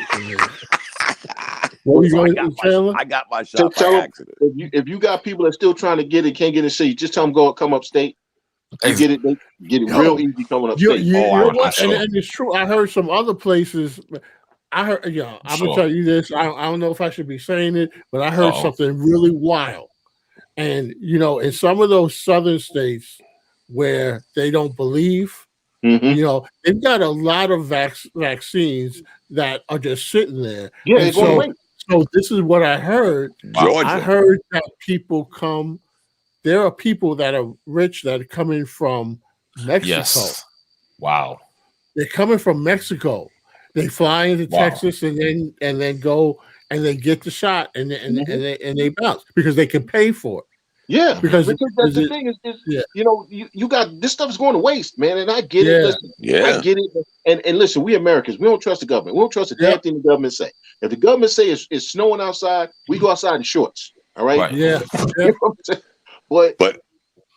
D: What were you going to tell?
C: I got my shot by accident.
B: If you got people that still trying to get it, can't get it, see, just tell them come upstate. You get it real easy coming upstate.
D: You know what? And it's true. I heard some other places. I heard, I'm gonna tell you this. I don't know if I should be saying it, but I heard something really wild. And in some of those southern states where they don't believe, they've got a lot of vaccines that are just sitting there.
B: Yeah,
D: so this is what I heard.
C: Georgia.
D: I heard that people come. There are people that are rich that are coming from Mexico.
A: Yes. Wow.
D: They're coming from Mexico. They fly into Texas and then go and they get the shot and they bounce because they can pay for it.
B: Yeah, because that's the thing is you got this stuff is going to waste, man. And I get it. Listen, I get it. And listen, we Americans, we don't trust the government. We don't trust a damn thing the government say. If the government say it's snowing outside, we go outside in shorts. All right.
D: Yeah.
B: You know what I'm saying? But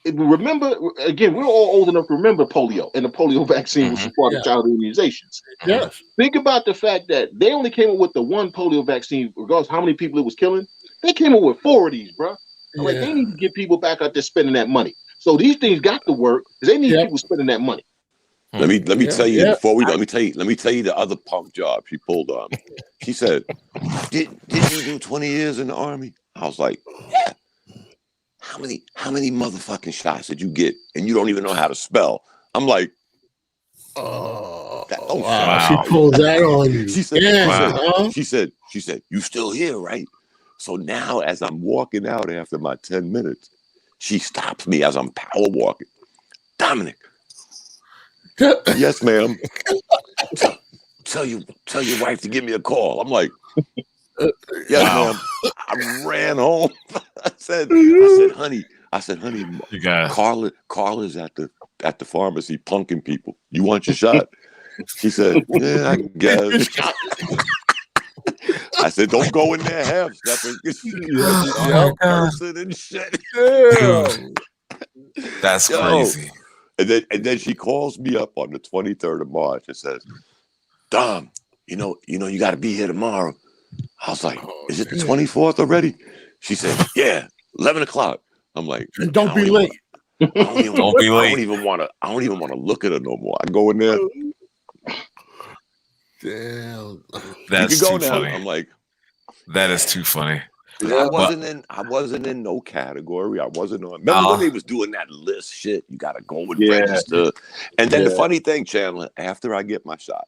B: remember, again, we're all old enough to remember polio, and the polio vaccine was part of childhood immunizations.
D: Yes.
B: Think about the fact that they only came up with the one polio vaccine, regardless of how many people it was killing. They came up with 4 of these, bro. Like they need to get people back out there spending that money. So these things got to work because they need people spending that money.
C: Let me tell you before we let me tell you the other punk job she pulled on. She said, "Did you do 20 years in the Army?" I was like, "Yeah." How many motherfucking shots did you get and you don't even know how to spell? I'm like,
D: wow.
C: She
D: pulled that on you.
C: She said, she said, "You still here, right?" So now as I'm walking out after my 10 minutes, she stops me as I'm power walking. "Dominic." "Yes, ma'am." Tell your wife to give me a call. I'm like, "Yes, ma'am." I ran home. I said, honey,
A: you guys.
C: Carla's at the pharmacy punking people. You want your shot? She said, "Yeah, I guess." I said, "Don't go in there half stepping." Cursing and shit.
A: That's crazy.
C: And then she calls me up on the 23rd of March and says, "Dom, you got to be here tomorrow." I was like, "Is it the 24th already?" She said, "Yeah, 11 o'clock." I'm like,
D: "Don't be late."
C: I don't even want to look at her no more. I go in there.
D: Damn.
A: That's too funny.
C: I'm like,
A: that is too funny.
C: I wasn't in no category. I wasn't on. Remember when they was doing that list shit? You gotta go and register. And then the funny thing, Chandler, after I get my shot,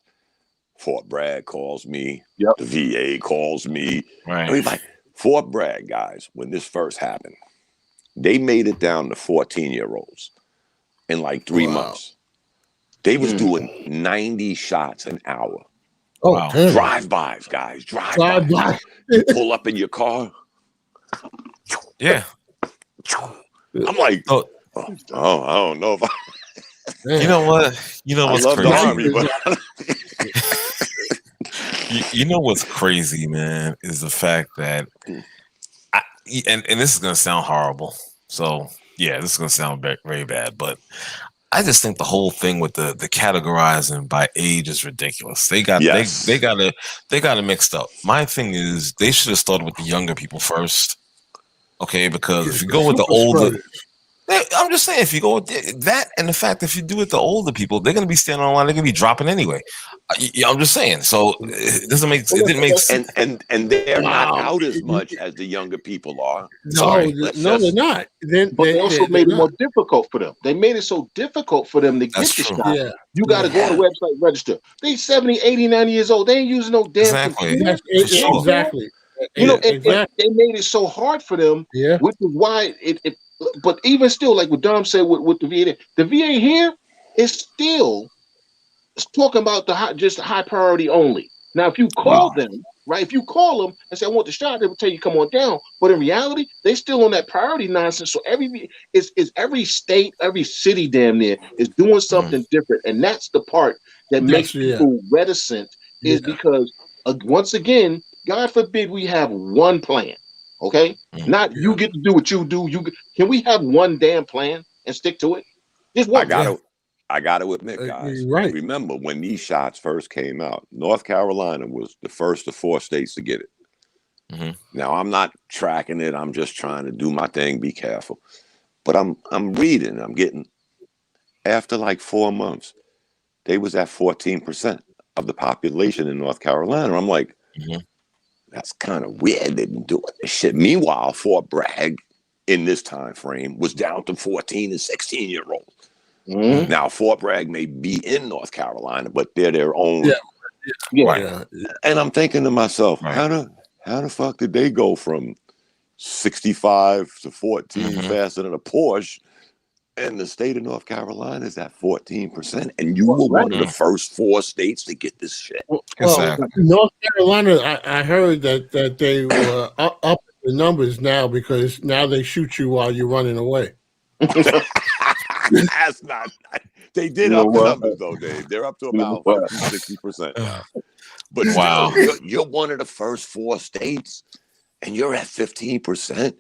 C: Fort Bragg calls me.
B: Yep.
C: The VA calls me.
A: Right.
C: Everybody, Fort Bragg guys, when this first happened, they made it down to 14-year-olds in like 3 months. They was doing 90 shots an hour.
D: Oh, wow.
C: Drive-bys, guys. Drive-bys. You pull up in your car.
A: Yeah.
C: I'm like, I don't know if I...
A: You know what? You know what's crazy?
C: Army, but...
A: you know what's crazy, man, is the fact that and this is gonna sound horrible. So yeah, this is gonna sound very bad, but I just think the whole thing with the categorizing by age is ridiculous. They got
C: Yes.
A: they got it mixed up. My thing is they should have started with the younger people first. Okay, because if you go with the older, I'm just saying, if you go with that, and the fact if you do it the older people, they're going to be standing on line. They're going to be dropping anyway. I'm just saying. So it doesn't make. It didn't make sense.
C: And they're not out as much as the younger people are.
D: No, they're not.
B: But they also made it more difficult for them. They made it so difficult for them to get the shot.
D: Yeah.
B: You got to go on the website, register. They 70, 80, 90 years old. They ain't using no damn computer.
D: Exactly.
B: You know, and they made it so hard for them, which is why it. But even still, like what Dom said with the VA here is still talking about just high priority only. Now, if you call them, right? If you call them and say, I want the shot, they will tell you come on down. But in reality, they still on that priority nonsense. So every state, every city damn near is doing something different. And that's the part that makes people reticent is because once again, God forbid we have one plan. Okay, not you get to do what you do. Can we have one damn plan and stick to it? Just one.
C: I got to admit, guys.
D: Right.
C: Remember when these shots first came out? North Carolina was the first of 4 states to get it.
A: Mm-hmm.
C: Now I'm not tracking it. I'm just trying to do my thing. Be careful. But I'm reading. I'm getting after like 4 months, they was at 14% of the population in North Carolina. I'm like. That's kind of weird. They've been doing this shit. Meanwhile, Fort Bragg in this time frame was down to 14 and 16-year-olds.
B: Mm-hmm.
C: Now, Fort Bragg may be in North Carolina, but they're their own.
B: Yeah.
C: And I'm thinking to myself, how the fuck did they go from 65 to 14 faster than a Porsche? And the state of North Carolina is at 14%, and you were one of the first 4 states to get this shit.
D: Well, North Carolina, I heard that they were up the numbers now because now they shoot you while you're running away.
C: That's not. They did up the numbers though, Dave. They're up to about 50-60% now. But you're one of the first 4 states, and you're at 15%,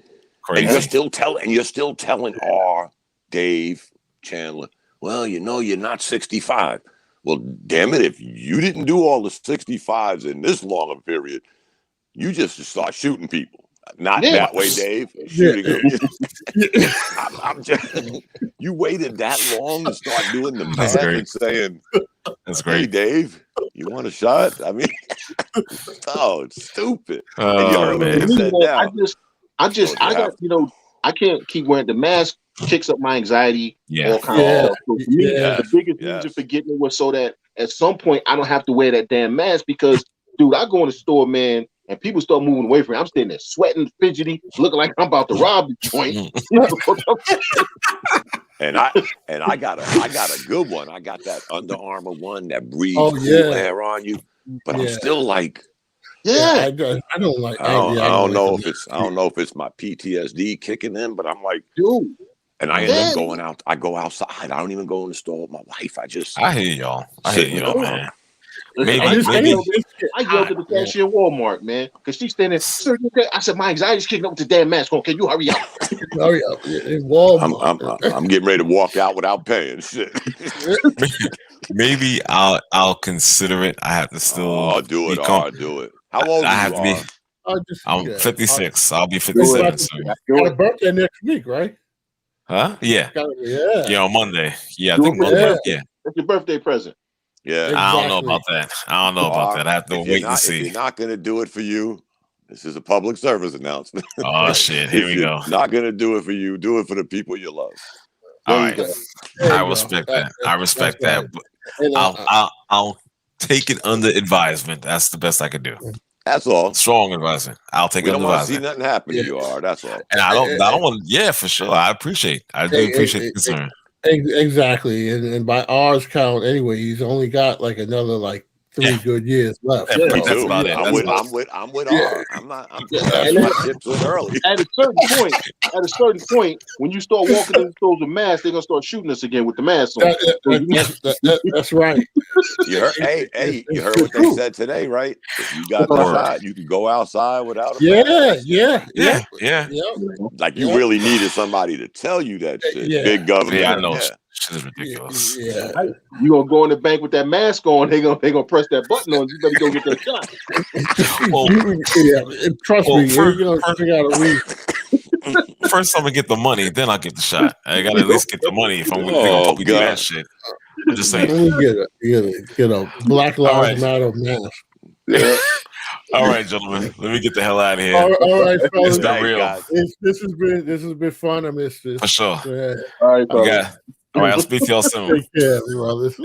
C: and you're still telling R. Dave, Chandler, well, you're not 65. Well, damn it, if you didn't do all the 65s in this long a period, you just start shooting people. Not that way, Dave. Shooting them. I'm just, you waited that long to start doing the math and saying,
A: that's great.
C: Hey, Dave, you want a shot? I mean, it's stupid.
B: I can't keep wearing the mask. Kicks up my anxiety. All kinds of stuff. So for me, the biggest reason for getting it was so that at some point I don't have to wear that damn mask because, dude, I go in the store, man, and people start moving away from me. I'm standing there sweating, fidgety, looking like I'm about to rob the joint.
C: And I got a good one. I got that Under Armour one that breathes cool air on you, but I'm still like.
D: I don't like.
C: I don't know if it's my PTSD kicking in, but I'm like,
B: dude.
C: And I end up going out. I go outside. I don't even go in the store with my wife.
A: I hear y'all. Man.
B: I yelled at the cashier at Walmart, man, because she's standing there. I said, my anxiety's kicking up with the damn mask on. Can you hurry up?
D: Hurry up. In Walmart.
C: I'm getting ready to walk out without paying. Shit.
A: Maybe I'll consider it. I have to still
C: do it. Do it. How old are you?
A: I'm 56. I'll be 57 soon.
D: Got a birthday next week, right?
A: Huh? Yeah.
D: Yeah,
A: on Monday. Yeah, I think Monday. Yeah.
B: That's your birthday present.
A: Yeah. Exactly. I don't know about that. I have to wait and see.
C: If you're not going to do it for you, this is a public service announcement.
A: Oh, shit. Here we go.
C: Not going to do it for you. Do it for the people you love.
A: All right. I respect that. I respect that. I'll take it under advisement. That's the best I can do.
C: That's all.
A: Strong advisement. I'll take it under advisement.
C: We don't want to see nothing happen to you, that's all.
A: And I don't want. Yeah, for sure. I do appreciate the concern.
D: Exactly, and by ours count, anyway, he's only got like another 3 good years left.
A: That's about it.
C: I'm with R. I'm my tips in early.
B: At a certain point, when you start walking in the stores with masks, they're gonna start shooting us again with the masks on.
D: That's right.
C: You heard, you heard what they said today, right? If you got the shot, you can go outside without a mask.
A: Yeah.
C: Like you really needed somebody to tell you that shit. Big government.
A: Yeah, I know. Shit is ridiculous.
D: Yeah.
B: You gonna go in the bank with that mask on? They gonna press that button on. You better go get that shot.
A: Well,
D: Trust me, you're gonna figure out a reason.
A: First, I'm gonna get the money, then I'll get the shot. I gotta at least get the money if I'm gonna do that shit. I'm just saying.
D: Let me get a Black Lives Matter mask.
B: Yeah.
A: All right, gentlemen, let me get the hell out of here.
D: All right, fellas.
A: It's been real.
D: This has been fun. I missed this
A: For sure.
D: Yeah.
B: All right, fellas.
A: All right, I'll speak to y'all soon.
D: Take care, brothers.